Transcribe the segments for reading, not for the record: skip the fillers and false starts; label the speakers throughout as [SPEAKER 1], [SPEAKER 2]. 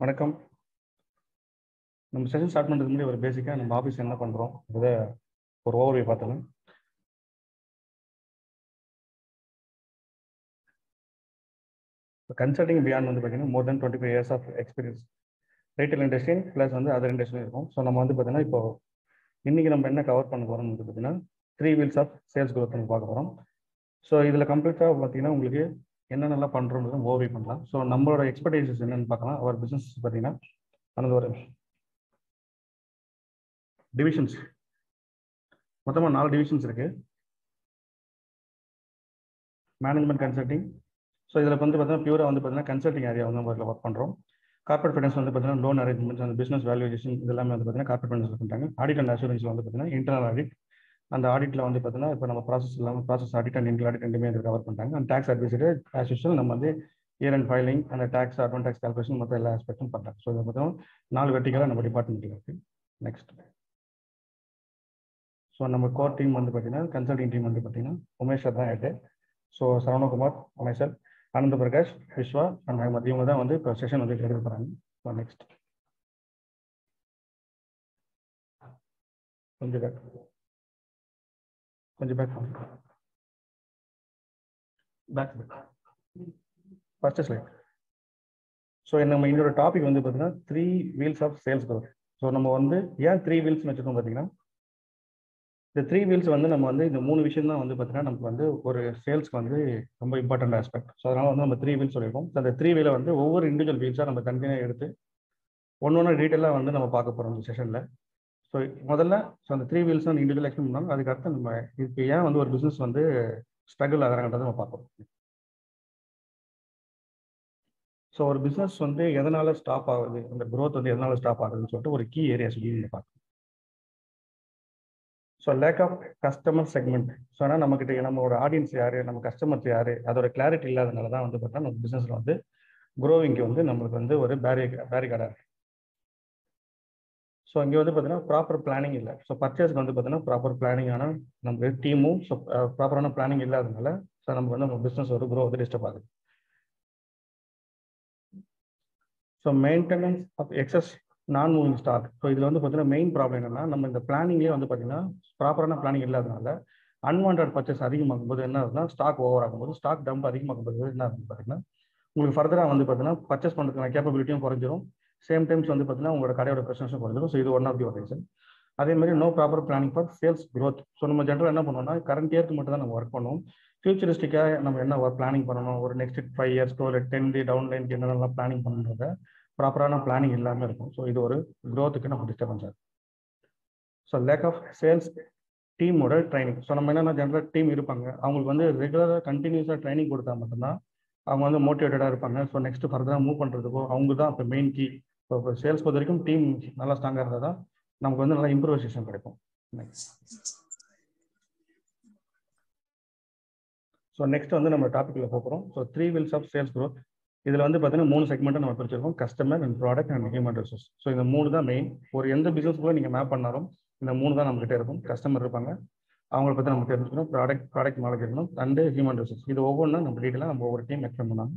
[SPEAKER 1] வணக்கம். நம்ம session start பண்ணுறதுக்கு முன்னாடி ஒரு பேசிக்காக நம்ம ஆஃபீஸ் என்ன பண்ணுறோம் இதை ஒரு ஓவர்வியூ பார்த்தலாம். கன்சல்டிங் பியாண்ட் வந்து பார்த்தீங்கன்னா more than 25 years of experience retail industry plus வந்து அதர் இண்டஸ்ட்ரியும் இருக்கும். ஸோ நம்ம வந்து பார்த்தீங்கன்னா இப்போ இன்றைக்கி நம்ம என்ன கவர் பண்ண போகிறோம்னு வந்து பார்த்தீங்கன்னா 3 wheels ஆஃப் சேல்ஸ் growth நம்ம பார்க்க போகிறோம். ஸோ இதில் கம்ப்ளீட்டாக பார்த்தீங்கன்னா உங்களுக்கு என்னென்னலாம் பண்ணுறோம்னு ஓவர்வியூ பண்ணலாம். ஸோ நம்மளோட எக்ஸ்பெக்டேஷன்ஸ் என்னென்னு பார்க்கலாம். அவர் பிஸ்னஸ் பார்த்தீங்கன்னா அந்த ஒரு டிவிஷன்ஸ் மொத்தமாக 4 டிவிஷன்ஸ் இருக்குது. Management consulting. ஸோ இதில் வந்து பார்த்தீங்கன்னா பியூராக வந்து பார்த்தீங்கன்னா கன்சல்டிங் ஏரியா வந்து நம்ம ஒர்க் பண்ணுறோம். கார்பரேட் ஃபைனான்ஸ் வந்து பார்த்தீங்கன்னா லோன் அரேஞ்ச்மெண்ட்ஸ் அந்த பிஸ்னஸ் வேல்யூவேஷன் இதெல்லாமே வந்து பார்த்தீங்கன்னா கார்பரேட் ஃபைனான்ஸ் பண்ணுறாங்க. ஆடிட் அண்ட் அஷூரன்ஸ் வந்து பார்த்தீங்கன்னா இன்டர்னல் ஆடிட். அந்த ஆடிட்டில் வந்து பார்த்தீங்கன்னா இப்போ நம்ம ப்ராசஸ் இல்லாமல் process audit and inter audit ரெண்டுமே கவர் பண்ணுறாங்க. அந்த டேக்ஸ் அட்வைசரி ஆஸ் யூஷுவல் நம்ம வந்து இயர் அண்ட் ஃபைலிங் அந்த டேக்ஸ் அட்வான்ஸ் டேக்ஸ் கால்குலேஷன் மற்ற எல்லா ஆஸ்பெக்டும் பண்ணுறாங்க. ஸோ இதை பார்த்தீங்கன்னா 4 வெர்டிகலாக நம்ம டிபார்ட்மெண்ட்டில் இருக்குது. நெக்ஸ்ட் ஸோ நம்ம கோர் டீம் வந்து பார்த்தீங்கன்னா கன்சல்டிங் டீம் வந்து பார்த்தீங்கன்னா உமேஷ் சார் தான் head. So Saravanakumar, Umesh sir, Ananda Prakash, Vishwa and Ahmed இவங்க தான் வந்து இப்போ செஷன் வந்து எடுக்க போகிறாங்க. ஸோ நெக்ஸ்ட் கொஞ்சம் பேக் ஃபர்ஸ்ட் ஸ்லைட். ஸோ நம்ம இன்னொரு டாபிக் வந்து பார்த்தீங்கன்னா 3 wheels of sales growth. So நம்ம வந்து ஏன் 3 wheelsன்னு வச்சுருக்கோம் பார்த்தீங்கன்னா இந்த 3 wheels வந்து நம்ம வந்து இந்த 3 விஷயம் தான் வந்து பார்த்தீங்கன்னா நமக்கு வந்து ஒரு சேல்ஸ்க்கு வந்து ரொம்ப இம்பார்ட்டன்ட் ஆஸ்பெக்ட். ஸோ அதனால வந்து நம்ம 3 wheels சொல்லியிருக்கோம். ஸோ அந்த 3 wheelல வந்து ஒவ்வொரு இண்டிவிஜுவல் வீல்ஸாக நம்ம தனித்தனியாக எடுத்து ஒன்று டீட்டெயிலாக வந்து நம்ம பார்க்க போகிறோம் இந்த செஷனில். ஸோ முதல்ல அந்த 3 wheels வந்து இண்டிவிஜுவல் எக்ஸ்பிளைன் பண்ணாலும் அதுக்கடுத்து நம்ம இப்போ ஏன் வந்து ஒரு பிஸ்னஸ் வந்து ஸ்ட்ரகிள் ஆகிறாங்கன்றதை நம்ம பார்ப்போம். ஸோ ஒரு பிஸ்னஸ் வந்து எதனால ஸ்டாப் ஆகுது, அந்த க்ரோத் வந்து எதனால ஸ்டாப் ஆகுதுன்னு சொல்லிட்டு ஒரு கீ ஏரியா சொல்லி நீங்கள் பார்க்கணும். So lack of customer segment. So ஆனால் நம்மக்கிட்ட நம்மளோட ஆடியன்ஸ் யார், நம்ம கஸ்டமர்ஸ் யார், அதோட கிளாரிட்டி இல்லாதனால தான் வந்து பார்த்தீங்கன்னா நம்ம பிஸ்னஸில் வந்து க்ரோவிங்க்கு வந்து நம்மளுக்கு வந்து ஒரு பேரிகார்டாக இருக்குது. ஸோ இங்கே வந்து பார்த்தீங்கன்னா ப்ராப்பர் பிளானிங் இல்லை. ஸோ பர்ச்சேஸ்க்கு வந்து பார்த்தீங்கன்னா ப்ராப்பர் பிளானிங்கான நமக்கு டீமும் ஸோ ப்ராப்பரான பிளானிங் இல்லாதனால ஸோ நமக்கு வந்து நம்ம பிஸ்னஸ் ஒரு க்ரோ வந்து டிஸ்டர்ப் ஆகுது. ஸோ மெயின்டெனன்ஸ் ஆஃப் எக்ஸஸ் நான் மூவிங் ஸ்டாக். ஸோ இதில் வந்து பார்த்தீங்கன்னா மெயின் ப்ராப்ளம் என்னன்னா நம்ம இந்த பிளானிங்லேயே வந்து பார்த்தீங்கன்னா ப்ராப்பரான பிளானிங் இல்லாதனால அன்வான்ட் பர்ச்சேஸ் அதிகமாகும் போது என்ன ஆகுதுன்னா ஸ்டாக் ஓவர் ஆகும்போது ஸ்டாக் டம்ப் அதிகமாகும் போது என்ன ஆகுது பார்த்தீங்கன்னா உங்களுக்கு ஃபர்தராக வந்து பார்த்தீங்கன்னா பர்ச்சேஸ் பண்ணுறதுக்கான கேப்பபிலிட்டியும் குறைஞ்சிரும். சேம் டைம்ஸ் வந்து பார்த்தீங்கன்னா உங்களோட கடையோட ப்ரெசன்ஸும் குறைஞ்சிரும். ஸோ இது ஒன் ஆஃப் தி ஒரு ரீசன். அதே மாதிரி no proper planning for sales growth. So நம்ம ஜென்ரல் என்ன பண்ணுவோம்னா கரண்ட் இயர்க்கு மட்டும் தான் நம்ம ஒர்க் பண்ணுவோம். ஃபியூச்சரிஸ்டிக்காக நம்ம என்ன பிளானிங் பண்ணணும், ஒரு நெக்ஸ்ட் 5 years ஒரு 10 day டவுன் லைனுக்கு என்னென்னலாம் பிளானிங் பண்ணுறத ப்ராப்பரான பிளானிங் இல்லாமல் இருக்கும். ஸோ இது ஒரு க்ரோத்துக்கு நம்ம டிஸ்டர்பன்ஸ் ஆகும். ஸோ லேக் ஆஃப் சேல்ஸ் டீமோட ட்ரைனிங். ஸோ நம்ம என்னென்ன ஜென்ரல் டீம் இருப்பாங்க அவங்களுக்கு வந்து ரெகுலராக கண்டினியூஸாக ட்ரைனிங் கொடுத்தா மட்டும்தான் அவங்க வந்து மோட்டிவேட்டடாக இருப்பாங்க. ஸோ நெக்ஸ்ட் ஃபர்தராக மூவ் பண்ணுறதுக்கோ அவங்க தான் இப்போ மெயின் கீ. இப்போ சேல்ஸ் பொறுத்த வரைக்கும் டீம் நல்லா ஸ்ட்ராங்காக இருந்தால் தான் நமக்கு வந்து நல்லா இம்ப்ரூவைசேஷன் கிடைக்கும். ஸோ நெக்ஸ்ட் வந்து நம்ம டாப்பிக்கில் போகிறோம். So 3 wheels of sales growth. இதில் வந்து பார்த்தீங்கன்னா 3 செக்மெண்ட்டை நம்ம பிரிச்சிருக்கோம், customer and product and human resource. So இந்த 3 தான் மெயின். ஒரு எந்த பிஸ்னஸ்க்குள்ள நீங்கள் மேப் பண்ணாலும் இந்த 3 தான் நம்மகிட்ட இருக்கும். கஸ்டமர் இருப்பாங்க, அவங்கள பற்றி நம்ம தெரிஞ்சுக்கணும், ப்ராடக்ட் நாலேஜ் இருக்கணும், அண்டு ஹியூமன் ரிசோர்ஸ். இது ஒவ்வொன்றும் நம்ம டீட்டெயிலாக நம்ம ஒவ்வொரு டீம் எக்ஸ்பிளைன் பண்ணாங்க.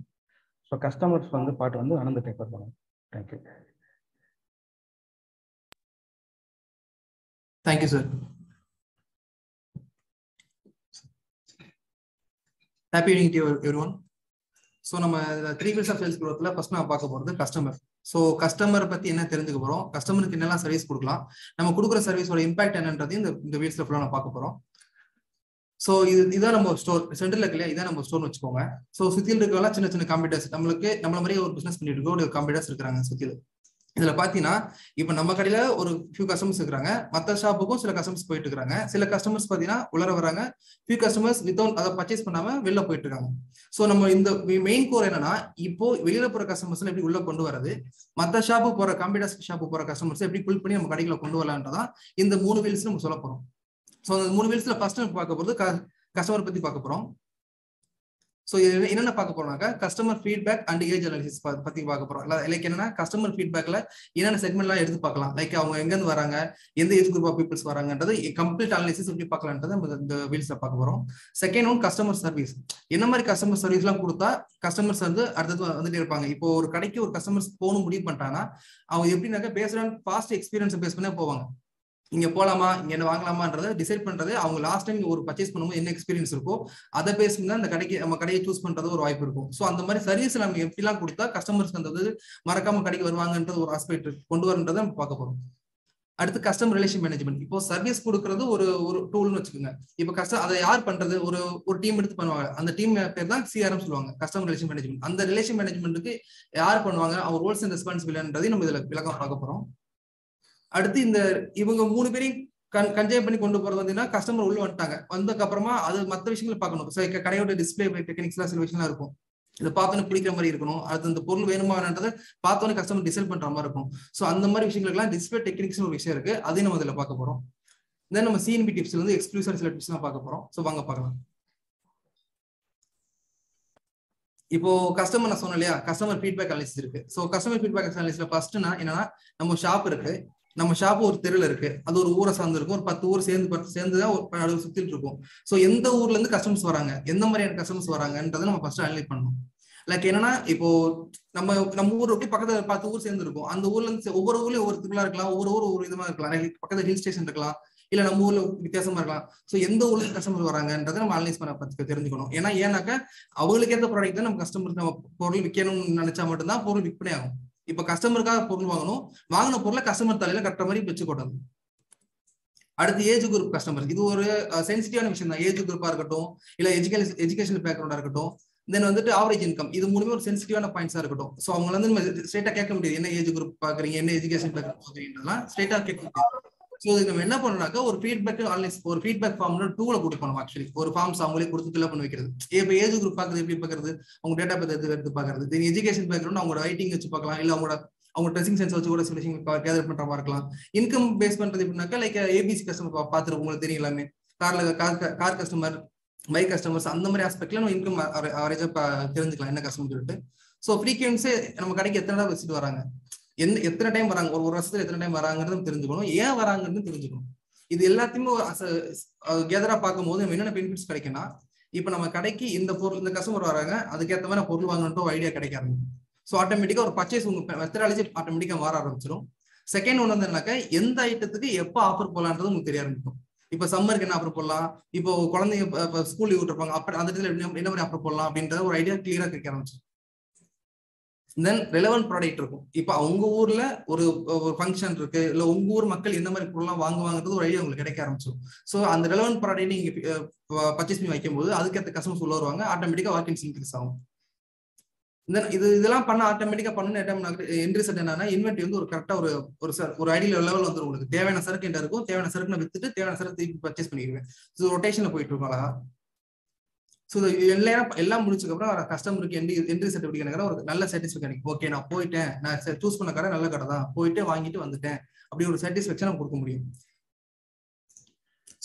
[SPEAKER 1] ஸோ கஸ்டமர்ஸ் வந்து பாட்டு வந்து ஆனந்த பேப்பர் பண்ணுவோம். Thank you.
[SPEAKER 2] Thank you sir. Happy evening to everyone. So நம்ம 3 wheels ஆஃப் சேல்ஸ் growthல ஃபர்ஸ்ட் நம்ம பார்க்க போகிறது கஸ்டமர். ஸோ கஸ்டமரை பற்றி என்ன தெரிஞ்சுக்க போகிறோம், கஸ்டமருக்கு என்னெல்லாம் சர்வீஸ் கொடுக்கலாம், நம்ம கொடுக்குற சர்வீஸோட இம்பாக்ட் என்னன்றது இந்த வீல்ஸ்ல ஃபுல்லாக நம்ம பார்க்க போகிறோம். ஸோ இதான் நம்ம ஸ்டோர் சென்டர்ல இருக்கு இல்லையா, இதான் நம்ம ஸ்டோர்னு வச்சுக்கோங்க. ஸோ சுற்றியில் இருக்கலாம் சின்ன சின்ன கம்ப்யூட்டர்ஸ், நம்மள மாதிரியே ஒரு பிஸ்னஸ் பண்ணிட்டு இருக்கோம், ஒரு கம்ப்யூட்டர்ஸ் இருக்கிறாங்க சுற்றியில். இதுல பாத்தீங்கன்னா இப்ப நம்ம கடையில ஒரு ஃபியூ கஸ்டமர்ஸ் இருக்கிறாங்க, மற்ற ஷாப்புக்கும் சில கஸ்டமர்ஸ் போயிட்டு இருக்காங்க. சில கஸ்டமர்ஸ் பாத்தீங்கன்னா உள்ள வராங்க, ஃபியூ கஸ்டமர்ஸ் வித்தவுட் அதை பர்ச்சேஸ் பண்ணாம வெளில போயிட்டு இருக்காங்க. சோ நம்ம இந்த மெயின் கோர் என்னன்னா இப்போ வெளியில போற கஸ்டமர்ஸ் எப்படி உள்ள கொண்டு வரது, மற்ற ஷாப்பு போற கம்ப்யூட்டர் ஷாப்பு போற கஸ்டமர்ஸ் எப்படி புல் பண்ணி நம்ம கடைக்குள்ள கொண்டு வரலான்றதான் இந்த 3 வீல்ஸ் நம்ம சொல்ல போறோம். ஸோ அந்த 3 வீல்ஸ்ல ஃபர்ஸ்ட் பார்க்க போறது கஸ்டமர் பத்தி பார்க்க போறோம். ஸோ என்னென்ன பார்க்க போறோம்னாக்கா customer feedback and age analysis பத்தி பார்க்க போறோம். லைக் என்னன்னா கஸ்டமர் ஃபீட்பேக்ல என்னென்ன செக்மெண்ட்லாம் எடுத்து பார்க்கலாம், லைக் அவங்க எங்கேருந்து வராங்க, எந்த ஏஜ் குரூப் ஆஃப் பீப்புள்ஸ் வராங்கன்றது கம்ப்ளீட் அனாலிசிஸ் எப்படி பார்க்கலான்றது நம்ம இந்த வீல்ஸ்ல பார்க்க போறோம். Second one customer service. என்ன மாதிரி கஸ்டமர் சர்வீஸ்லாம் கொடுத்தா கஸ்டமர்ஸ் வந்து அடுத்தது வந்துட்டே இருப்பாங்க. இப்போ ஒரு கடைக்கு ஒரு கஸ்டமர்ஸ் போகணும் முடிவு பண்ணிட்டாங்கன்னா அவங்க எப்படின்னாக்கா based on past experience base பண்ணி போவாங்க. இங்க போலாமா, இங்க என்ன வாங்கலாமான்றதை டிசைட் பண்றது அவங்க லாஸ்ட் டைம் ஒரு பர்ச்சேஸ் பண்ணும்போது என்ன எக்ஸ்பீரியன்ஸ் இருக்கோ அதை பேஸ் பண்ணி அந்த கடைக்கு நம்ம கடையை சூஸ் பண்றது ஒரு வாய்ப்பு இருக்கும். ஸோ அந்த மாதிரி சர்வீஸ் நம்ம எப்படிலாம் கொடுத்தா கஸ்டமர்ஸ் அந்த மறக்காம கடைக்கு வருவாங்கன்றது ஒரு ஆஸ்பெக்ட் கொண்டு வரன்றதை நம்ம பார்க்க போறோம். அடுத்து கஸ்டமர் ரிலேஷன் மேனேஜ்மெண்ட். இப்போ சர்வீஸ் கொடுக்கறது ஒரு டூல்னு வச்சுக்கோங்க. இப்போ அதை யார் பண்றது, ஒரு டீம் எடுத்து பண்ணுவாங்க. அந்த டீம் பேர் தான் சிஆர்எம் சொல்லுவாங்க, கஸ்டமர் ரிலேஷன் மேனேஜ்மெண்ட். அந்த ரிலேஷன் மேனேஜ்மெண்ட்டுக்கு யார் பண்ணுவாங்க, அவர் ரோல்ஸ் அண்ட் ரெஸ்பான்சிபிலிட்டின்றதையும் நம்ம இதுல விளக்கம் பார்க்க போறோம். அடுத்து இவங்க 3 பேரையும் கன்ஜெக்ட் பண்ணி கொண்டு போறது வந்து கஸ்டமர் உள்ள வந்துட்டாங்க, வந்ததுக்கு அப்புறமா அது மற்ற விஷயங்களை பார்க்கணும். கடையோட டிஸ்பிளே டெக்னிக்ஸ்லாம் சில விஷயம்லாம் இருக்கும், இதை பார்த்தோன்னே பிடிக்கிற மாதிரி இருக்கணும். அது அந்த பொருள் வேணுமான்றதை பார்த்தோன்னே கஸ்டமர் டிசைட் பண்ற மாதிரி இருக்கும். ஸோ அந்த மாதிரி விஷயங்களுக்குலாம் டிஸ்பிளே டெக்னிக்ஸ் ஒரு விஷயம் இருக்கு, அதையும் நம்ம இதில் பார்க்க போறோம். தென் நம்ம சிஎன்பி டிப்ஸ்ல வந்து எக்ஸ்க்ளூசிவ் சில டிப்ஸ்லாம் பார்க்க போறோம். ஸோ வாங்க பார்க்கலாம். இப்போ கஸ்டமர் நான் சொன்னேன் இல்லையா, கஸ்டமர் ஃபீட்பேக் அனாலிசிஸ் இருக்கு. ஸோ கஸ்டமர் ஃபீட்பேக் அனாலிசிஸ்ல ஃபர்ஸ்ட்னா என்னன்னா, நம்ம ஷாப் இருக்கு, நம்ம ஷாப் ஒரு தெருல இருக்கு, அது ஒரு ஊரை சார்ந்து இருக்கும், ஒரு 10 ஊர் சேர்ந்துதான் சுத்திட்டு இருக்கும். ஸோ எந்த ஊர்ல இருந்து கஸ்டமர்ஸ் வராங்க, எந்த மாதிரியான கஸ்டமர்ஸ் வராங்கன்றதை நம்ம ஃபர்ஸ்ட் அனலைஸ் பண்ணணும். லைக் என்னன்னா, இப்போ நம்ம ஊர் விட்டு பக்கத்துல 10 ஊர் சேர்ந்து இருக்கும். அந்த ஊர்ல இருந்து ஒவ்வொரு ஊர்லயும் ஒவ்வொரு திருவிழா இருக்கலாம், ஒவ்வொரு ஊர் ஒரு விதமா இருக்கலாம், பக்கத்துல ஹில் ஸ்டேஷன் இருக்கலாம், இல்ல நம்ம ஊர்ல வித்தியாசமா இருக்கலாம். ஸோ எந்த ஊர்ல கஸ்டமர் வராங்கன்றதை நம்ம அனலைஸ் பண்ண பத்தி தெரிஞ்சுக்கணும். ஏன்னாக்கா அவங்களுக்கு எந்த ப்ராடக்ட் தான் நம்ம கஸ்டமருக்கு நம்ம பொருள் விற்கணும்னு நினைச்சா மட்டும்தான் பொருள் விற்பனை ஆகும். இப்ப கஸ்டமருக்காக பொருள் வாங்கணும், வாங்கின பொருளை கஸ்டமர் தலையில கட்டுற மாதிரி வச்சுக்கூடாது. அடுத்து ஏஜ் குரூப் கஸ்டமர். இது ஒரு சென்சிட்டிவான விஷயம் தான். ஏஜ் குரூப்பா இருக்கட்டும், இல்ல எஜுகேஷன் பேக்ரவுண்டா இருக்கட்டும், தென் வந்துட்டு ஆவரேஜ் இன்கம், இது மூணுமே ஒரு சென்சிட்டிவான பாயிண்ட்ஸா இருக்கட்டும். ஸோ அவங்க வந்து நம்ம ஸ்ட்ரெயிட்டா கேட்க முடியாது, என்ன ஏஜ் குரூப் பாக்குறீங்க, என்ன எஜுகேஷன் பேக்ரவுண்ட் பாக்குறீங்கன்றதுலாம் ஸ்ட்ரெயிட்டா கேட்க முடியாது. ஸோ இது நம்ம என்ன பண்ணணும்னாக்கா ஒரு ஃபீட்பேக் ஃபார்ம்ல டூல கொடுக்கணும். ஆக்சுவலி ஒரு ஃபார்ம்ஸ் அவங்களே கொடுத்து ஃபில் பண்ணி வைக்கிறது. இப்போ ஏஜ் குரூப் பாக்குறது எப்படி பாக்குறது, அவங்க டேட்டா பேத் எடுத்து பாக்குறது. தென் எஜுகேஷன் பேக்ரவுண்ட் அவங்களோட ரைட்டிங் வச்சு பார்க்கலாம், இல்ல அவங்க ட்ரெஸ்ஸிங் சென்ஸ் வச்சு கூட சில விஷயங்கள் கேதர் பண்ற மாதிரி இருக்கலாம். இன்கம் பேஸ் பண்றது எப்படின்னாக்கா லைக் ஏபிசி கஸ்டமர் பார்த்துருக்கோம், உங்களுக்கு தெரியும் எல்லாமே. கார் கஸ்டமர், பைக் கஸ்டமர்ஸ், அந்த மாதிரி ஆஸ்பெக்ட்ல நம்ம இன்கம் அவரேஜா தெரிஞ்சுக்கலாம் என்ன கஸ்டமர் சொல்லிட்டு. ஸோ ஃப்ரீக்வன்சி நம்ம கடைக்கு எத்தனை தடவை விசிட் வராங்க, எத்தனை டைம் வராங்க, ஒரு வருஷத்துல எத்தனை டைம் வராங்கிறது தெரிஞ்சுக்கணும், ஏன் வராங்கன்னு தெரிஞ்சுக்கணும். இது எல்லாத்தையுமே கேதரா பார்க்கும்போது நம்ம என்னென்ன பெனிஃபிட்ஸ் கிடைக்கும்னா, இப்ப நம்ம கடைக்கு இந்த கஸ்டமர் வராங்க, அதுக்கேற்ற மாதிரி பொருள் வாங்கணும்னு ஒரு ஐடியா கிடைக்க ஆரம்பிக்கும். ஸோ ஆட்டோமேட்டிக்கா ஒரு பர்ச்சேஸ் உங்க மெத்தடாலஜி ஆட்டோமேட்டிக்கா மாற ஆரம்பிச்சிடும். செகண்ட் ஒன்று என்னன்னாக்கா எந்த ஐட்டத்துக்கு எப்போ ஆஃபர் போடலான்றது உங்களுக்கு தெரிய ஆரம்பிக்கும். இப்ப சம்மருக்கு என்ன ஆஃபர் போடலாம், இப்போ குழந்தைங்க ஸ்கூல் லீவ் விட்டுருப்பாங்க, அப்ப அந்த இடத்துல என்ன மாதிரி ஆஃபர் போடலாம் அப்படின்ற ஒரு ஐடியா கிளியரா கிடைக்க ஆரம்பிச்சு. தென் ரெலவென்ட் ப்ராடக்ட் இருக்கும். இப்போ உங்க ஊர்ல ஒரு ஃபங்க்ஷன் இருக்கு, இல்ல உங்க ஊர் மக்கள் எந்த மாதிரி பொருள்லாம் வாங்குவாங்கிறது ஒரு ஐடியா உங்களுக்கு கிடைக்க ஆரம்பிச்சிடும். ஸோ அந்த ரெலவென்ட் ப்ராடக்ட் நீங்க பர்ச்சேஸ் பண்ணி வைக்கும் போது அதுக்கேற்ற கஸ்டமர்ஸ் உள்ள வருவாங்க, ஆட்டோமேட்டிக்கா வாக்கிங்ஸ் இன்க்ரீஸ் ஆகும். இதெல்லாம் பண்ண ஆட்டோமேட்டிக்கா பண்ணணும். எண்ட் ரிசல்ட் என்னன்னா, இன்வென்ட்ரி வந்து ஒரு கரெக்டா ஒரு ஐடியல் லெவல் வந்து உங்களுக்கு தேவையான சரக்கு என்ன இருக்கும், தேவையான சரக்கு நான் வித்துட்டு தேவையான சரக்கு பர்ச்சேஸ் பண்ணிடுவேன். ஸோ ரொட்டேஷன்ல போயிட்டு இருக்கோம். ஸோ எல்லாம் முடிச்சதுக்கு அப்புறம் கஸ்டமருக்கு என்ட்ரி சர்டிஃபிகேட் ஒரு நல்ல சாட்டிஸ்ஃபேக்ஷன். ஓகே, நான் போயிட்டேன், நான் சூஸ் பண்ண கடை நல்ல கடை தான், போயிட்டு வாங்கிட்டு வந்துட்டேன், அப்படி ஒரு சாட்டிஸ்ஃபேக்ஷன் கொடுக்க முடியும்.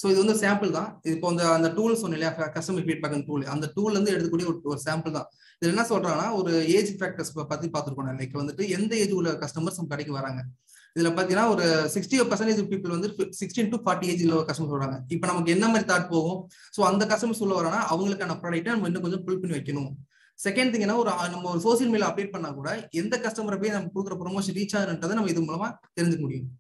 [SPEAKER 2] ஸோ இது வந்து சாம்பிள் தான். இப்போ அந்த டூல் சொன்னேன் இல்லையா, கஸ்டமர் ஃபீட்பேக் டூல், அந்த டூல் வந்து எடுக்கக்கூடிய ஒரு சாம்பிள் தான். இது என்ன சொல்றாங்கன்னா, ஒரு ஏஜ் ஃபேக்டர்ஸ் பத்தி பார்த்துருக்கோம். லைக் வந்துட்டு எந்த ஏஜ் உள்ள கஸ்டமர்ஸ் நம்ம கடைக்கு வராங்க. இதுல பாத்தீங்கன்னா ஒரு 60% பீப்புள் வந்து 16 to 40 ஏஜ் உள்ள கஸ்டமர்ஸ் வராங்க. இப்போ நமக்கு என்ன மாதிரி தாட் போகும், ஸோ அந்த கஸ்டமர்ஸ் உள்ள வரானா அவங்களுக்கான ப்ராடக்ட்டை நம்ம இன்னும் கொஞ்சம் புல் பண்ணி வைக்கணும். செகண்ட் திங் என்ன, நம்ம ஒரு சோசியல் மீடியா அப்டேட் பண்ணா கூட எந்த கஸ்டமரை போய் நம்ம கொடுக்குற ப்ரொமோஷன் ரீச் ஆகுன்றதை நம்ம இது மூலமா தெரிஞ்சுக்க முடியும்.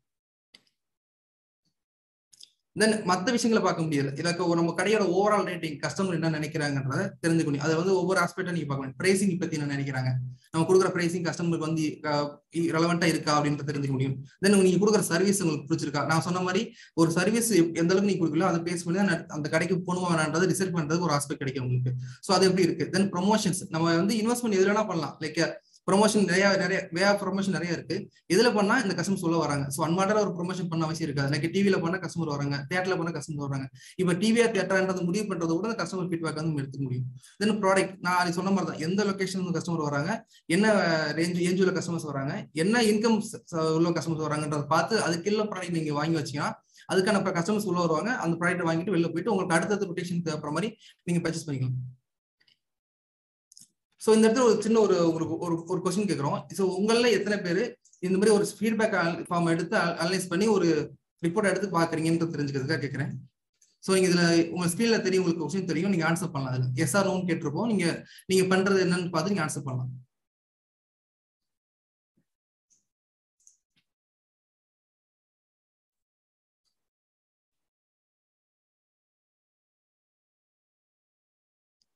[SPEAKER 2] தென் மற்ற விஷயங்களை பார்க்க முடியாது. இதுக்கு நம்ம கடையோட ஓவரால் ரேட்டிங், கஸ்டமர் என்ன நினைக்கிறாங்கன்றத தெரிஞ்சுக்கணும். அதை வந்து ஒவ்வொரு ஆஸ்பெக்டா நீங்க பார்க்கணும். பிரைசிங் பத்தி என்ன நினைக்கிறாங்க, நம்ம கொடுக்குற பிரைசிங் கஸ்டமருக்கு வந்து ரெலவெண்டா இருக்கா அப்படின்றத தெரிஞ்சுக்க முடியும். தென் நீங்க கொடுக்குற சர்வீஸ் உங்களுக்கு பிடிச்சிருக்கா. நான் சொன்ன மாதிரி ஒரு சர்வீஸ் எந்த அளவுக்கு நீங்க கொடுக்கல அதை பேஸ் பண்ணி தான் அந்த கடைக்கு போகணுமா வேணான்றதை டிசைட் பண்றதுக்கு ஒரு ஆஸ்பெக்ட் கிடைக்கும் உங்களுக்கு. ஸோ அது எப்படி இருக்கு. தென் ப்ரொமோஷன்ஸ், நம்ம வந்து இன்வெஸ்ட்மெண்ட் எதுலாம் பண்ணலாம். லைக் ப்ரொமோஷன் நிறைய வே ஆஃப் ப்ரொமோஷன் நிறைய இருக்கு. இதுல பண்ணா இந்த கஸ்டமர்ஸ் உள்ள வராங்க. ஸோ அன்வான்டா ஒரு ப்ரொமோஷன் பண்ண அவசியம் இருக்காது. லைக் டிவில பண்ணா கஸ்டமர் வராங்க, தியேட்டர்ல பண்ணா கஸ்டமர் வராங்க. இப்போ டிவியா தியேட்டர்ன்றது முடிவு பண்றது கூட அந்த கஸ்டமர் ஃபீட்பேக் வந்து எடுத்துக்க முடியும். தென் ப்ராடக்ட், நான் சொன்ன மாதிரி தான், எந்த லொகேஷன் கஸ்டமர் வராங்க, என்ன ரேஞ்ச் உள்ள கஸ்டமர்ஸ் வராங்க, என்ன இன்கம் உள்ள கஸ்டமர்ஸ் வராங்கன்றத பார்த்து அதுக்குள்ள ப்ராடக்ட் நீங்க வாங்கி வச்சீங்கன்னா அதுக்கான கஸ்டமர்ஸ் உள்ள வருவாங்க. அந்த ப்ராடக்ட் வாங்கிட்டு வெளில போயிட்டு உங்களுக்கு அடுத்தது ரொட்டேஷன் தேவைப்படுற மாதிரி நீங்க பர்ச்சேஸ் பண்ணிக்கலாம். ஸோ இந்த இடத்துல ஒரு சின்ன ஒரு கொஸ்டின் கேட்குறோம். ஸோ உங்களில் எத்தனை பேர் இந்த மாதிரி ஒரு ஃபீட்பேக் ஃபார்ம் எடுத்து அனலைஸ் பண்ணி ஒரு ரிப்போர்ட் எடுத்து பார்க்குறீங்கன்னு தெரிஞ்சுக்கிறதுக்காக கேட்குறேன். ஸோ இதுல உங்க ஸ்கிரீன்ல தெரியும், உங்களுக்கு கொஸ்டின் தெரியும், நீங்க ஆன்சர் பண்ணலாம். அதுல எஸ் ஆர் நோன்னு கேட்டிருப்போம். நீங்க பண்றது என்னன்னு பார்த்து நீங்க ஆன்சர் பண்ணலாம்.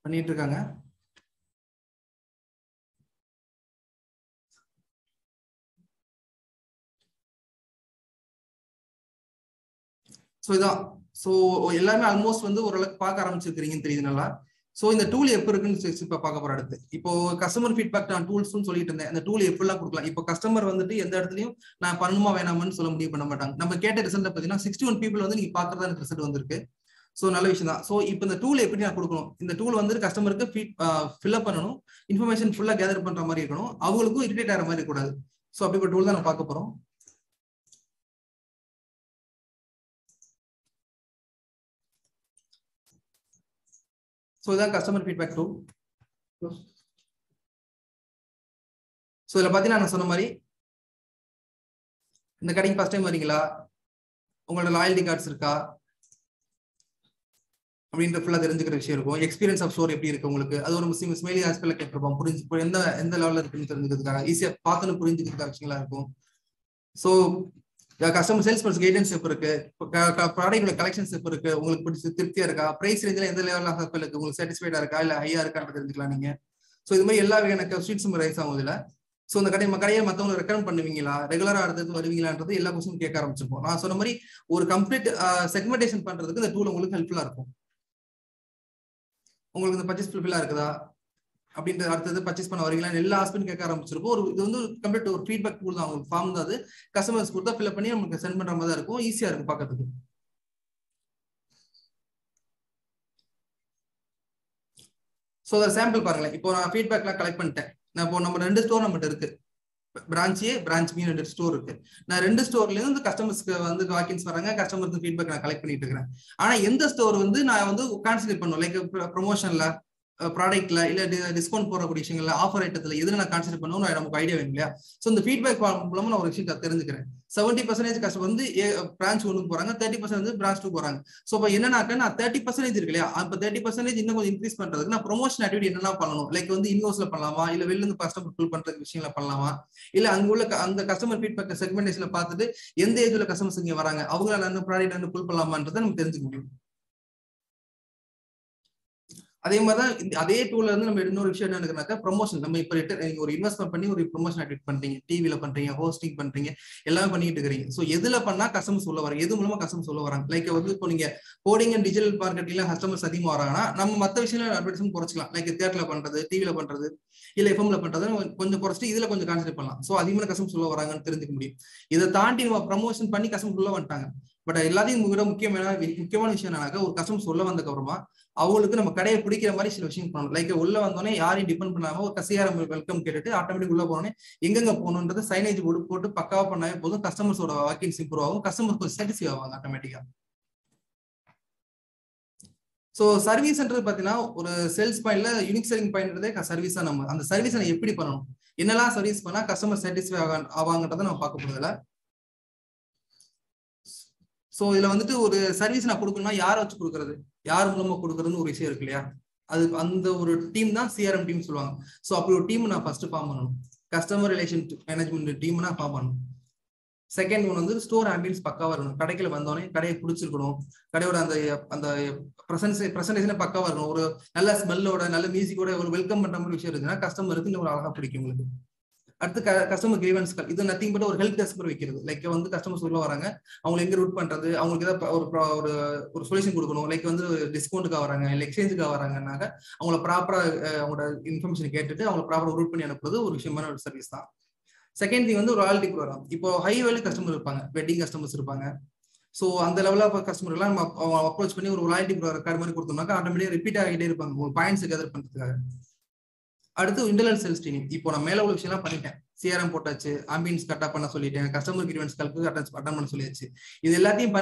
[SPEAKER 2] பண்ணிட்டு இருக்காங்க. ஸோ இதான். ஸோ எல்லாமே ஆல்மோஸ்ட் வந்து ஓரளவுக்கு பார்க்க ஆரம்பிச்சிருக்கிறீங்கன்னு தெரியுது நல்லா. ஸோ இந்த டூல் எப்போ இருக்குன்னு இப்போ பார்க்க போற அடுத்து. இப்போ கஸ்டமர் ஃபீட்பேக் நான் டூல்ஸ்னு சொல்லிட்டு இருந்தேன். அந்த டூல் எப்படிலாம் கொடுக்கலாம். இப்போ கஸ்டமர் வந்துட்டு எந்த இடத்துலையும் நான் பண்ணணுமா வேணாமான்னு சொல்ல முடிவு பண்ண மாட்டாங்க. நம்ம கேட்ட ரிசல்ட் பார்த்தீங்கன்னா 61 people வந்து நீங்க பார்க்கறதா எனக்கு ரிசல்ட் வந்திருக்கு. ஸோ நல்ல விஷயம் தான். ஸோ இப்போ இந்த டூல் எப்படி நான் கொடுக்கணும். இந்த டூல் வந்து கஸ்டமருக்கு ஃபில்அப் பண்ணணும், இன்ஃபர்மேஷன் ஃபுல்லாக கேதர் பண்ற மாதிரி இருக்கணும், அவங்களுக்கும் இரிட்டேட் ஆகிற மாதிரி இருக்கக்கூடாது. ஸோ அப்படிப்பட்ட டூல் தான் நான் பார்க்க போறோம். ஸோ இதான் கஸ்டமர் ஃபீட்பேக் டூல். ஸோ இதில் பார்த்தீங்கன்னா நான் சொன்ன மாதிரி இந்த கடைக்கு ஃபர்ஸ்ட் டைம் வரீங்களா, உங்களோட லாயல்டி கார்ட்ஸ் இருக்கா அப்படின்ற ஃபுல்லாக தெரிஞ்சுக்கிற விஷயம் இருக்கும். எக்ஸ்பீரியன்ஸ் ஆஃப் ஸ்டோர் எப்படி இருக்கு உங்களுக்கு, அது ஒரு ஸ்மெயிலி ஆஸ்பெக்ட்ல கேட்டிருப்போம். புரிஞ்சு எந்த லெவலில் இருக்குன்னு தெரிஞ்சுக்கிறதுக்காக, ஈஸியாக பார்த்துன்னு புரிஞ்சுக்கிறதுக்காக விஷயங்களா இருக்கும். So customer sales person guidance எப்போ இருக்கு, ப்ராடக்டோட கலெக்ஷன்ஸ் எப்போ இருக்கு, உங்களுக்கு பிடிச்சி திருப்தியா இருக்கா, பிரைஸ் ரேஞ்சில் எந்த லெவலில் ஹாஸ்பிட்டல் இருக்கு, உங்களுக்கு சாட்டிஸ்ஃபைடா இருக்கா இல்லை ஹையா இருக்கான்னு தெரிஞ்சுக்கலாம் நீங்க. ஸோ இது மாதிரி எல்லா வகையான ஸ்வீட்ஸும் ரைஸ் ஆகும் இதுல. ஸோ இந்த கடையை மற்றவங்களை ரெக்கமெண்ட் பண்ணுவீங்களா, ரெகுலரா அடுத்தது வருவீங்களான்றது எல்லா கொஸ்டினும் கேட்க ஆரம்பிச்சிருப்போம். நான் சொன்ன மாதிரி ஒரு கம்ப்ளீட் செக்மெண்டேஷன் பண்றதுக்கு இந்த டூல் உங்களுக்கு ஹெல்ப்ஃபுல்லா இருக்கும். உங்களுக்கு இந்த பர்ச்சேஸ் ஃபுல்ஃபில்லா இருக்குதா அப்படின்ற அடுத்தது பர்ச்சேஸ் பண்ண வரீங்களா எல்லா ஹாஸ்பிட்டல் கேட்க ஆரம்பிச்சிருப்போம். இது வந்து கம்ப்ளீட் ஒரு ஃபீட்பேக் டூல் தான். உங்களுக்கு ஃபார்ம் தான் அது, கஸ்டமர்ஸ் கொடுத்தா ஃபில் பண்ணி நமக்கு சென்ட் பண்ற மாதிரி தான் இருக்கும். ஈஸியா இருக்கும் பார்க்கறதுக்கு. ஸோ அதை சாம்பிள் பாருங்களேன். இப்போ நான் ஃபீட்பேக்லாம் கலெக்ட் பண்ணிட்டேன். நான் இப்போ நம்ம 2 ஸ்டோர் நம்மகிட்ட இருக்கு, பிரான்ச் ஏ பிரான்ச் பி 2 ஸ்டோர் இருக்கு. நான் 2 ஸ்டோர்ல இருந்து கஸ்டமர்ஸ்க்கு வந்து வாக்கின்ஸ் வராங்க, கஸ்டமருக்கு ஃபீட்பேக் நான் கலெக்ட் பண்ணிட்டு இருக்கிறேன். ஆனா எந்த ஸ்டோர் வந்து நான் வந்து கான்சன்ட்ரேட் பண்ணுவேன், லைக் ப்ரொமோஷன்ல, ப்ராடக்ட்ல இல்ல டிஸ்கவுண்ட் போடக்கூடிய விஷயங்கள்ல, ஆஃபர் ஐட்டத்துல எதுல நான் கான்சன்ட்ரேட் பண்ணுவோம் நமக்கு ஐடியா வேணும் இல்லையா. ஸோ இந்த ஃபீட்பேக் மூலமா நான் ஒரு விஷயம் தெரிஞ்சுக்கிறேன். 70% கஸ்டமர் வந்து பிரான்ச் 1 போறாங்க, 30% வந்து பிரான்ச் 2 போறாங்க. ஸோ இப்போ என்னன்னாக்க நான் 30% இருக்கு இல்லையா, அப்ப 30% இன்னும் கொஞ்சம் இன்க்ரீஸ் பண்றதுக்கு நான் ப்ரொமோஷன் ஆக்டிவிட்டி என்னென்ன பண்ணணும், லைக் வந்து இன்வெஸ்ட்ல பண்ணலாமா, இல்ல வெளில இருந்து கஸ்டமர் ஃபுல் பண்றதுக்கு விஷயங்களை பண்ணலாமா, இல்ல அங்க உள்ள அந்த கஸ்டமர் ஃபீட்பேக் செக்மெண்டேஷன்ல பார்த்துட்டு எந்த ஏஜ்ல கஸ்டமர்ஸ் இங்க வராங்க அவங்களால அந்த ப்ராடக்ட் வந்து ஃபுல் பண்ணலாமான்றதை நம்ம தெரிஞ்சுக்க முடியும். அதே மாதிரிதான் அதே டூல்ல இருந்து நம்ம இன்னொரு விஷயம் என்ன இருக்குனாக்கா ப்ரொமோஷன். நம்ம இப்ப நீங்க ஒரு இன்வெஸ்ட்மெண்ட் பண்ணி ஒரு ப்ரொமோஷன் ஆக்டிவேட் பண்றீங்க, டிவில பண்றீங்க, ஹோஸ்டிங் பண்றீங்க, எல்லாமே பண்ணிட்டு இருக்கீங்க. ஸோ எதுல பண்ணா கஸ்டமர்ஸ் உள்ள வராங்க, எது மூலமா கஸ்டமர்ஸ் உள்ள வராங்க. லைக் வந்து இப்போ நீங்க கோடிங் அண்ட் டிஜிட்டல் மார்க்கெட்டிங்ல கஸ்டமர்ஸ் அதிகமா வராங்கன்னா நம்ம மற்ற விஷயங்கள அட்வர்டைஸ்மெண்ட் குறைச்சிக்கலாம். லைக் தியேட்டர்ல பண்றது, டிவில பண்றது, இல்ல எஃப்எம்ல பண்றது கொஞ்சம் குறைச்சிட்டு இதுல கொஞ்சம் கான்சென்ட்ரேட் பண்ணலாம். ஸோ அதிகமான கஸ்டமர்ஸ் உள்ள வராங்கன்னு தெரிஞ்சுக்க முடியும். இதை தாண்டி நம்ம ப்ரமோஷன் பண்ணி கஸ்டமர்ஸ் உள்ள வந்துட்டாங்க. பட் எல்லாத்தையும் விட முக்கியமான விஷயம் என்னன்னாக்கா ஒரு கஸ்டமர்ஸ் உள்ள வந்ததுக்கு அப்புறமா அவங்களுக்கு நம்ம கடையை பிடிக்கிற மாதிரி சில விஷயம் பண்ணணும். லைக் உள்ள வந்தோடனே யாரையும் டிபெண்ட் பண்ணாம ஒரு கசியாரம் வெல்கம் கேட்டுட்டு ஆட்டோமேட்டிக் உள்ள போனோடனே எங்கெங்க போகணுன்றது சைனேஜ் போர்டு போட்டு பக்காவா பண்ணாவே போதும். கஸ்டமர்ஸோட வாக்கின்ஸ் இம்ப்ரூவ் ஆகும், கஸ்டமர்ஸ் கொஞ்சம் சாட்டிஸ்ஃபை ஆவாங்க ஆட்டோமேட்டிக்கா. ஸோ சர்வீஸ்ன்றது பார்த்தீங்கன்னா ஒரு சேல்ஸ் பாயிண்ட்ல யூனிக் செல்லிங் பாயிண்ட்றதே சர்வீஸா. நம்ம அந்த சர்வீஸை எப்படி பண்ணணும், என்னெல்லாம் சர்வீஸ் பண்ணா கஸ்டமர் சாட்டிஸ்ஃபை ஆவாங்கன்றதை நம்ம பார்க்க போறதுல. ஸோ இதுல வந்துட்டு ஒரு சர்வீஸ் நான் கொடுக்கணும்னா யாரை வச்சு கொடுக்கறது, யார் மூலமா கொடுக்கறதுன்னு ஒரு விஷயம் இருக்கு இல்லையா. அது அந்த ஒரு டீம் தான் சிஆர்எம் டீம் சொல்லுவாங்க. ஸோ அப்படி ஒரு டீம் நான் ஃபர்ஸ்ட் ஃபார்ம் பண்ணணும். கஸ்டமர் ரிலேஷன் மேனேஜ்மெண்ட் டீம் நான் ஃபார்ம் பண்ணணும். செகண்ட் ஒன் வந்து ஸ்டோர் ஆம்பியன்ஸ் பக்காவா இருக்கணும். கடைக்குள்ள வந்தோடனே கடையை பிடிச்சிருக்கணும், கடையோட அந்த பிரசன்டேஷனே பக்காவா இருக்கணும். ஒரு நல்ல ஸ்மெல்லோட நல்ல மியூசிக்கோட ஒரு வெல்கம் பண்ற மாதிரி விஷயம் இருக்குன்னா கஸ்டமருக்கு இன்னும் ஒரு அழகா பிடிக்கும் உங்களுக்கு. அடுத்து கஸ்டமர் கிரீவன்ஸ்கள், இது நத்திங் பட் ஒரு ஹெல்ப் டெஸ்க் வைக்கிறது. லைக் வந்து கஸ்டமர்ஸ் உள்ள வராங்க, அவங்க எங்க ரூட் பண்றது, அவங்களுக்கு ஏதாவது ஒரு சொல்யூஷன் கொடுக்கணும். லைக் வந்து டிஸ்கவுண்ட்டுக்காக வராங்க இல்லை எக்ஸ்சேஞ்சுக்காக வராங்கன்னாக்க அவங்கள ப்ராப்பரா அவங்களோட இன்ஃபர்மேஷன் கேட்டுட்டு அவங்களை ப்ராப்பரா ரூட் பண்ணி அனுப்புறது ஒரு விஷயமான ஒரு சர்வீஸ் தான். செகண்ட் திங் வந்து ராயல்டி ப்ரோக்ராம். இப்போ ஹை வேல்யூ கஸ்டமர் இருப்பாங்க, வெட்டிங் கஸ்டமர்ஸ் இருப்பாங்க. ஸோ அந்த லெவலில் இப்போ கஸ்டமர்லாம் நம்ம அப்ரோச் பண்ணி ஒரு ராயல்டி கார்டு மாதிரி கொடுத்தோம்னாக்கா ஆட்டோமேட்டிக்காக ரிப்பீட் ஆகிட்டே இருப்பாங்க ஒரு பாயிண்ட்ஸ் கேதர் பண்ணுறதுக்காக. அடுத்து இன்டர்னல் சேல்ஸ் டீம். இப்போ நான் மேல உள்ள விஷயம்லாம் பண்ணிட்டேன். சிஆர்எம் போட்டாச்சு, ஆம்பியன்ஸ் கரெக்டா பண்ண சொல்லிட்டேன், கஸ்டமர் ஈவென்ட்ஸ் கால்க்கு அட்டன் பண்ண சொல்லியாச்சு. இது எல்லாத்தையும்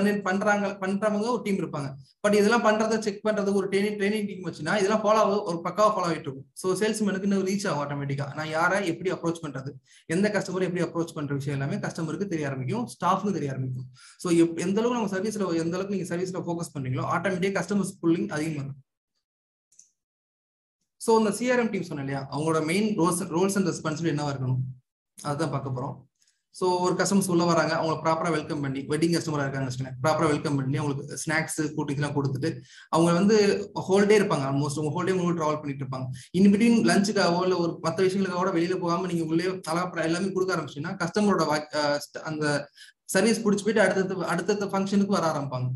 [SPEAKER 2] பண்றவங்க ஒரு டீம் இருப்பாங்க. பட் இதெல்லாம் பண்றதை செக் பண்றதுக்கு ஒரு ட்ரைனிங் டீம் வச்சுன்னா இதெல்லாம் ஒரு பக்காவா ஃபாலோ ஆகிட்டு இருக்கும். ஸோ சேல்ஸ்மேனுக்கு இன்னும் ரீச் ஆகும் ஆட்டோமேட்டிக்கா. நான் யாரை எப்படி அப்ரோச் பண்றது, எந்த கஸ்டமரை எப்படி அப்ரோச் பண்ற விஷயம் எல்லாமே கஸ்டமருக்கு தெரிய ஆரம்பிக்கும், ஸ்டாஃப்க்கு தெரிய ஆரம்பிக்கும். ஸோ எந்த அளவுக்கு நம்ம சர்வீஸ்ல எந்த அளவுக்கு நீங்க சர்வீஸ்ல ஃபோக்கஸ் பண்றீங்களோ ஆட்டோமேட்டிக்கா கஸ்டமர்ஸ் புல்லிங் அதிகமாக இருக்கும். ஸோ இந்த சிஆர்எம் டீம் சொன்னேன் இல்லையா, அவங்களோட மெயின் ரோல்ஸ் அண்ட் ரெஸ்பான்சிபிலிட்டி என்னவா இருக்கணும் அதுதான் பார்க்க போறோம். ஸோ ஒரு கஸ்டமர்ஸ் உள்ள வராங்க, அவங்களை ப்ராப்பரா வெல்கம் பண்ணி, வெட்டிங் கஸ்டமரா இருக்காங்க ப்ராப்பரா வெல்கம் பண்ணி அவங்களுக்கு ஸ்நாக்ஸ் கூட்டிலாம் கொடுத்துட்டு அவங்க வந்து ஹோல்டே இருப்பாங்க. ஆல்மோஸ்ட் உங்க ஹோல்டே உங்களுக்கு ட்ராவல் பண்ணிட்டு இருப்பாங்க. இன் பிட்வீன் லஞ்சுக்காகவோ இல்லை ஒரு மற்ற விஷயங்களுக்காக வெளியில போகாம நீங்க உள்ளே எல்லாமே கொடுக்க ஆரம்பிச்சீங்கன்னா கஸ்டமரோட அந்த சர்வீஸ் பிடிச்சி போயிட்டு அடுத்த ஃபங்க்ஷனுக்கு வர ஆரம்பிப்பாங்க.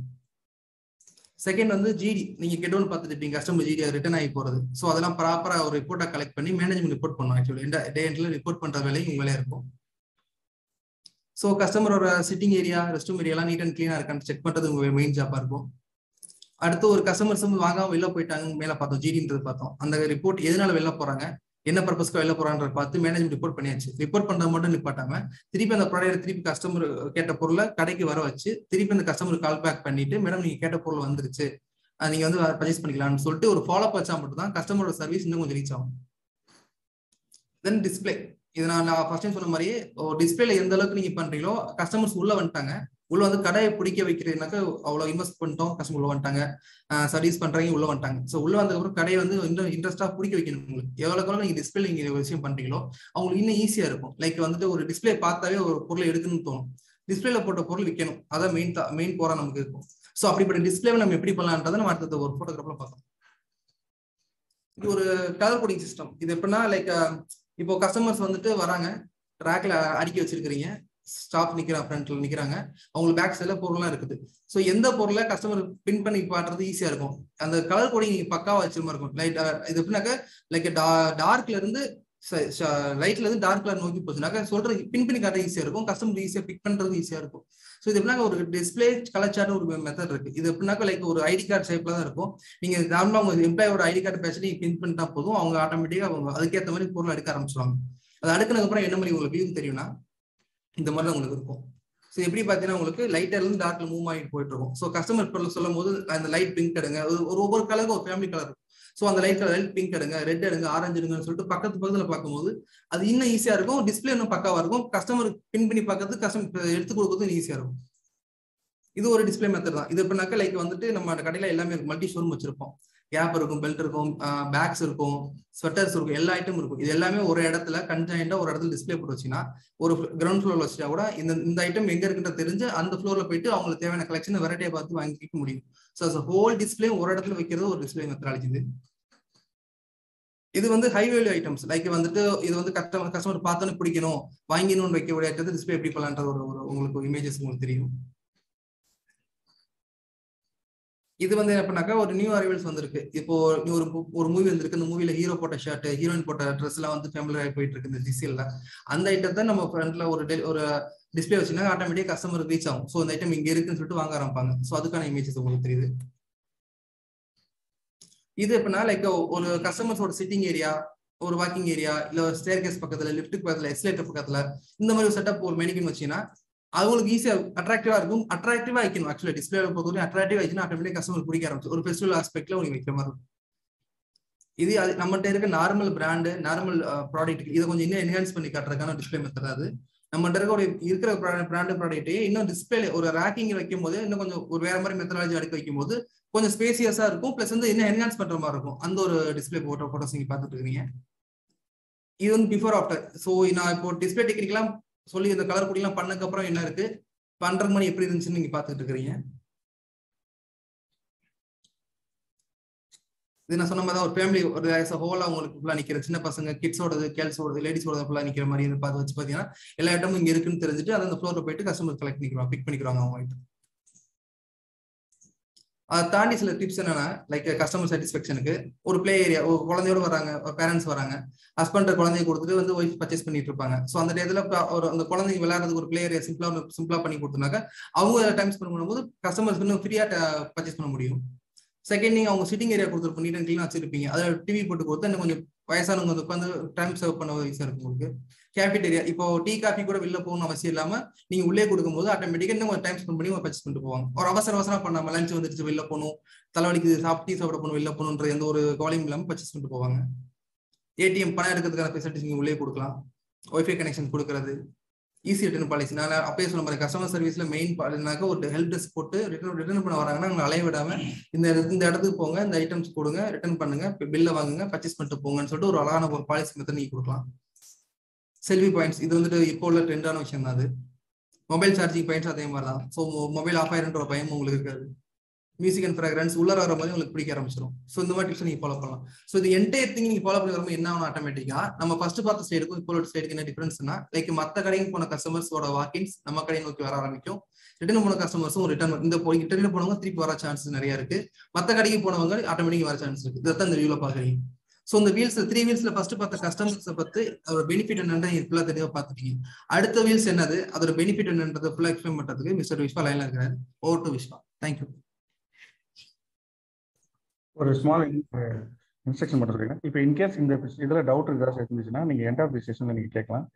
[SPEAKER 2] செகண்ட் வந்து ஜிடி, நீங்க கெட்டோன்னு பார்த்துட்டு கஸ்டமர் ஜிடி ரிட்டர்ன் ஆகி போறது. ஸோ அதெல்லாம் ப்ராப்பரா ஒரு ரிப்போர்ட்டா கலெக்ட் பண்ணி மேனேஜ்மெண்ட் ரிப்போர்ட் பண்ணும். ஆக்சுவலி டே எண்ட்ல ரிப்போர்ட் பண்ற வேலையும் உங்க வேலையா இருக்கும். ஸோ கஸ்டமரோட சிட்டிங் ஏரியா, ரெஸ்ட் ரூம் ஏரியாலாம் நீட் அண்ட் கிளீனா இருக்கான்னு செக் பண்றது உங்க மெயின் ஜாப்பா இருக்கும். அடுத்து ஒரு கஸ்டமர்ஸ் வாங்காம வெளில போயிட்டாங்க மேல பார்த்தோம், ஜிடின்றது பார்த்தோம். அந்த ரிப்போர்ட் எதனால வெளில போறாங்க, என்ன பர்பஸ்க்கு வெளில போறான்ற பார்த்து மேனேஜ்மெண்ட் ரிப்போர்ட் பண்ணியாச்சு. ரிப்போர்ட் பண்றது மட்டும் நிப்பாட்டாம திருப்பி அந்த ப்ராடக்ட் திருப்பி கஸ்டமர் கேட்ட பொருளை கடைக்கு வர வச்சு திருப்பி அந்த கஸ்டமர் கால் பேக் பண்ணிட்டு மேடம் நீங்க கேட்ட பொருள் வந்துருச்சு, நீங்க வந்து பர்ச்சேஸ் பண்ணிக்கலாம்னு சொல்லிட்டு ஒரு ஃபாலோ அப் வச்சா மட்டும் தான் கஸ்டமரோட சர்வீஸ் இன்னும் கொஞ்சம் ரீச் ஆகும். தென் டிஸ்பிளே, இது நான் ஃபர்ஸ்ட் டைம் சொன்ன மாதிரியே டிஸ்பிளேல எந்த அளவுக்கு நீங்க பண்றீங்களோ கஸ்டமர்ஸ் உள்ள வந்துட்டாங்க, உள்ள வந்து கடையை பிடிக்க வைக்கிறதுனாக்க அவ்வளவு இன்வெஸ்ட் பண்ணிட்டோம், கஸ்டமர் உள்ள வந்துட்டாங்க, சர்வீஸ் பண்றவங்க உள்ள வந்துட்டாங்க. ஸோ உள்ள வந்ததுக்கப்புறம் கடையை வந்து இன்னும் இன்ட்ரெஸ்டா பிடிக்க வைக்கணும். உங்களுக்கு எவ்வளவு நீங்க டிஸ்பிளே நீங்க ஒரு விஷயம் பண்றீங்களோ அவங்களுக்கு இன்னும் ஈஸியா இருக்கும். லைக் வந்துட்டு ஒரு டிஸ்பிளே பார்த்தாவே ஒரு பொருளை எடுக்கணும்னு தோணும், டிஸ்பிளேல போட்ட பொருள் விற்கணும், அதான் மெயின் போரா நமக்கு இருக்கும். ஸோ அப்படிப்பட்ட டிஸ்பிளேவை நம்ம எப்படி பண்ணலான்றதை நம்ம அடுத்த ஒரு போட்டோகிராஃப்ல பார்த்தோம். இது ஒரு கலர் கோடிங் சிஸ்டம். இது எப்படின்னா லைக் இப்போ கஸ்டமர்ஸ் வந்துட்டு வராங்க, ட்ராக்ல அடுக்கி வச்சிருக்கிறீங்க, ஸ்டாப் நிக்கிறாங்க, ஃப்ரண்ட்ல நிக்கிறாங்க, அவங்களுக்கு பேக் சைட்ல பொருள்லாம் இருக்குது. ஸோ எந்த பொருளை கஸ்டமர் பின் பண்ணி பாடுறது ஈஸியா இருக்கும். அந்த கலர் கோடிங் நீங்க பக்காவா வச்சிருமா இருக்கும். லைட் இது எப்படின்னாக்க லைக் டார்க்ல இருந்து லைட்ல இருந்து டார்க் கலர் நோக்கி போச்சுனாக்க சொல்றது பின் பண்ணி காட்ட ஈஸியா இருக்கும், கஸ்டமர் ஈஸியா பிக் பண்றது ஈஸியா இருக்கும். ஸோ இது எப்படின்னா ஒரு டிஸ்பிளே கலர் சார்ட் ஒரு மெத்தட் இருக்கு. இது எப்படின்னாக்க லைக் ஒரு ஐடி கார்டு ஷேப்ல தான் இருக்கும். நீங்க நார்மலா உங்க எம்ப்ளாயோட ஐடி கார்டு பேசி நீங்க பின் பண்ணிட்டா போதும், அவங்க ஆட்டோமேட்டிக்கா அவங்க அதுக்கேற்ற மாதிரி பொருள் எடுக்க ஆரம்பிச்சிருவாங்க. அது அடுக்கினதுக்கு அப்புறம் என்ன மாதிரி உங்களுக்கு வியூ தெரியும்னா இந்த மாதிரி தான் உங்களுக்கு இருக்கும். ஸோ எப்படி பார்த்தீங்கன்னா உங்களுக்கு லைட்டர்ல இருந்து டார்க்ல மூவ் ஆகிட்டு போயிட்டு இருக்கும். ஸோ கஸ்டமர் பொருள் சொல்லும் போது அந்த லைட் பிங்க் எடுங்க, ஒவ்வொரு கலருக்கு ஒரு ஃபேமிலி கலர் இருக்கும். ஸோ அந்த லைட் கலர் பிங்க் எடுங்க, ரெட் எடுங்க, ஆரஞ்சு எடுங்கன்னு சொல்லிட்டு பக்கத்துல பார்க்கும்போது அது இன்னும் ஈஸியா இருக்கும். டிஸ்பிளே இன்னும் பக்காவா இருக்கும், கஸ்டமர் பின் பண்ணி பார்க்கறது கஸ்டமர் எடுத்து கொடுக்கறதும் ஈஸியா இருக்கும். இது ஒரு டிஸ்பிளே மெத்தட் தான். இது எப்படின்னாக்க லைக் வந்துட்டு நம்ம கடையில எல்லாமே மல்டி ஷோரூம் வச்சிருப்போம், கேப் இருக்கும், பெல்ட் இருக்கும், பேக்ஸ் இருக்கும், ஸ்வெட்டர்ஸ் இருக்கும், எல்லா ஐட்டம் இருக்கும். இது எல்லாமே ஒரு இடத்துல கன்ஜாயிண்டா ஒரு இடத்துல டிஸ்பிளே போட்டு வச்சுன்னா ஒரு கிரவுண்ட் ஃப்ளோர்ல வச்சுட்டா கூட இந்த ஐட்டம் எங்க இருக்குன்ற தெரிஞ்சு அந்த ஃப்ளோர்ல போயிட்டு அவங்களுக்கு தேவையான கலெக்ஷன் வெரைட்டியை பார்த்து வாங்கிக்க முடியும். ஸோ ஹோல் டிஸ்பிளே ஒரு இடத்துல வைக்கிறது ஒரு டிஸ்பிளே மெத்தடாலஜி. இது வந்து ஹை வேல்யூ ஐட்டம்ஸ் லைக் வந்துட்டு இது வந்து கஸ்டமர் பார்த்தோன்னு பிடிக்கணும், வாங்கினு வைக்கக்கூடிய ஐட்டத்தை டிஸ்பிளே எப்படி பண்ணலான்ற ஒரு உங்களுக்கு இமேஜஸ் உங்களுக்கு தெரியும். இது வந்து என்ன பண்ணாக்கா ஒரு நியூ அரைவல்ஸ் வந்திருக்கு. இப்போ ஒரு மூவி வந்திருக்கு, அந்த மூவில ஹீரோ போட்ட ஷர்ட், ஹீரோயின் போட்ட ட்ரெஸ் எல்லாம் வந்து ஃபேமிலியா போயிட்டு இருக்கு இந்த டிசிஎல்ல. அந்த ஐட்டத்தை நம்ம ஃப்ரண்ட்ல ஒரு டிஸ்பிளே வச்சுன்னா ஆட்டோமேட்டிக் கஸ்டமருக்கு ரீச் ஆகும். ஸோ அந்த ஐட்டம் இங்க இருக்குன்னு சொல்லிட்டு வாங்க ஆரம்பிப்பாங்க. ஸோ அதுக்கான இமேஜஸ் உங்களுக்கு தெரியுது. இது எப்படின்னா லைக் ஒரு கஸ்டமர்ஸோட சிட்டிங் ஏரியா, ஒரு வாக்கிங் ஏரியா, இல்ல ஸ்டேர் கேஸ் பக்கத்துல, லிஃப்ட்டுக்கு பக்கத்துல, எஸ்கலேட்டர் பக்கத்துல இந்த மாதிரி ஒரு செட்டப் ஒரு மெனிக்கின் வச்சீங்கன்னா அவங்களுக்கு ஈஸியா அட்ராக்டிவா இருக்கும். அட்ராக்டிவா வைக்கணும். ஆக்சுவலா டிஸ்பிளே பொறுத்தவரை அட்ராக்டிவா வச்சுன்னா ஆட்டோமேட்டிக் கஸ்டமர் பிடிக்க ஆரம்பிச்சு ஒரு ஃபெஸ்டிவல் ஆஸ்பெக்ட்ல உங்களுக்கு வைக்கிற மாதிரி இருக்கும். இது நம்மகிட்ட இருக்க நார்மல் பிராண்டு, நார்மல் ப்ராடக்ட் இதை கொஞ்சம் இன்னும் என்ஹான்ஸ் பண்ணி காட்டுறதுக்கான டிஸ்பிளே மெத்தட். அது நம்மகிட்ட இருக்கிற பிராண்டு ப்ராடக்ட்டையே இன்னும் டிஸ்பிளே ஒரு ரேக்கிங் வைக்கும் போது இன்னும் கொஞ்சம் ஒரு வேற மாதிரி மெத்தடாலஜி அடுக்க வைக்கும் போது கொஞ்சம் ஸ்பேசியஸா இருக்கும், பிளஸ் வந்து இன்னும் என்ஹான்ஸ் பண்ற மாதிரி இருக்கும். அந்த ஒரு டிஸ்பிளே போட்டோஸ் நீங்க பார்த்துட்டு இருக்கீங்க. இது வந்து பிஃபோர் ஆஃப்டர். ஸோ நான் இப்போ டிஸ்பிளே டெக்னிக்லாம் சொல்லி இந்த கலர் பொடியெல்லாம் பண்ணதுக்கு அப்புறம் என்ன இருக்கு, பண்றது மணி எப்படி இருந்துச்சுன்னு நீங்க பாத்துட்டு இருக்கிறீங்க. இது நான் சொன்ன மாதிரி ஒரு ஃபேமிலி ஒரு ஹோலா உங்களுக்கு ஃபுல்லா நிக்கிற சின்ன பசங்க, கிட்ஸோடது, கேர்ள்ஸோடது, லேடிஸோட ஃபுல்லா நிக்கிற மாதிரி பார்த்து வச்சு பாத்தீங்கன்னா எல்லா ஐட்டமும் இங்க இருக்குன்னு தெரிஞ்சுட்டு அதை அந்த ஃப்ளோர்ல போயிட்டு கஸ்டமர் கலெக்ட் பண்ணிக்கிறாங்க, பிக் பண்ணிக்கிறாங்க அவங்க ஐட்டம். அதை தாண்டி சில டிப்ஸ் என்னன்னா லைக் கஸ்டமர் சாட்டிஸ்ஃபேக்ஷனுக்கு ஒரு பிளே ஏரியா, ஒரு குழந்தையோட வராங்க, பேரண்ட்ஸ் வராங்க, ஹஸ்பண்ட் குழந்தைய கொடுத்துட்டு வந்து ஒய்ஃப் பர்ச்சேஸ் பண்ணிட்டு இருப்பாங்க. ஸோ அந்த டேத்துல ஒரு அந்த குழந்தைங்க விளையாடுறதுக்கு ஒரு பிளே ஏரியா சிம்பிளா பண்ணி கொடுத்தனாக்க அவங்க டைம் ஸ்பெண்ட் பண்ணும்போது கஸ்டமர்ஸ் இன்னும் ஃப்ரீயா பர்ச்சேஸ் பண்ண முடியும். செகண்ட், நீங்க அவங்க சிட்டிங் ஏரியா கொடுத்துருப்போம், நீட் அண்ட் கிளீனா வச்சிருப்பீங்க, அதில் டிவி போட்டு கொடுத்து இன்னும் கொஞ்சம் வயசானவங்க வந்து உட்காந்து டைம் சர்வ் பண்ண ஈஸியா இருக்கும் உங்களுக்கு. கேஃபிடேரியா இப்போ டீ காஃபி கூட வெளில போகணும் அவசியம் இல்லாம நீங்க உள்ளே கொடுக்கும்போது ஆட்டோமேட்டிக்கா இன்னும் ஒரு டைம் ஸ்பெண்ட் பண்ணி பர்ச்சேஸ் பண்ணிட்டு போவாங்க. ஒரு அவசரம் பண்ணாம லஞ்ச் வந்துருச்சு வெளில போகணும், தலைவலிக்கு டீ சாப்பிட போகணும் வெளில போகணுன்ற எந்த ஒரு கவலையும் இல்லாம பர்ச்சேஸ் பண்ணிட்டு போவாங்க. ஏடிஎம் பணம் எடுக்கிறதுக்கான ஃபெசிலிட்டிஸ் நீங்க உள்ளே கொடுக்கலாம். ஒய்ஃபை கனெக்ஷன் கொடுக்கறது, ஈஸி ரிட்டர்ன் பாலிசி. நான் அப்பயே சொல்ல மாதிரி கஸ்டமர் சர்வீஸ்ல மெயின் பாலினாக்க ஒரு ஹெல்ப் டெஸ்க் போட்டு ரிட்டர்ன் பண்ண வராங்கன்னா அவங்க அலைய விடாம இந்த இடத்துக்கு போங்க, இந்த ஐட்டம்ஸ் கொடுங்க, ரிட்டர்ன் பண்ணுங்க, பில்ல வாங்குங்க, பர்ச்சேஸ் பண்ணிட்டு போங்கன்னு சொல்லிட்டு ஒரு அழகான ஒரு பாலிசி மெத்தட் நீங்க கொடுக்கலாம். செல்வி பாயிண்ட்ஸ் இது வந்துட்டு இப்போ உள்ள ட்ரெண்டான விஷயம் தான். அது மொபைல் சார்ஜிங் பாயிண்ட்ஸ் அதே மாதிரி தான். ஸோ மொபைல் ஆஃப் ஆயிருன்ற பயம் உங்களுக்கு இருக்காது. மியூசிக் அண்ட் ஃப்ராக்ரன்ஸ் உள்ள வர மாதிரி உங்களுக்கு பிடிக்க ஆரம்பிச்சிடும். ஸோ இந்த மாதிரி டிப்ஸ் நீங்க ஃபாலோ பண்ணலாம். ஸோ இது என்டையர் திங் நீங்க ஃபாலோ பண்ணி வரும்போது என்ன ஆகும், ஆட்டோமேட்டிக்கா நம்ம ஃபர்ஸ்ட் பார்த்த ஸ்லைடுக்கும் இப்போ ஸ்லைடுக்கு என்ன டிஃபரன்ஸ்னா, லைக் மற்ற கடைக்கு போன கஸ்டமர்ஸோட வாக்கின்ஸ் நம்ம கடையை நோக்கி வர ஆரம்பிக்கும். ரிட்டர்ன் போன கஸ்டமர்ஸும் ரிட்டர்ன் ரிட்டர்ன் போனவங்க திருப்பி வர சான்சஸ் நிறைய இருக்கு. மற்ற கடைக்கு போனவங்க ஆட்டோமேட்டிக் வர சான்ஸ் இருக்கு. இதான் இந்த வியூல பாக்குறீங்க. ஸோ இந்த வீல்ஸ் 3 வீல்ஸ்ல ஃபர்ஸ்ட் பார்த்த கஸ்டமர்ஸை பத்தி அதோட பெனிஃபிட் என்னன்னு ஃபுல்லா தெளிவா பார்த்துட்டீங்க. அடுத்த வீல்ஸ் என்னது, அதோட பெனிஃபிட் என்னன்றதை ஃபுல்லா எக்ஸ்பிளைன் பண்றதுக்கு மிஸ்டர் விஸ்வா லைன்ல இருக்கிறாரு. Over to Viswa. தேங்க்யூ.
[SPEAKER 1] ஒரு ஸ்மால் இன்ஸ்ட்ரக்ஷன் மட்டும் சொல்லிடுறேன். இப்போ இன்கேஸ் இந்த இதில் டவுட் ஏதாவது இருந்துச்சுன்னா நீங்கள் எண்ட் ஆஃப் தி செஷனில் நீங்கள் கேட்கலாம்.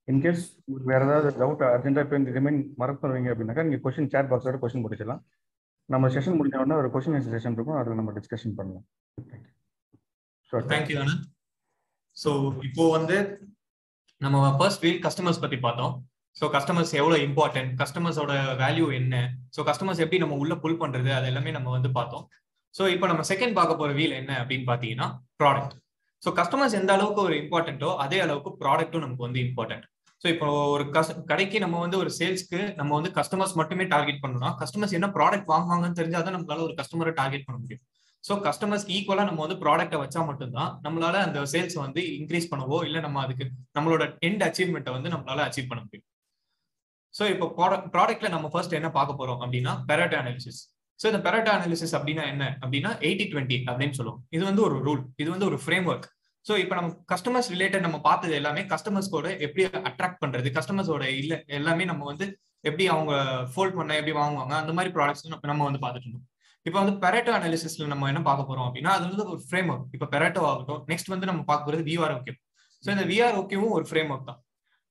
[SPEAKER 1] இன்கேஸ் வேறு ஏதாவது டவுட் அர்ஜென்ட்டாக இப்போ இந்த ரிமைன் மறந்துடுவீங்க அப்படின்னாக்கா நீங்கள் கொஸ்டின் சேட் பாக்ஸோட கொஸ்டின் முடிச்சிடலாம். நம்ம செஷன் முடிஞ்ச உடனே ஒரு கொஸ்டின் ஆன்சர் செஷன் இருக்கும், அதில் நம்ம டிஸ்கஷன் பண்ணலாம்.
[SPEAKER 3] தேங்க்யூ ஆனந்த். ஸோ இப்போ வந்து நம்ம ஃபர்ஸ்ட் வீல் கஸ்டமர்ஸ் பற்றி பார்த்தோம். ஸோ கஸ்டமர்ஸ் எவ்வளோ இம்பார்ட்டன்ட், கஸ்டமர்ஸோட வேல்யூ என்ன, ஸோ கஸ்டமர்ஸ் எப்படி நம்ம உள்ள புல் பண்ணுறது, அது எல்லாமே நம்ம வந்து பார்த்தோம். ஸோ இப்போ நம்ம செகண்ட் பார்க்க போகிற வீல் என்ன அப்படின்னு பார்த்தீங்கன்னா ப்ராடக்ட். ஸோ கஸ்டமர்ஸ் எந்த அளவுக்கு ஒரு இம்பார்ட்டன்ட்டோ அதே அளவுக்கு ப்ராடக்ட்டும் நமக்கு வந்து இம்பார்ட்டன்ட். ஸோ இப்போ ஒரு கடைக்கு நம்ம வந்து ஒரு சேல்ஸ்க்கு நம்ம வந்து கஸ்டமர்ஸ் மட்டுமே டார்கெட் பண்ணணும்னா கஸ்டமர்ஸ் என்ன ப்ராடக்ட் வாங்குவாங்கன்னு தெரிஞ்சாதான் நம்மளால ஒரு கஸ்டமரை டார்கெட் பண்ண முடியும். ஸோ கஸ்டமர்ஸ்க்கு ஈக்குவலாக நம்ம வந்து ப்ராடக்ட்டை வச்சா மட்டும்தான் நம்மளால அந்த சேல்ஸ் வந்து இன்க்ரீஸ் பண்ணவோ இல்லை நம்ம அதுக்கு நம்மளோட எண்ட் அச்சீவ்மெண்ட்டை வந்து நம்மளால அச்சீவ் பண்ண முடியும். ஸோ இப்போ ப்ராடக்ட்ல நம்ம ஃபர்ஸ்ட் என்ன பார்க்க போறோம் அப்படின்னா பெரட்டோ அனாலிசிஸ். ஸோ இந்த பெரட்டோ அனாலிசிஸ் அப்படின்னா என்ன அப்படின்னா 80-20 அப்படின்னு சொல்லுவோம். இது வந்து ஒரு ரூல், இது வந்து ஒரு ஃப்ரேம் ஒர்க். ஸோ இப்போ நம்ம கஸ்டமர்ஸ் ரிலேட்டட் நம்ம பார்த்தது எல்லாமே கஸ்டமர்ஸ்கோட எப்படி அட்ராக்ட் பண்றது, கஸ்டமர்ஸோட இல்லை எல்லாமே நம்ம வந்து எப்படி அவங்க ஃபோல்ட் பண்ண எப்படி வாங்குவாங்க அந்த மாதிரி ப்ராடக்ட்ஸ் நம்ம வந்து பார்த்துட்டு இருந்தோம். இப்போ வந்து பெரட்டோ அனாலிசிஸ்ல நம்ம என்ன பார்க்க போறோம் அப்படின்னா அது வந்து ஒரு ஃப்ரேம் ஒர்க். இப்போ பெரட்டோ ஆகட்டும், நெக்ஸ்ட் வந்து நம்ம பார்க்க போறது VROQ. ஸோ இந்த VROQவும் ஒரு ஃப்ரேம் ஒர்க் தான்.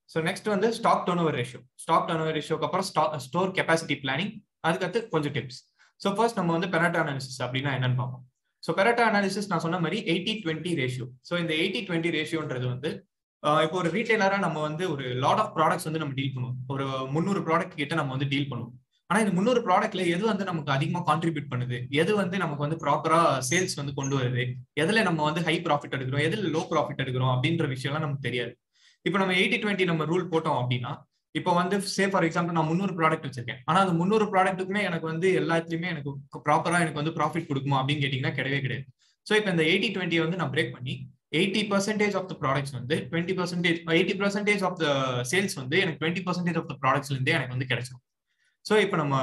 [SPEAKER 3] ஸோ நெக்ஸ்ட் வந்து stock turnover ratio. Stock turnover ரேஷியோக்கு அப்புறம் ஸ்டோர் கெப்பாசிட்டி பிளானிங், அதுக்கடுத்து கொஞ்சம் டிப்ஸ். ஸோ ஃபர்ஸ்ட் நம்ம வந்து பெரட்டோ அனாலிசிஸ் அப்படின்னா என்னன்னு பார்ப்போம். ஸோ பெரட்டோ அனாலிசிஸ் நான் சொன்ன மாதிரி 80-20 ரேஷியோ. ஸோ இந்த 80-20 ரேஷியோன்றது வந்து இப்போ ஒரு ரீட்டைலரா நம்ம வந்து ஒரு லாட் ஆஃப் ப்ராடக்ட்ஸ் வந்து நம்ம டீல் பண்ணுவோம். ஒரு 300 ப்ராடக்ட் கிட்ட நம்ம வந்து டீல் பண்ணுவோம். ஆனா இந்த 300 ப்ராடக்ட்ல எது வந்து நமக்கு அதிகமா கான்ட்ரிபியூட் பண்ணுது, எது வந்து நமக்கு வந்து ப்ராப்பரா சேல்ஸ் வந்து கொண்டு வருது, எதுல நம்ம வந்து ஹை ப்ராஃபிட் எடுக்கிறோம், எதுல லோ ப்ராஃபிட் எடுக்கிறோம் அப்படின்ற விஷயம்லாம் நமக்கு தெரியாது. இப்போ நம்ம 80-20 நம்ம ரூல் போட்டோம் அப்படின்னா இப்போ வந்து சே ஃபார் எக்ஸாம்பிள் நான் 300 ப்ராடக்ட் வச்சிருக்கேன். ஆனா அந்த 300 ப்ராடக்ட்டுக்குமே எனக்கு வந்து எல்லாத்துலயுமே எனக்கு ப்ராப்பரா எனக்கு வந்து ப்ராஃபிட் கொடுக்குமா அப்படின்னு கேட்டீங்கன்னா கிடையவே கிடையாது. ஸோ இப்போ இந்த 80-20 வந்து நான் பிரேக் பண்ணி 80% ஆஃப் த ப்ராடக்ட்ஸ் வந்து 20%, 80% ஆஃப் த சேல்ஸ் வந்து எனக்கு 20% ஆஃப் த ப்ராடக்ட்ஸ்ல இருந்தே எனக்கு வந்து கிடைச்சிடும். ஸோ இப்போ நம்ம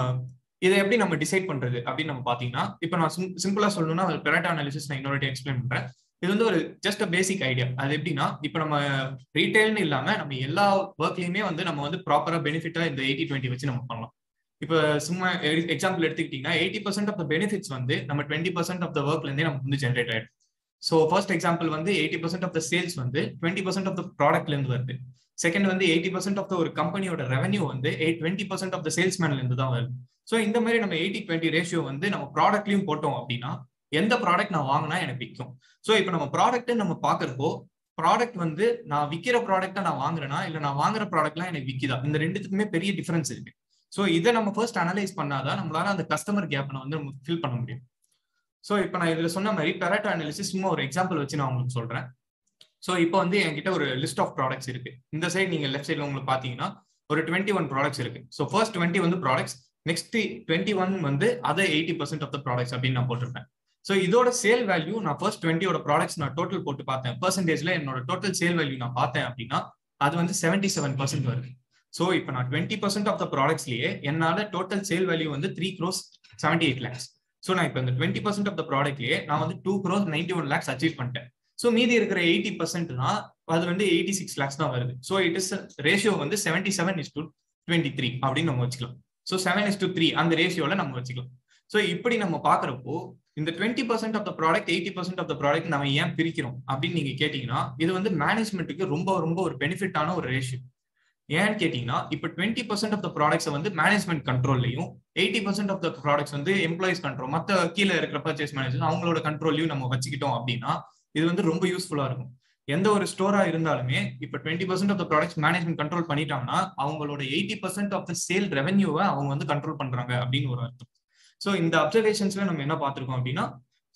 [SPEAKER 3] இதை எப்படி நம்ம டிசைட் பண்றது அப்படின்னு நம்ம பாத்தீங்கன்னா இப்போ நான் சிம்பிளா சொல்லணும்னா பெரட்டோ அனாலிசிஸ் நான் இன்னொரு எக்ஸ்பிளைன் பண்றேன். இது வந்து ஒரு ஜஸ்ட் பேசிக் ஐடியா. அது எப்படின்னா இப்போ நம்ம ரீட்டைல்னு இல்லாம நம்ம எல்லா ஒர்க்லயுமே வந்து நம்ம வந்து ப்ராப்பரா பெனிஃபிட்டா இந்த 80-20 வச்சு நம்ம பண்ணலாம். இப்போ சும்மா எக்ஸாம்பிள் எடுத்துக்கிட்டீங்கன்னா 80% ஆஃப் த பெனிஃபிட்ஸ் வந்து நம்ம 20% ஆஃப் த ஒர்க்ல இருந்தே நமக்கு வந்து ஜென்ரேட் ஆயிடும். ஸோ ஃபர்ஸ்ட் எக்ஸாம்பிள் வந்து 80% ஆஃப் த சேல்ஸ் வந்து 20% ஆஃப் த ப்ராடக்ட்ல இருந்து வருது. செகண்ட் வந்து 80% ஆஃப் த ஒரு கம்பெனியோட ரெவன்யூ வந்து 20% ஆஃப் த சேல்ஸ்மேன்ல இருந்து தான் வருது. ஸோ இந்த மாதிரி நம்ம 80-20 ரேஷியோ வந்து நம்ம ப்ராடக்ட்லயும் போட்டோம் அப்படின்னா எந்த ப்ராடக்ட் நான் வாங்கினா எனக்கு விற்கும். ஸோ இப்போ நம்ம ப்ராடக்ட் நம்ம பாக்குறப்போ ப்ராடக்ட் வந்து நான் விற்கிற ப்ராடக்டை நான் வாங்குறேன்னா இல்லை நான் வாங்குற ப்ராடக்ட்லாம் எனக்கு விற்கிதா, இந்த ரெண்டுத்துக்குமே பெரிய டிஃபரன்ஸ் இருக்கு. ஸோ இதை நம்ம ஃபர்ஸ்ட் அனலைஸ் பண்ணாதான் நம்மளால அந்த கஸ்டமர் கேப்பை வந்து ஃபில் பண்ண முடியும். ஸோ இப்போ நான் இதுல சொன்ன மாதிரி பெரட்டோ அனாலிசிஸ் சும்மா ஒரு எக்ஸாம்பிள் வச்சு நான் உங்களுக்கு சொல்றேன். ஸோ இப்போ வந்து என்கிட்ட ஒரு லிஸ்ட் ஆஃப் ப்ராடக்ட்ஸ் இருக்கு. இந்த சைடு நீங்க லெஃப்ட் சைட்ல உங்களுக்கு பாத்தீங்கன்னா ஒரு 21 ப்ராடக்ட்ஸ் இருக்கு. ஸோ ஃபர்ஸ்ட் 20 வந்து ப்ராடக்ட்ஸ், நெக்ஸ்ட் 21 வந்து அதர் 80% ஆஃப் த ப்ராடக்ட்ஸ் அப்படின்னு நான் போட்டிருப்பேன். ஸோ இதோட சேல் வேல்யூ நான் ஃபர்ஸ்ட் 20 ப்ராடக்ட்ஸ் நான் டோட்டல் போட்டு பார்த்தேன். பெர்சன்டேஜ்ல என்னோட டோட்டல் சேல் வேல்யூ நான் பார்த்தேன் அப்படின்னா அது வந்து 77% வருது. ஸோ இப்போ நான் 20% ஆஃப் த ப்ராடக்ட்ஸ்லயே என்னால டோட்டல் சேல் வேல்யூ வந்து 3,78 lakhs. ஸோ நான் இப்போ இந்த 20% ஆஃப் த ப்ராடக்ட்லயே நான் வந்து 2,91 lakhs அச்சீவ் பண்ணிட்டேன். ஸோ மீதி இருக்கிற 80% அது வந்து 86 lakhs தான் வருது. ஸோ இட் இஸ் ரேஷியோ வந்து 77:23 அப்படின்னு நம்ம வச்சுக்கலாம். ஸோ 7:3 அந்த ரேஷியோல நம்ம வச்சுக்கலாம். ஸோ இப்படி நம்ம பாக்குறப்போ இந்த 20% of the product 80% of the product நம்ம ஏன் பிரிக்கிறோம் அப்படின்னு நீங்க கேட்டீங்கன்னா, இது வந்து மேனேஜ்மெண்ட்டுக்கு ரொம்ப ரொம்ப ஒரு பெனிஃபிட்டான ஒரு ரேஷியோ. ஏன்னு கேட்டீங்கன்னா, இப்போ 20% ஆஃப் த ப்ராடக்ட்ஸ் வந்து மேனேஜ்மெண்ட் கண்ட்ரோல்லையும் 80% ஆஃப் த ப்ராடக்ட்ஸ் வந்து எம்ப்ளாயிஸ் கண்ட்ரோல், மற்ற கீழே இருக்கிற பர்ச்சேஸ் மேனேஜர் அவங்களோட கண்ட்ரோல்லையும் நம்ம வச்சுக்கிட்டோம் அப்படின்னா இது வந்து ரொம்ப யூஸ்ஃபுல்லா இருக்கும். எந்த ஒரு ஸ்டோரா இருந்தாலுமே இப்போ 20% of the products management control பண்ணிட்டாங்கன்னா அவங்களோட 80% ஆஃப் த சேல் ரெவன்யூவை அவங்க வந்து கண்ட்ரோல் பண்றாங்க அப்படின்னு ஒரு அர்த்தம். ஸோ இந்த அப்சர்வேஷன்ஸ்ல நம்ம என்ன பார்த்திருக்கோம் அப்படின்னா,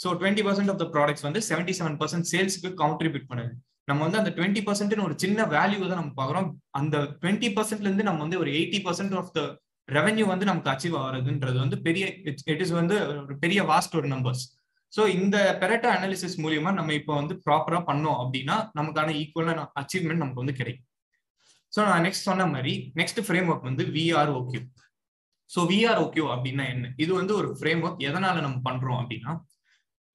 [SPEAKER 3] ஸோ 20% ஆஃப் த ப்ராடக்ட்ஸ் வந்து 77% சேல்ஸ்க்கு கான்ட்ரிபியூட் பண்ணுது. நம்ம வந்து அந்த 20% ஒரு சின்ன வேல்யூ தான் நம்ம பார்க்குறோம். அந்த 20%ல இருந்து நம்ம வந்து ஒரு 80% ஆஃப் த ரெவன்யூ வந்து நமக்கு அச்சீவ் ஆகுறதுன்றது வந்து பெரிய இட் இஸ் வந்து ஒரு பெரிய வாஸ்ட் ஒரு நம்பர்ஸ். ஸோ இந்த பெரட்டோ அனாலிசிஸ் மூலியமா நம்ம இப்போ வந்து ப்ராப்பரா பண்ணோம் அப்படின்னா நமக்கான ஈக்குவலான அச்சீவ்மெண்ட் நமக்கு வந்து கிடைக்கும். ஸோ நான் நெக்ஸ்ட் சொன்ன மாதிரி நெக்ஸ்ட் ஃப்ரேம் ஒர்க் வந்து VROQ. ஸோ VROQ அப்படின்னா என்ன? இது வந்து ஒரு ஃப்ரேம் ஒர்க். எதனால நம்ம பண்றோம் அப்படின்னா,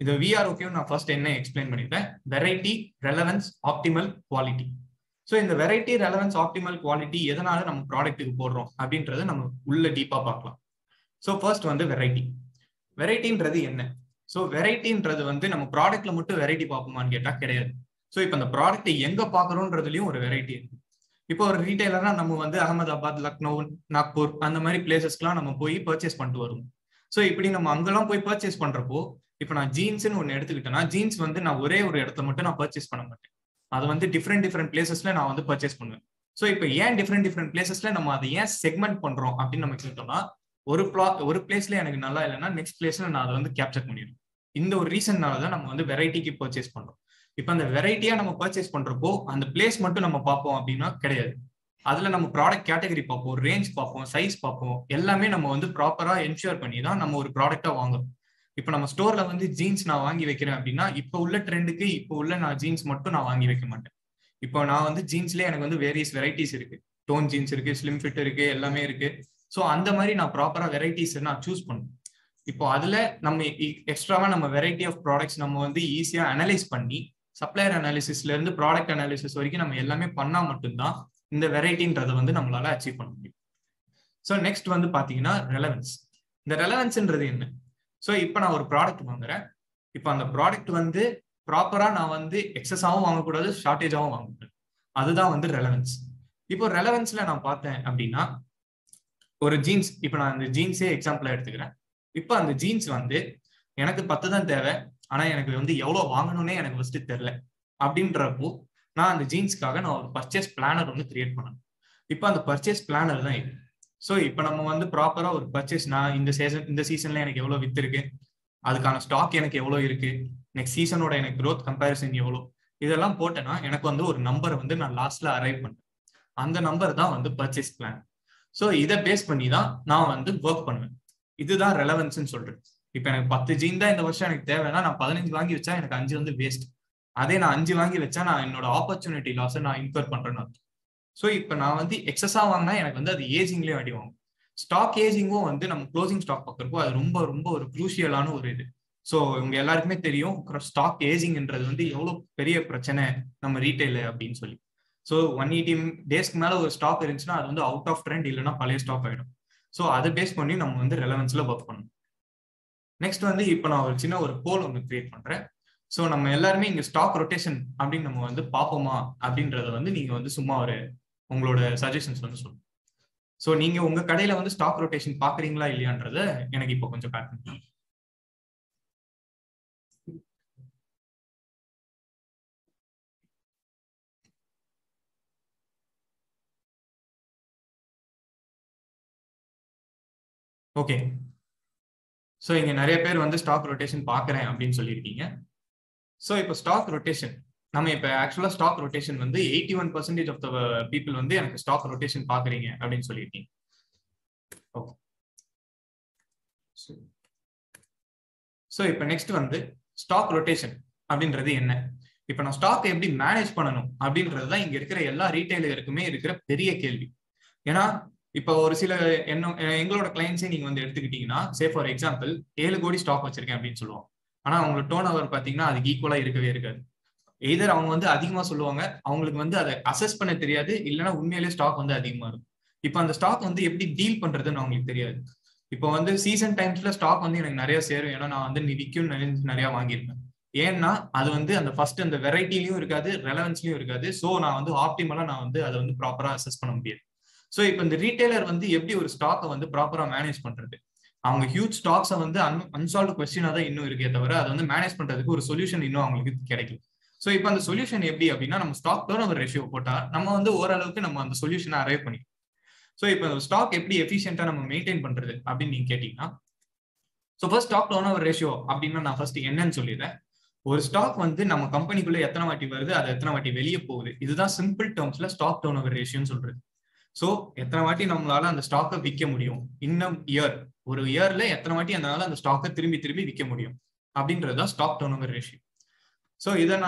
[SPEAKER 3] இது VROQ நான் ஃபர்ஸ்ட் என்ன எக்ஸ்பிளைன் பண்ணிருக்கேன், variety, relevance, optimal, quality. So இந்த வெரைட்டி, ரெலவன்ஸ், ஆப்டிமல், குவாலிட்டி எதனால நம்ம ப்ராடக்ட்டுக்கு போடுறோம் அப்படின்றத நம்ம உள்ள டீப்பா பார்க்கலாம். ஸோ ஃபர்ஸ்ட் வந்து வெரைட்டி. வெரைட்டின்றது என்ன? ஸோ வெரைட்டின்றது வந்து நம்ம ப்ராடக்ட்ல மட்டும் வெரைட்டி பார்ப்போமான்னு கேட்டா கிடையாது. ஸோ இப்போ அந்த ப்ராடக்ட்டை எங்க பார்க்குறோன்றதுலயும் ஒரு வெரைட்டி இருக்கு. இப்போ ஒரு ரீட்டைலர்னா நம்ம வந்து அகமதாபாத், லக்னோ, நாக்பூர் அந்த மாதிரி பிளேசஸ்க்குலாம் நம்ம போய் பர்ச்சேஸ் பண்ணிட்டு வருவோம். ஸோ இப்படி நம்ம அங்கெல்லாம் போய் பர்ச்சேஸ் பண்றப்போ, இப்போ நான் ஜீன்ஸ்னு ஒன்று எடுத்துக்கிட்டேன்னா, ஜீன்ஸ் வந்து நான் ஒரே ஒரு இடத்துல மட்டும் நான் பர்ச்சேஸ் பண்ண மாட்டேன். அது வந்து டிஃப்ரெண்ட் பிளேசஸ்ல நான் வந்து பர்ச்சேஸ் பண்ணுவேன். ஸோ இப்போ ஏன் டிஃப்ரெண்ட் பிளேசஸ்ல நம்ம அதை ஏன் செக்மெண்ட் பண்றோம் அப்படின்னு நம்ம கேட்டோம்னா, ஒரு பிளேஸ்ல எனக்கு நல்லா இல்லைன்னா நெக்ஸ்ட் பிளேஸ்ல நான் அதை வந்து கேப்சர் பண்ணிடுவேன். இந்த ஒரு ரீசன்னால தான் நம்ம வந்து வெரைட்டிக்கு பர்ச்சேஸ் பண்றோம். இப்போ அந்த வெரைட்டியா நம்ம பர்ச்சேஸ் பண்றப்போ அந்த பிளேஸ் மட்டும் நம்ம பார்ப்போம் அப்படின்னா கிடையாது. அதுல நம்ம ப்ராடக்ட் கேட்டகரி பார்ப்போம், ரேஞ்ச் பார்ப்போம், சைஸ் பார்ப்போம், எல்லாமே நம்ம வந்து ப்ராப்பரா என்ஷூர் பண்ணி தான் நம்ம ஒரு ப்ராடக்டா வாங்குறோம். இப்போ நம்ம ஸ்டோர்ல வந்து ஜீன்ஸ் நான் வாங்கி வைக்கிறேன் அப்படின்னா இப்போ உள்ள ட்ரெண்டுக்கு இப்போ உள்ள நான் ஜீன்ஸ் மட்டும் நான் வாங்கி வைக்க மாட்டேன். இப்போ நான் வந்து ஜீன்ஸ்லேயே எனக்கு வந்து வேரியஸ் வெரைட்டிஸ் இருக்கு. டோன் ஜீன்ஸ் இருக்கு, ஸ்லிம் ஃபிட் இருக்கு, எல்லாமே இருக்கு. ஸோ அந்த மாதிரி நான் ப்ராப்பரா வெரைட்டிஸ் நான் சூஸ் பண்ணுவேன். இப்போ அதுல நம்ம எக்ஸ்ட்ராவா நம்ம வெரைட்டி ஆஃப் ப்ராடக்ட்ஸ் நம்ம வந்து ஈஸியா அனலைஸ் பண்ணி சப்ளையர் அனாலிசிஸ்ல இருந்து ப்ராடக்ட் அனாலிசிஸ் வரைக்கும் நம்ம எல்லாமே பண்ணா மட்டும்தான் இந்த வெரைட்டின்றதை வந்து நம்மளால அச்சீவ் பண்ண முடியும். ஸோ நெக்ஸ்ட் வந்து பாத்தீங்கன்னா ரெலவன்ஸ். இந்த ரெலவன்ஸ்ன்றது என்ன? ஸோ இப்போ நான் ஒரு ப்ராடக்ட் வாங்குறேன். இப்போ அந்த ப்ராடக்ட் வந்து ப்ராப்பரா நான் வந்து எக்ஸஸாவும் வாங்கக்கூடாது, ஷார்டேஜாவும் வாங்கக்கூடாது. அதுதான் வந்து ரெலவன்ஸ். இப்போ ரெலவன்ஸ்ல நான் பார்த்தேன் அப்படின்னா, ஒரு ஜீன்ஸ், இப்போ நான் அந்த ஜீன்ஸே எக்ஸாம்பிளா எடுத்துக்கிறேன். இப்போ அந்த ஜீன்ஸ் வந்து எனக்கு 10 தான் தேவை, ஆனா எனக்கு வந்து எவ்வளவு வாங்கணும்னே எனக்கு ஃபர்ஸ்ட் தெரியல அப்படின்றப்போ நான் அந்த ஜீன்ஸ்க்காக நான் ஒரு பர்ச்சேஸ் பிளானர் ஒன்று கிரியேட் பண்ணேன். இப்போ அந்த பர்ச்சேஸ் பிளானர் தான் இது. ஸோ இப்போ நம்ம வந்து ப்ராப்பரா ஒரு பர்ச்சேஸ், நான் இந்த சீசன்ல எனக்கு எவ்வளவு வித்து இருக்கு, அதுக்கான ஸ்டாக் எனக்கு எவ்வளவு இருக்கு, நெக்ஸ்ட் சீசனோட எனக்கு க்ரோத் கம்பேரிசன் எவ்வளோ, இதெல்லாம் போட்டேன்னா எனக்கு வந்து ஒரு நம்பரை வந்து நான் லாஸ்ட்ல அரைவ் பண்ணேன். அந்த நம்பர் தான் வந்து பர்ச்சேஸ் பிளான். ஸோ இதை பேஸ் பண்ணி தான் நான் வந்து ஒர்க் பண்ணுவேன். இதுதான் ரெலவன்ஸ்ன்னு சொல்றேன். இப்ப எனக்கு 10 ஜீன் தான் இந்த வருஷம் எனக்கு தேவைன்னா நான் 15 வாங்கி வச்சா எனக்கு 5 வந்து வேஸ்ட். அதே நான் 5 வாங்கி வச்சா நான் என்னோட ஆப்பர்ச்சுனிட்டி லாஸை நான் இன்கர் பண்றேன்னு அர்த்தம். ஸோ இப்போ நான் வந்து எக்ஸஸா வாங்கினா எனக்கு வந்து அது ஏஜிங்லேயே அடி வாங்கும். ஸ்டாக் ஏஜிங்கும் வந்து நம்ம க்ளோசிங் ஸ்டாக் பார்க்கறப்போ அது ரொம்ப ரொம்ப ஒரு குரூஷியலான ஒரு இது. ஸோ உங்க எல்லாருக்குமே தெரியும் ஸ்டாக் ஏஜிங்ன்றது வந்து எவ்வளவு பெரிய பிரச்சனை நம்ம ரீட்டைல அப்படின்னு சொல்லி. ஸோ 180 டேஸ்க்கு மேல ஒரு ஸ்டாக் இருந்துச்சுன்னா அது வந்து அவுட் ஆஃப் ட்ரெண்ட், இல்லைன்னா பழைய ஸ்டாக் ஆயிடும். ஸோ அதை பேஸ் பண்ணி நம்ம வந்து ரெலவன்ஸ்ல ஒர்க் பண்ணணும். நெக்ஸ்ட் வந்து இப்போ நான் ஒரு சின்ன ஒரு போல் ஒன்று கிரியேட் பண்றேன். ஸோ நம்ம எல்லாருமே இங்க ஸ்டாக் ரொட்டேஷன் அப்படின்னு நம்ம வந்து பார்ப்போமா அப்படின்றத வந்து நீங்க வந்து சும்மா ஒரு உங்களோட சஜஷன்ஸ் வந்து சொல்லுங்க. ஸோ நீங்க உங்க கடையில வந்து ஸ்டாக் ரொட்டேஷன் பாக்குறீங்களா இல்லையான்றத எனக்கு இப்போ கொஞ்சம் காட்டுங்க. ஓகே, ஸோ இங்க நிறைய பேர் வந்து ஸ்டாக் ரொட்டேஷன் பாக்குறேன் அப்படின்னு சொல்லியிருக்கீங்க. ஸோ இப்போ ஸ்டாக் ரொட்டேஷன் நம்ம இப்போ ஆக்சுவலா ஸ்டாக் ரொட்டேஷன் வந்து 81% ஆஃப் த பீப்புள் வந்து எனக்கு ஸ்டாக் ரொட்டேஷன் பாக்குறீங்க அப்படின்னு சொல்லியிருக்கீங்க. ஓகே, ஸோ இப்போ நெக்ஸ்ட் வந்து ஸ்டாக் ரொட்டேஷன் அப்படின்றது என்ன? இப்போ நான் ஸ்டாக் எப்படி மேனேஜ் பண்ணணும் அப்படின்றது தான் இங்க இருக்கிற எல்லா ரீட்டைலருக்குமே இருக்கிற பெரிய கேள்வி. ஏன்னா இப்போ ஒரு சில எங்களோட கிளைண்ட்ஸே நீங்க வந்து எடுத்துக்கிட்டீங்கன்னா, சே ஃபார் எக்ஸாம்பிள் 7 கோடி ஸ்டாக் வச்சிருக்கேன் அப்படின்னு சொல்லுவாங்க. ஆனா அவங்களோட டோன் ஓவர் பாத்தீங்கன்னா அதுக்கு ஈக்குவலா இருக்கவே இருக்காது. எதர் அவங்க வந்து அதிகமா சொல்லுவாங்க, அவங்களுக்கு வந்து அதை அசஸ் பண்ண தெரியாது, இல்லைன்னா உண்மையிலேயே ஸ்டாக் வந்து அதிகமா இருக்கும். இப்போ அந்த ஸ்டாக் வந்து எப்படி டீல் பண்றதுன்னு அவங்களுக்கு தெரியாது. இப்போ வந்து சீசன் டைம்ஸ்ல ஸ்டாக் வந்து எனக்கு நிறைய சேரும், ஏன்னா நான் வந்து விற்கும் நிறைய வாங்கியிருப்பேன். ஏன்னா அது வந்து அந்த ஃபர்ஸ்ட் அந்த வெரைட்டிலையும் இருக்காது, ரெலவன்ஸ்லயும் இருக்காது. ஸோ நான் வந்து ஆப்டிமலா நான் வந்து அதை வந்து ப்ராப்பரா அசஸ் பண்ண முடியாது. ஸோ இப்போ இந்த ரீட்டைலர் வந்து எப்படி ஒரு ஸ்டாக்கை வந்து ப்ராப்பரா மேனேஜ் பண்றது, அவங்க ஹியூஜ் ஸ்டாக்ஸை வந்து அன்சால்வ் கொஸ்டினா தான் இன்னும் இருக்கே தவிர அதை வந்து மேனேஜ் பண்றதுக்கு ஒரு சொல்யூஷன் இன்னும் அவங்களுக்கு கிடைக்கல. ஸோ இப்போ அந்த சொல்யூஷன் எப்படி அப்படின்னா, நம்ம ஸ்டாக் டர்ன்ஓவர் ரேஷியோ போட்டா நம்ம வந்து ஓரளவுக்கு நம்ம அந்த சொல்யூஷனை அரைவ் பண்ணிக்கலாம். ஸோ இப்போ ஸ்டாக் எப்படி எஃபிஷியன்ட்டா நம்ம மெயின்டைன் பண்றது அப்படின்னு நீங்க கேட்டீங்கன்னா, so first stock turnover ratio அப்படின்னா நான் ஃபர்ஸ்ட் என்னன்னு சொல்லிடுறேன். ஒரு ஸ்டாக் வந்து நம்ம கம்பெனிக்குள்ள எத்தனை வாட்டி வருது, அது எத்தனை வாட்டி வெளியே போகுது, இதுதான் சிம்பிள் டேர்ம்ஸ்ல ஸ்டாக் டர்ன்ஓவர் ரேஷியோன்னு சொல்றது. ஸோ எத்தனை வாட்டி நம்மளால அந்த ஸ்டாக்கை விற்க முடியும் இன்னும் இயர், ஒரு இயர்ல எத்தனை வாட்டி அதனால அந்த ஸ்டாக்கை திரும்பி திரும்பி விற்க முடியும் அப்படின்றதுதான் ஸ்டாக் டர்ன்ஓவர் ரேஷியோ. ஸோ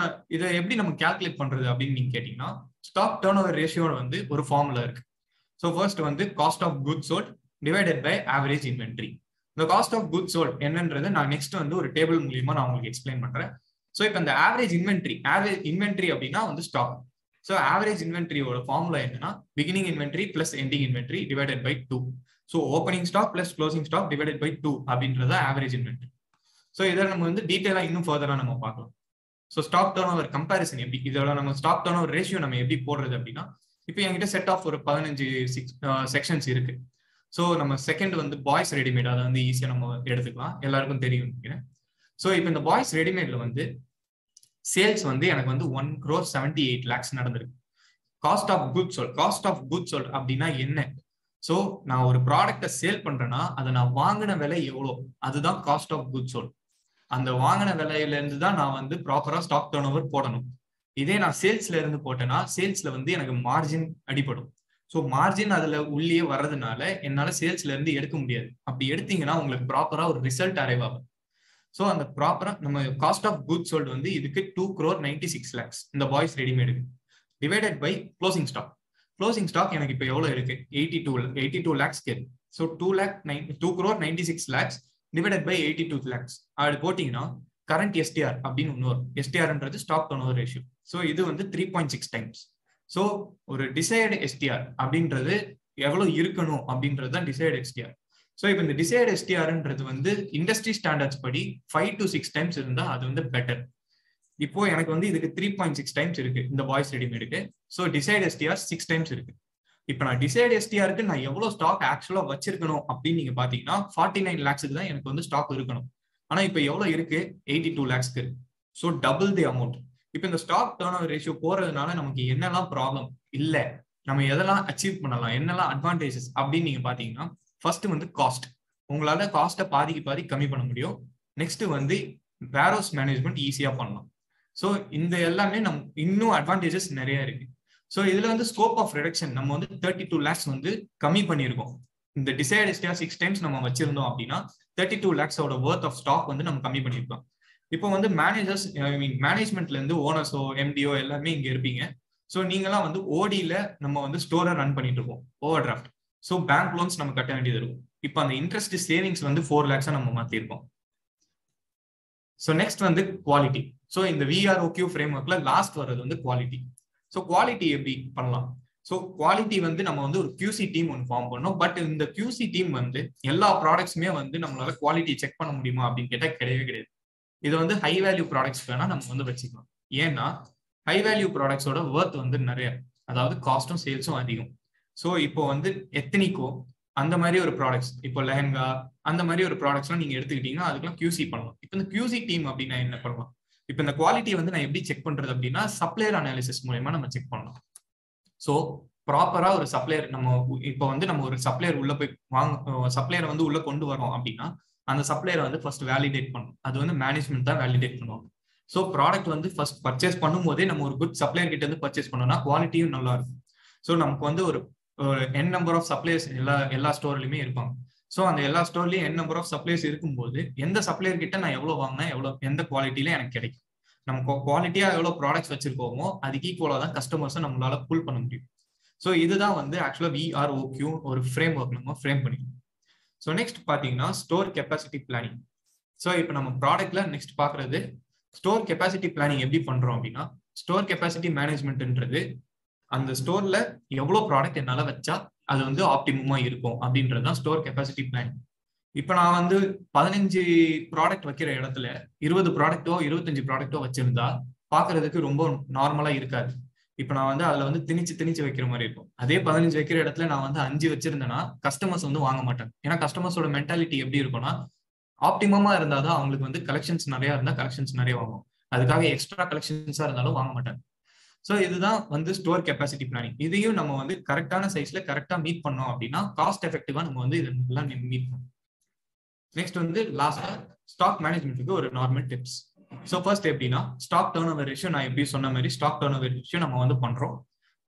[SPEAKER 3] இதை எப்படி நம்ம கால்குலேட் பண்றது அப்படின்னு நீங்க கேட்டீங்கன்னா, ஸ்டாக் டர்ன்ஓவர் ரேஷியோட வந்து ஒரு ஃபார்முலா இருக்கு. ஸோ ஃபர்ஸ்ட் வந்து cost of goods sold divided by average inventory. இந்த காஸ்ட் ஆஃப் குட்ஸ் சோல்ட் என்னன்றது நான் நெக்ஸ்ட் வந்து ஒரு டேபிள் மூலியமா நான் உங்களுக்கு எக்ஸ்பிளைன் பண்றேன். ஸோ இப்போ இந்த ஆவரேஜ் இன்வென்ட்ரி அப்படின்னா வந்து ஸ்டாக். ஸோ ஆவரேஜ் இன்வென்ட்ரியோட ஃபார்முலா என்னன்னா, beginning inventory plus ending inventory divided by 2. So opening stock plus closing stock divided by 2 அப்படின்றத ஆவரேஜ் இன்வென்ட்ரி. ஸோ இதை நம்ம வந்து டீட்டெயிலா இன்னும் ஃபர்தரா நம்ம பார்க்கலாம். ஸோ ஸ்டாக் டர்ன்ஓவர் கம்பேரிசன் எப்படி, இதோட நம்ம ஸ்டாக் டர்ன்ஓவர் ரேஷியோ நம்ம எப்படி போடுறது அப்படின்னா, இப்போ என்கிட்ட செட் ஆஃப் ஒரு 15 செக்ஷன்ஸ் இருக்கு. ஸோ நம்ம செகண்ட் வந்து பாய்ஸ் ரெடிமேட், அதை வந்து ஈஸியா நம்ம எடுத்துக்கலாம், எல்லாருக்கும் தெரியும் நினைக்கிறேன். ஸோ இப்போ இந்த பாய்ஸ் ரெடிமேட்ல வந்து சேல்ஸ் வந்து எனக்கு வந்து 1,78 lakhs நடந்திருக்கு. காஸ்ட் ஆஃப் குட்ஸ் சோல்ட் அப்படின்னா என்ன? ஸோ நான் ஒரு ப்ராடக்டை சேல் பண்றேன்னா அதை நான் வாங்கின விலை எவ்வளோ, அதுதான் காஸ்ட் ஆஃப் குட்ஸ் சோல்ட். அந்த வாங்கின விலையில இருந்து தான் நான் வந்து ப்ராப்பரா ஸ்டாக் டர்ன்ஓவர் போடணும். இதே நான் சேல்ஸ்ல இருந்து போட்டேன்னா சேல்ஸ்ல வந்து எனக்கு மார்ஜின் அடிப்படும். ஸோ மார்ஜின் அதுல உள்ளே வர்றதுனால என்னால சேல்ஸ்ல இருந்து எடுக்க முடியாது. அப்படி எடுத்தீங்கன்னா உங்களுக்கு ப்ராப்பரா ஒரு ரிசல்ட் அரைவ் ஆகும். ஸோ அந்த ப்ராப்பரா நம்ம காஸ்ட் ஆஃப் குட்ஸ் சோல்ட் வந்து இதுக்கு 2,96 lakhs இந்த பாய்ஸ் ரெடிமேடுக்கு divided by closing stock. Closing stock எனக்கு இப்போ எவ்வளவு இருக்கு, 82 lakhs இருக்கு. So 2,96 lakhs divided by 82 lakhs அது போட்டீங்கன்னா கரண்ட் எஸ்டிஆர் அப்படின்னு ஒன்று வரும். எஸ்டிஆர்ன்றது ஸ்டாக் டர்ன்ஓவர் ரேஷியோ. ஸோ இது வந்து 3.6 times. ஸோ ஒரு டிசைர்டு எஸ்டிஆர் அப்படின்றது எவ்வளவு இருக்கணும் அப்படின்றது தான் டிசைர்டு எஸ்டிஆர். ஸோ இப்போ இந்த டிசைர்டு எஸ்டிஆர்ன்றது வந்து இண்டஸ்ட்ரி ஸ்டாண்டர்ட்ஸ் படி 5 to 6 times இருந்தால் அது வந்து பெட்டர். இப்போ எனக்கு வந்து இதுக்கு 3.6 times இருக்கு இந்த பாய்ஸ் ரெடிமேடுக்கு. ஸோ டிசைர்டு எஸ்டிஆர் 6 times இருக்கு. இப்போ நான் டிசைர்டு எஸ்டிஆருக்கு நான் எவ்வளவு ஸ்டாக் ஆக்சுவலா வச்சிருக்கணும் அப்படின்னு நீங்க பாத்தீங்கன்னா 49 lakhs தான் எனக்கு வந்து ஸ்டாக் இருக்கணும். ஆனா இப்போ எவ்வளவு இருக்கு, 82 lakhs. So double the amount. இப்போ இந்த ஸ்டாக் டர்ன்ஓவர் ரேஷியோ போறதுனால நமக்கு என்னெல்லாம் ப்ராப்ளம் இல்ல, நம்ம எதெல்லாம் அச்சீவ் பண்ணலாம், என்னெல்லாம் அட்வான்டேஜஸ் அப்படின்னு நீங்க பாத்தீங்கன்னா, ஃபர்ஸ்ட் வந்து காஸ்ட், உங்களால காஸ்ட்டை பாதிக்கு பாதி கம்மி பண்ண முடியும். நெக்ஸ்ட் வந்து வேர்ஹவுஸ் மேனேஜ்மெண்ட் ஈஸியா பண்ணலாம். ஸோ இந்த எல்லாமே இன்னும் அட்வான்டேஜஸ் நிறைய இருக்கு. ஸோ இதுல வந்து ஸ்கோப் ஆஃப் ரிடக்ஷன் நம்ம வந்து 32 lakhs வந்து கம்மி பண்ணியிருக்கோம். இந்த டிசைர்டு எஸ்டிஆர் 6 times நம்ம வச்சிருந்தோம் அப்படின்னா 32 lakhs வொர்த் ஆஃப் ஸ்டாக் வந்து நம்ம கம்மி பண்ணியிருக்கோம். இப்போ வந்து மேனேஜ்மெண்ட்ல இருந்து ஓனர்ஸோ எம்டிஓ எல்லாமே இங்க இருப்பீங்க. ஸோ நீங்களாம் வந்து ஓடியில நம்ம வந்து ஸ்டோரை ரன் பண்ணிட்டு இருக்கோம், over draft. So bank loans நம்ம கட்ட வேண்டியது இருக்கும். இப்போ அந்த இன்ட்ரெஸ்ட் சேவிங்ஸ் வந்து 4 lakhs நம்ம மாத்திருக்கோம். ஸோ நெக்ஸ்ட் வந்து குவாலிட்டி. ஸோ இந்த விஆர்ஓக்யூ ஃப்ரேம் ஒர்க்ல லாஸ்ட் வர்றது வந்து குவாலிட்டி. ஸோ குவாலிட்டி எப்படி பண்ணலாம்? ஸோ குவாலிட்டி வந்து நம்ம வந்து ஒரு கியூசி டீம் ஒன்று ஃபார்ம் பண்ணோம். பட் இந்த கியூசி டீம் வந்து எல்லா ப்ராடக்ட்ஸுமே வந்து நம்மளால குவாலிட்டி செக் பண்ண முடியுமா அப்படின்னு கேட்டால் கிடையவே கிடையாது. இது வந்து ஹை வேல்யூ ப்ராடக்ட்ஸ் வேணா நம்ம வந்து வச்சுக்கலாம். ஏன்னா ஹை வேல்யூ ப்ராடக்ட்ஸோட ஒர்த் வந்து நிறைய, அதாவது காஸ்டும் சேல்ஸும் அதிகம். ஸோ இப்போ வந்து எத்தனிக்கோ அந்த மாதிரி ஒரு ப்ராடக்ட்ஸ், இப்போ லெஹங்கா அந்த மாதிரி ஒரு ப்ராடக்ட்ஸ்லாம் நீங்க எடுத்துக்கிட்டீங்கன்னா அதுக்கெல்லாம் கியூசி பண்ணலாம். இப்போ இந்த கியூசி டீம் அப்படின்னா என்ன பண்ணலாம்? இப்போ இந்த குவாலிட்டியை வந்து நான் எப்படி செக் பண்றது அப்படின்னா, சப்ளையர் அனாலிசிஸ் மூலமா நம்ம செக் பண்ணலாம். ஸோ ப்ராப்பரா ஒரு சப்ளையர் இப்போ வந்து நம்ம ஒரு சப்ளையர் உள்ள போய் சப்ளையரை வந்து உள்ள கொண்டு வரோம் அப்படின்னா அந்த சப்ளையரை வந்து ஃபர்ஸ்ட் வேலிடேட் பண்ணணும். அது வந்து மேனேஜ்மெண்ட் தான் வேலிடேட் பண்ணுவாங்க. ஸோ ப்ராடக்ட் வந்து ஃபர்ஸ்ட் பர்ச்சேஸ் பண்ணும்போதே நம்ம ஒரு குட் சப்ளையர் கிட்ட இருந்து பர்ச்சேஸ் பண்ணோம்னா குவாலிட்டியும் நல்லா இருக்கும். ஸோ நமக்கு வந்து ஒரு n நம்பர் ஆஃப் சப்ளையர்ஸ் எல்லா ஸ்டோர்லயுமே இருப்பாங்க. ஸோ அந்த எல்லா ஸ்டோர்லயும் n நம்பர் ஆஃப் சப்ளையர்ஸ் இருக்கும்போது எந்த சப்ளையர் கிட்ட நான் எவ்வளவு வாங்கினா எந்த குவாலிட்டியில எனக்கு கிடைக்கும், நம்ம குவாலிட்டியா எவ்வளவு ப்ராடக்ட்ஸ் வச்சிருக்கோமோ அதுக்கு ஈக்குவலா தான் கஸ்டமர்ஸை நம்மளால புல் பண்ண முடியும். ஸோ இதுதான் வந்து ஆக்சுவலா விஆர்ஓக்யூ ஒரு ஃப்ரேம் ஒர்க் நம்ம ஃப்ரேம் பண்ணிக்கணும். ஸோ நெக்ஸ்ட் பாத்தீங்கன்னா ஸ்டோர் கெப்பாசிட்டி பிளானிங். ஸோ இப்போ நம்ம ப்ராடக்ட்ல நெக்ஸ்ட் பாக்குறது ஸ்டோர் கெப்பாசிட்டி பிளானிங் எப்படி பண்றோம் அப்படின்னா, ஸ்டோர் கெப்பாசிட்டி மேனேஜ்மெண்ட்ன்றது அந்த ஸ்டோர்ல எவ்வளவு ப்ராடக்ட் என்னால வச்சா அது வந்து ஆப்டிமமா இருக்கும் அப்படின்றதுதான் ஸ்டோர் கெப்பாசிட்டி பிளானிங். இப்ப நான் வந்து 15 ப்ராடக்ட் வைக்கிற இடத்துல 20 ப்ராடக்டோ 25 ப்ராடக்டோ வச்சிருந்தா பாக்குறதுக்கு ரொம்ப நார்மலா இருக்காது. இப்ப நான் வந்து அதுல வந்து திணிச்சு வைக்கிற மாதிரி இருக்கும். அதே 15 வைக்கிற இடத்துல நான் வந்து 5 வச்சிருந்தேன்னா கஸ்டமர்ஸ் வந்து வாங்க மாட்டாங்க. ஏன்னா கஸ்டமர்ஸோட மென்டாலிட்டி எப்படி இருக்கும்னா, ஆப்டிமமா இருந்தாதான் அவங்களுக்கு வந்து கலெக்ஷன்ஸ் நிறைய இருந்தா கலெக்ஷன்ஸ் நிறைய வாங்கும். அதுக்காக எக்ஸ்ட்ரா கலெக்ஷன்ஸா இருந்தாலும் வாங்க மாட்டாங்க. ஸோ இதுதான் வந்து ஸ்டோர் கெப்பாசிட்டி பிளானிங். இதையும் நம்ம வந்து கரெக்டான சைஸ்ல கரெக்டா மீட் பண்ணோம் அப்படின்னா காஸ்ட் எஃபெக்டிவா நம்ம வந்து இதெல்லாம் மீட் பண்ணணும். நெக்ஸ்ட் வந்து லாஸ்டா ஸ்டாக் மேனேஜ்மெண்ட்டுக்கு ஒரு நார்மல் டிப்ஸ். ஸோ ஃபர்ஸ்ட் எப்படின்னா ஸ்டாக் டர்ன் ஓவர் ரேஷியோ, நான் எப்படி சொன்ன மாதிரி ஸ்டாக் டர்ன் ஓவர் ரேஷியோ நம்ம வந்து பண்றோம்.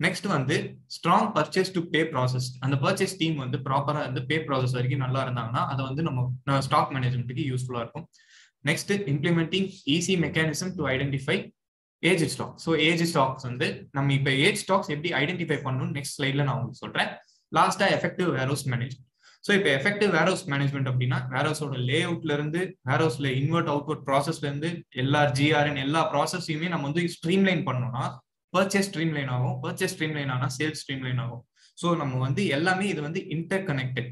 [SPEAKER 3] நெக்ஸ்ட் வந்து strong purchase to pay process. அந்த பர்ச்சேஸ் டீம் வந்து ப்ராப்பரா வந்து பே ப்ராசஸ் வரைக்கும் நல்லா இருந்தாங்கன்னா அதை வந்து நம்ம ஸ்டாக் மேனேஜ்மெண்ட்டுக்கு யூஸ்ஃபுல்லா இருக்கும். Next implementing easy mechanism to identify age stock. So age stocks வந்து நம்ம இப்போ ஏஜ் ஸ்டாக்ஸ் எப்படி ஐடென்டிஃபை பண்ணணும் நெக்ஸ்ட் ஸ்லைட்ல நான் உங்களுக்கு சொல்றேன். லாஸ்டா எஃபெக்டிவ் வேர்ஹவுஸ் மேனேஜ்மெண்ட். ஸோ இப்போ எஃபெக்டிவ் வேர்ஹவுஸ் மேனேஜ்மெண்ட் அப்படின்னா வேர்ஹவுஸோட லே அவுட்ல இருந்து வேர்ஹவுஸ்ல இன்வெர்ட் அவுட்வர்ட் ப்ராசஸ்ல இருந்து எல்லா ஜிஆர்என் எல்லா ப்ராசஸையுமே நம்ம வந்து ஸ்ட்ரீம்லைன் பண்ணோம்னா பர்ச்சேஸ் ஸ்ட்ரீம்லைன் ஆகும். பர்ச்சேஸ் ஸ்ட்ரீம்லைன் ஆனா சேல்ஸ் ஸ்ட்ரீம்லைன் ஆகும். ஸோ நம்ம வந்து எல்லாமே இது வந்து இன்டர் கனெக்டட்.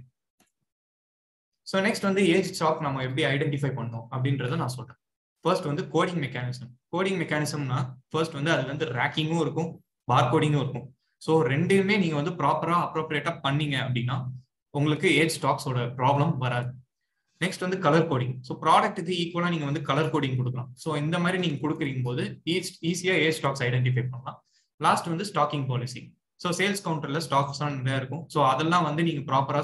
[SPEAKER 3] ஸோ நெக்ஸ்ட் வந்து ஏஜ் ஸ்டாக் நம்ம எப்படி ஐடென்டிஃபை பண்ணோம் அப்படின்றத நான் சொல்றேன். ஃபர்ஸ்ட் வந்து கோடிங் மெக்கானிசம். கோடிங் மெக்கானிசம்னா ஃபர்ஸ்ட் வந்து அது வந்து ரேக்கிங்கும் இருக்கும், பார் கோடிங்கும் இருக்கும். ஸோ ரெண்டையுமே நீங்க வந்து ப்ராப்பரா அப்ரோப்ரியேட்டா பண்ணீங்க அப்படின்னா உங்களுக்கு ஏஜ் ஸ்டாக்ஸோட ப்ராப்ளம் வராது. நெக்ஸ்ட் வந்து கலர் கோடிங். ஸோ ப்ராடக்ட்டுக்கு ஈக்குவலா நீங்க வந்து கலர் கோடிங் கொடுக்கலாம். ஸோ இந்த மாதிரி நீங்க கொடுக்குறீங்க போது ஈஸியா ஏஜ் ஸ்டாக்ஸ் ஐடென்டிஃபை பண்ணலாம். லாஸ்ட் வந்து ஸ்டாக்கிங் பாலிசி. ஸோ சேல்ஸ் கவுண்டர்ல ஸ்டாக்ஸ் நிறைய இருக்கும். ஸோ அதெல்லாம் வந்து நீங்க ப்ராப்பரா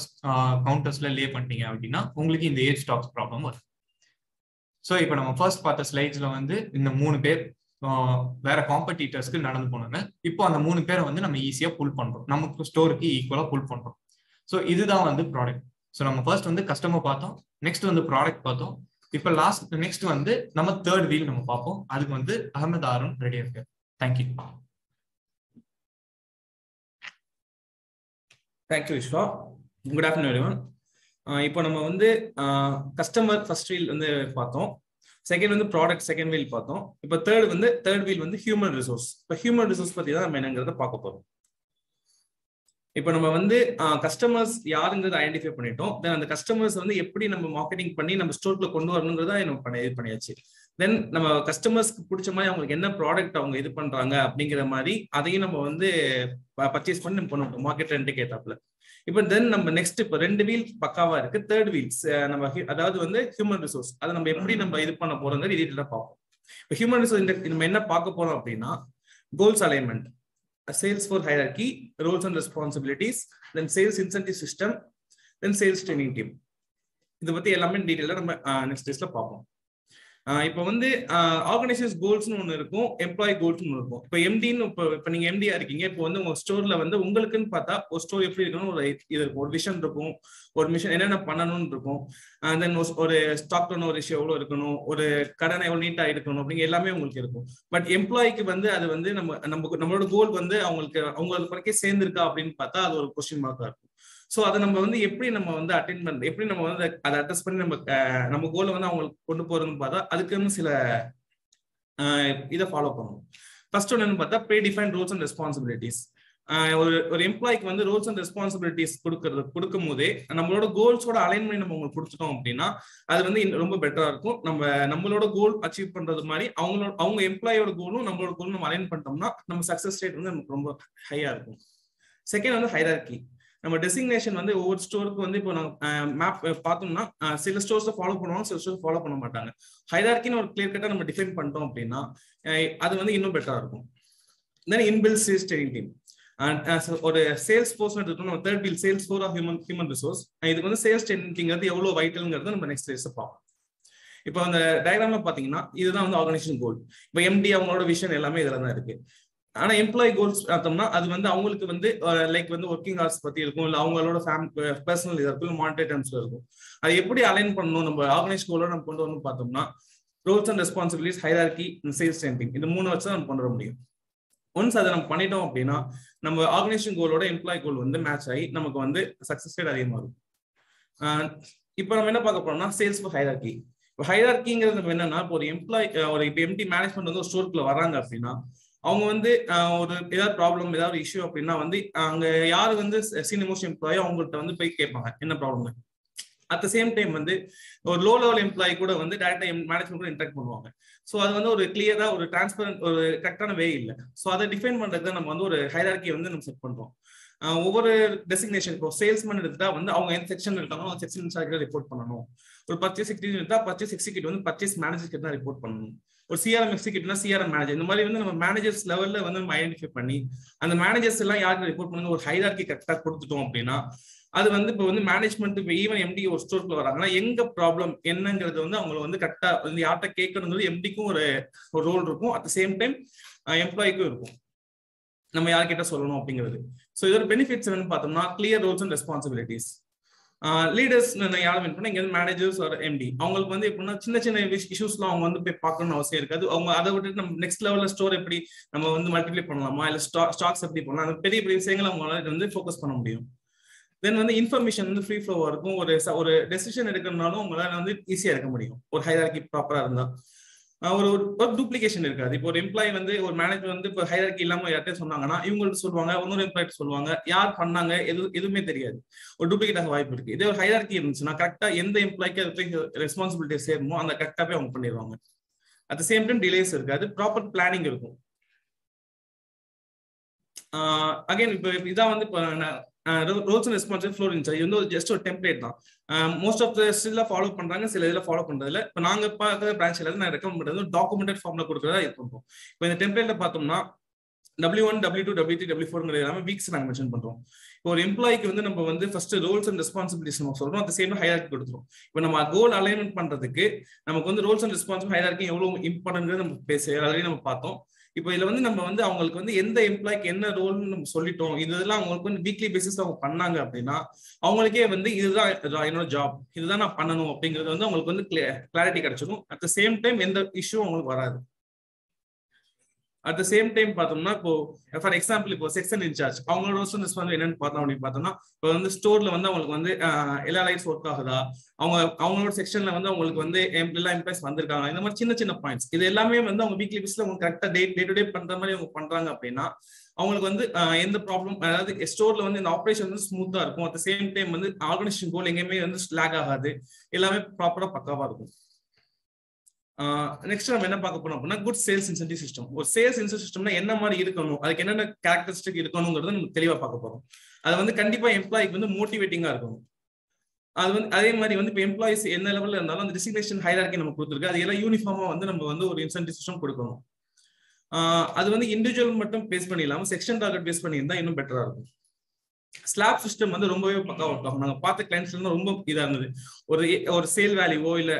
[SPEAKER 3] கவுண்டர்ஸ்ல லே பண்ணிட்டீங்க அப்படின்னா உங்களுக்கு இந்த ஏஜ் ஸ்டாக்ஸ் ப்ராப்ளம் வரும். ஸோ இப்போ நம்ம ஃபர்ஸ்ட் பார்த்த ஸ்லைட்ஸ்ல வந்து இந்த 3 பேர் வேற காம்படிட்டர்ஸ்க்கு நடந்து போனாங்க. இப்போ அந்த 3 பேரை வந்து நம்ம ஈஸியா புல் பண்றோம், நமக்கு ஸ்டோருக்கு ஈக்குவலா புல் பண்றோம். ஸோ இதுதான் வந்து ப்ராடக்ட். ஸோ நம்ம ஃபர்ஸ்ட் வந்து கஸ்டமர் பார்த்தோம், நெக்ஸ்ட் வந்து ப்ராடக்ட் பார்த்தோம். இப்போ நெக்ஸ்ட் வந்து நம்ம தேர்ட் வீல் நம்ம பார்ப்போம். அதுக்கு வந்து அகமது ஆரன் ரெடியா இருக்கு. Thank you.
[SPEAKER 4] Thank you Viswa. Good afternoon everyone. இப்போ நம்ம வந்து கஸ்டமர் ஃபர்ஸ்ட் வீல் வந்து பார்த்தோம், செகண்ட் வந்து ப்ராடக்ட் செகண்ட் வீல் பார்த்தோம். இப்போ தேர்ட் வீல் வந்து ஹியூமன் ரிசோர்ஸ். இப்போ ஹியூமன் ரிசோர்ஸ் பத்தி தான் நம்ம என்னங்கிறத பார்க்க போறோம். இப்போ நம்ம வந்து கஸ்டமர்ஸ் யாருங்கிறத ஐடென்டிஃபை பண்ணிட்டோம். தென் அந்த கஸ்டமர்ஸ் வந்து எப்படி நம்ம மார்க்கெட்டிங் பண்ணி நம்ம ஸ்டோர்க்குள்ள கொண்டு வரணுங்கிறத நம்ம இது பண்ணியாச்சு. தென் நம்ம கஸ்டமர்ஸ்க்கு பிடிச்ச மாதிரி அவங்களுக்கு என்ன ப்ராடக்ட் அவங்க இது பண்றாங்க அப்படிங்கிற மாதிரி அதையும் நம்ம வந்து பர்ச்சேஸ் பண்ணி நம்ம பண்ணுவோம் மார்க்கெட் ரெண்டுக்கு ஏத்தாப்புல. இப்போ தென் நம்ம நெக்ஸ்ட் இப்போ 2 வீல் பக்காவா இருக்கு. தேர்ட் வீல்ஸ் நம்ம அதாவது வந்து ஹியூமன் ரிசோர்ஸ், அதை நம்ம எப்படி நம்ம இது பண்ண போறோங்க டீட்டெயிலா பார்ப்போம். இப்போ ஹியூமன் ரிசோர்ஸ் நம்ம என்ன பார்க்க போறோம் அப்படின்னா goals alignment, sales for hierarchy, roles and responsibilities, then sales incentive system, then sales training team. இதை பத்தி எல்லாமே டீடைலா நம்ம நெக்ஸ்ட் டேஸ்ல பார்ப்போம். இப்போ வந்து ஆர்கனைசேஷன் கோல்ஸ்னு ஒன்று இருக்கும், எம்ப்ளாயி கோல்ஸ்னு இருக்கும். இப்போ எம்டின்னு இப்போ நீங்க எம்டியா இருக்கீங்க. இப்போ வந்து உங்க ஸ்டோர்ல வந்து உங்களுக்குன்னு பார்த்தா ஒரு ஸ்டோர் எப்படி இருக்கணும், ஒரு இது இருக்கும், ஒரு விஷன் இருக்கும், ஒரு மிஷன் என்னென்ன பண்ணணும்னு இருக்கும். தென் ஒரு ஸ்டாக் டர்ன் ஓவர் ரேஷியோ எவ்வளோ இருக்கணும், ஒரு கடனை எவ்வளோ நீட்டா இருக்கணும் அப்படிங்க எல்லாமே உங்களுக்கு இருக்கும். பட் எம்ப்ளாய்க்கு வந்து அது வந்து நம்மளோட கோல் வந்து அவங்களுக்கு வரைக்கும் சேர்ந்துருக்கா அப்படின்னு பார்த்தா அது ஒரு கொஸ்டின் மார்க்கா இருக்கும். ஸோ அதை நம்ம வந்து எப்படி நம்ம வந்து அட்டென்ட் பண்ண, எப்படி நம்ம வந்து அதை அட்ரஸ் பண்ணி நம்ம கோலை வந்து அவங்களுக்கு கொண்டு போறதுன்னு பார்த்தா அதுக்குன்னு சில இதை ஃபாலோ பண்ணணும். ஃபர்ஸ்ட் ஒன்று பார்த்தா predefined roles and responsibilities. ஒரு எம்ப்ளாய்க்கு வந்து ரோல்ஸ் அண்ட் ரெஸ்பான்சிபிலிட்டிஸ் கொடுக்கும் போதே நம்மளோட கோல்ஸோட அலைன்மெண்ட் நம்ம உங்களுக்கு கொடுத்துட்டோம் அப்படின்னா அது வந்து ரொம்ப பெட்டரா இருக்கும். நம்மளோட கோல் அச்சீவ் பண்றது மாதிரி அவங்க எம்ப்ளாயோட கோலும் நம்மளோட கோலும் நம்ம அலைன் பண்ணிட்டோம்னா நம்ம சக்சஸ் ரேட் வந்து நமக்கு ரொம்ப ஹையா இருக்கும். செகண்ட் வந்து ஹைரார்கி. நம்ம டெசிக்னேஷன் வந்து ஒவ்வொரு ஸ்டோருக்கு வந்து இப்போ நாங்கள் மேப் பார்த்தோம்னா சில ஸ்டோர்ஸை ஃபாலோ பண்ணுவாங்க, சில ஸ்டோர்ஸ் ஃபாலோ பண்ண மாட்டாங்க. ஹைரார்கின்னு ஒரு கிளியர் கட்டா நம்ம டிஃபைன் பண்ணிட்டோம் அப்படின்னா அது வந்து இன்னும் பெட்டரா இருக்கும். Then inbuilt sales training team. ஒரு சேல்ஸ் ஃபோர்ஸ் எடுத்துட்டோம், நம்ம third wheel sales force of human resource. இதுக்கு வந்து சேல்ஸ் ட்ரெயினிங்கிறது எவ்வளவு வைட்டல்ங்கிறத நம்ம நெக்ஸ்ட் டேஸ்ல பார்ப்போம். இப்போ அந்த டயக்ராம்ல பாத்தீங்கன்னா இதுதான் வந்து ஆர்கனைசேஷன் கோல். இப்போ எம்டி அவங்களோட விஷன் எல்லாமே இதுல தான் இருக்கு. ஆனா எம்ப்ளாயி கோல்ஸ் பார்த்தோம்னா அது வந்து அவங்களுக்கு வந்து லைக் வந்து ஒர்க்கிங் ஹவர்ஸ் பத்தி இருக்கும், இல்லை அவங்களோட பர்சனல் இதாக இருக்கும், மானிட்டரி டர்ம்ஸ்ல இருக்கும். அது எப்படி அலைன் பண்ணணும் நம்ம ஆர்கனைசேஷன் கோலோட நம்ம கொண்டு வரணும் பார்த்தோம்னா Rolle's and responsibilities, hierarchy, sales training, இந்த 3 வச்சு தான் நம்ம கொண்டு வர முடியும். ஒன்ஸ் அதை நம்ம பண்ணிட்டோம் அப்படின்னா நம்ம ஆர்கனைசேஷன் கோலோட எம்ப்ளாயி கோல் வந்து மேட்ச் ஆகி நமக்கு வந்து சக்சஸ் ரேட் அதிகமாக இருக்கும். இப்போ நம்ம என்ன பார்க்க போறோம்னா சேல்ஸ் ஃபார் ஹைரார்கி. இப்போ ஹைரார்கிங்கிறது நம்ம என்னன்னா இப்போ ஒரு எம்ப்ளாயி இப்போ எம்டி மேனேஜ்மெண்ட் வந்து ஒரு ஸ்டோருக்குள்ள வராங்க அப்படின்னா அவங்க வந்து ஒரு ஏதாவது ப்ராப்ளம் ஏதாவது இஷ்யூ அப்படின்னா வந்து அங்க யாரு வந்து சீனியர் மோஸ்ட் எம்ப்ளாயோ அவங்கள்ட்ட வந்து போய் கேட்பாங்க என்ன problem. At the same time வந்து ஒரு லோ லெவல் எம்ப்ளாயி கூட வந்து டைரக்டா மேனேஜ்மெண்ட் கூட இன்டராக்ட் பண்ணுவாங்க. ஸோ அது வந்து ஒரு கிளியரா ஒரு டிரான்ஸ்பரண்ட் ஒரு கரெக்டான வே இல்லை. ஸோ அதை டிஃபைன் பண்றதுக்கு நம்ம வந்து ஒரு ஹைரார்கி வந்து நம்ம செட் பண்றோம். ஒவ்வொரு டெசிக்னேஷன் இப்போ சேல்ஸ்மேன் எடுத்தா வந்து அவங்க எந்த செக்ஷன் இருக்காங்களோ அவங்க செக்ஷன் இன்சார்ஜ் ரிப்போர்ட் பண்ணணும். ஒரு பர்ச்சேஸ் எக்ஸிக்யூட்டிவ் எடுத்தா பர்ச்சேஸ் எக்ஸிக்யூட்டிவ் வந்து பர்ச்சேஸ் மேனேஜர் கிட்ட தான் ரிப்போர்ட் பண்ணணும். ஒரு சிஆர்எம் எக்ஸிக்யூட்டிவ்னா சிஆர்எம் மேனேஜர். இந்த மாதிரி வந்து நம்ம மேனேஜர்ஸ் லெவல்ல வந்து நம்ம ஐடென்டிஃபை பண்ணி அந்த மேனேஜர்ஸ் எல்லாம் யாருக்கு ரிப்போர்ட் பண்ணுங்க ஒரு ஹைரார்கி கரெக்டா கொடுத்துட்டோம் அப்படின்னா அது வந்து இப்போ வந்து மேனேஜ்மெண்ட் இப்போ ஈவன் எம்டி ஒரு ஸ்டோர்க்குள்ள வராங்கன்னா எங்க ப்ராப்ளம் என்னங்கிறது வந்து அவங்க வந்து கரெக்டா வந்து யார்கிட்ட கேட்கணுங்கிறது எம்டிக்கும் ஒரு ரோல் இருக்கும். அட் த சேம் டைம் எம்ப்ளாய்க்கும் இருக்கும், நம்ம யார்கிட்ட சொல்லணும் அப்படிங்கிறது. ஸோ இதோட பெனிஃபிட்ஸ் என்னன்னு பார்த்தோம்னா clear Rolle's and responsibilities. Leaders யாரும் மீன் பண்ணா இங்க வந்து மேனேஜர்ஸ் ஒரு எம்டி அவங்களுக்கு வந்து எப்படின்னா சின்ன சின்ன இஷ்யூஸ்லாம் அவங்க வந்து போய் பார்க்கணும்னு அவசியம் இருக்காது. அவங்க அதை விட்டுட்டு நம்ம நெக்ஸ்ட் லெவல்ல ஸ்டோர் எப்படி நம்ம வந்து மல்டிப்ளை பண்ணலாமா இல்லை ஸ்டாக்ஸ் எப்படி பண்ணலாம் அந்த பெரிய பெரிய விஷயங்களை அவங்களால வந்து ஃபோக்கஸ் பண்ண முடியும். தென் வந்து இன்ஃபர்மேஷன் வந்து ஃப்ரீ ஃப்ளோவா இருக்கும். ஒரு டெசிஷன் எடுக்கணும்னாலும் உங்களால வந்து ஈஸியா எடுக்க முடியும் ஒரு ஹைரார்கி ப்ராப்பரா இருந்தா. ஒரு டூப்ளிகேஷன் இருக்காது. இப்போ ஒரு எம்ப்ளாயி வந்து ஒரு மேனேஜர் வந்து இப்போ ஹைரார்கி இல்லாம யார்கிட்ட சொன்னாங்கன்னா இவங்களுக்கு சொல்லுவாங்க, இன்னொரு எம்ப்ளாய்ட்டு சொல்லுவாங்க, யார் பண்ணாங்க எதுவுமே தெரியாது, ஒரு டூப்ளிகேட் ஆக வாய்ப்பு இருக்கு. இதே ஒரு ஹைரார்கி இருந்துச்சுன்னா கரெக்டா எந்த எம்ப்ளாய்க்கு ரெஸ்பான்சிபிலிட்டி சேருமோ அந்த கரெக்டா போய் அவங்க பண்ணிடுவாங்க. At the same time delays இருக்காது, ப்ராப்பர் பிளானிங் இருக்கும். அகைன் இப்போ இதான் வந்து இப்போ roles and responsibility floor in charge இது வந்து ஜஸ்ட் ஒரு டெம்ப்ளேட் தான். மோஸ்ட் ஆஃப் த ஸ்டில்ல ஃபாலோ பண்றாங்க, சில இதில் ஃபாலோ பண்றதுல. இப்போ நாங்க பார்க்குற பிரான்ச்ல நான் ரெக்கமெண்ட் பண்றது டாக்குமெண்டட் ஃபார்ம்ல கொடுக்குறதா இது பண்றோம். இப்போ இந்த டெம்ப்ளேட்ல பார்த்தோம்னா W1, W2, W3, W4 எல்லாமே வீக்ஸ் நாங்கள் மென்ஷன் பண்றோம். இப்போ ஒரு எம்ப்ளாய்க்கு வந்து நம்ம வந்து ஃபர்ஸ்ட் ரோல்ஸ் அண்ட் ரெஸ்பான்சிபிலிட்டிஸ் நம்ம சொல்றோம், அந்த சேம் ஹைரார்கி கொடுத்துரும். இப்போ நம்ம கோல் அலைன்மெண்ட் பண்றதுக்கு நமக்கு வந்து ரோல்ஸ் அண்ட் ரெஸ்பான்சிபிலிட்டி ஹைரார்கி எவ்வளவு இம்பார்ட்டன்ட் நம்ம ஆல்ரெடி நம்ம பார்த்தோம். இப்போ இதுல வந்து நம்ம வந்து அவங்களுக்கு வந்து எந்த எம்ப்ளாய்க்கு என்ன ரோல்னு நம்ம சொல்லிட்டோம், இதெல்லாம் அவங்களுக்கு வந்து வீக்லி பேசிஸ் அவங்க பண்ணாங்க அப்படின்னா அவங்களுக்கே வந்து இதுதான் என்னோட ஜாப், இதுதான் நான் பண்ணணும் அப்படிங்கிறது வந்து அவங்களுக்கு வந்து கிளாரிட்டி கிடைச்சிடும். அட் த சேம் டைம் எந்த இஷ்யூ அவங்களுக்கு வராது. அட் த சேம் டைம் பார்த்தோம்னா இப்போ ஃபார் எக்ஸாம்பிள் இப்போ செக்ஷன் இன்சார்ஜ் அவங்களோட ரோல்ஸ் ரெஸ்பான்சிபிலிட்டி என்னன்னு பார்த்தோம் அப்படின்னு பார்த்தோம்னா இப்போ வந்து ஸ்டோர்ல வந்து அவங்களுக்கு வந்து எல்லா லைட்ஸ் ஒர்க் ஆகுதா, அவங்களோட செக்ஷன்ல வந்து அவங்களுக்கு வந்து எல்லா எம்ப்ளாய்ஸ் வந்திருக்காங்க, இந்த மாதிரி சின்ன சின்ன பாயிண்ட்ஸ் இது எல்லாமே வந்து அவங்க வீக்லி பேஸ்ல அவங்க கரெக்டா டே டு டே பண்ற மாதிரி அவங்க பண்றாங்க அப்படின்னா அவங்களுக்கு வந்து எந்த ப்ராப்ளம், அதாவது ஸ்டோர்ல வந்து இந்த ஆப்ரேஷன் வந்து ஸ்மூத்தா இருக்கும். அட் த சேம் டைம் வந்து ஆர்கனைசேஷன் கோல் எங்கேயுமே வந்து லேக் ஆகாது, எல்லாமே ப்ராப்பரா பக்காவா இருக்கும். நெக்ஸ்ட் நம்ம என்ன பார்க்க போறோம் அப்படின்னா குட் சேல்ஸ் இன்சென்டிவ் சிஸ்டம். ஒரு சேல்ஸ் இன்சென்டிவ் சிஸ்டம்னா என்ன மாதிரி இருக்கணும், அதுக்கு என்னென்ன கேரக்டரிஸ்டிக் இருக்கணுங்கிறத நம்ம தெளிவா பார்க்க போறோம். அது வந்து கண்டிப்பா எம்ப்ளாய்க்கு வந்து மோட்டிவேட்டிங்கா இருக்கணும். அது வந்து அதே மாதிரி வந்து இப்போ எம்ப்ளாயிஸ் என்ன லெவல்ல இருந்தாலும் அந்த டிசிக்னேஷன் ஹைரார்கி நம்ம கொடுத்துருக்கு, அது எல்லாம் யூனிஃபார்மா வந்து நம்ம வந்து ஒரு இன்சென்டிவ் சிஸ்டம் கொடுக்கணும். அது வந்து இண்டிவிஜுவல் மட்டும் பேஸ் பண்ணி இல்லாம செக்ஷன் டார்கெட் பேஸ் பண்ணி இருந்தா இன்னும் பெட்டரா இருக்கும். ஸ்லாப் சிஸ்டம் வந்து ரொம்பவே பக்கா ஒர்க் ஆகும். நாங்க பார்த்த கிளைண்ட்ஸ்ல இருந்து ரொம்ப இதா இருந்தது. ஒரு சேல் வேல்யூவோ இல்ல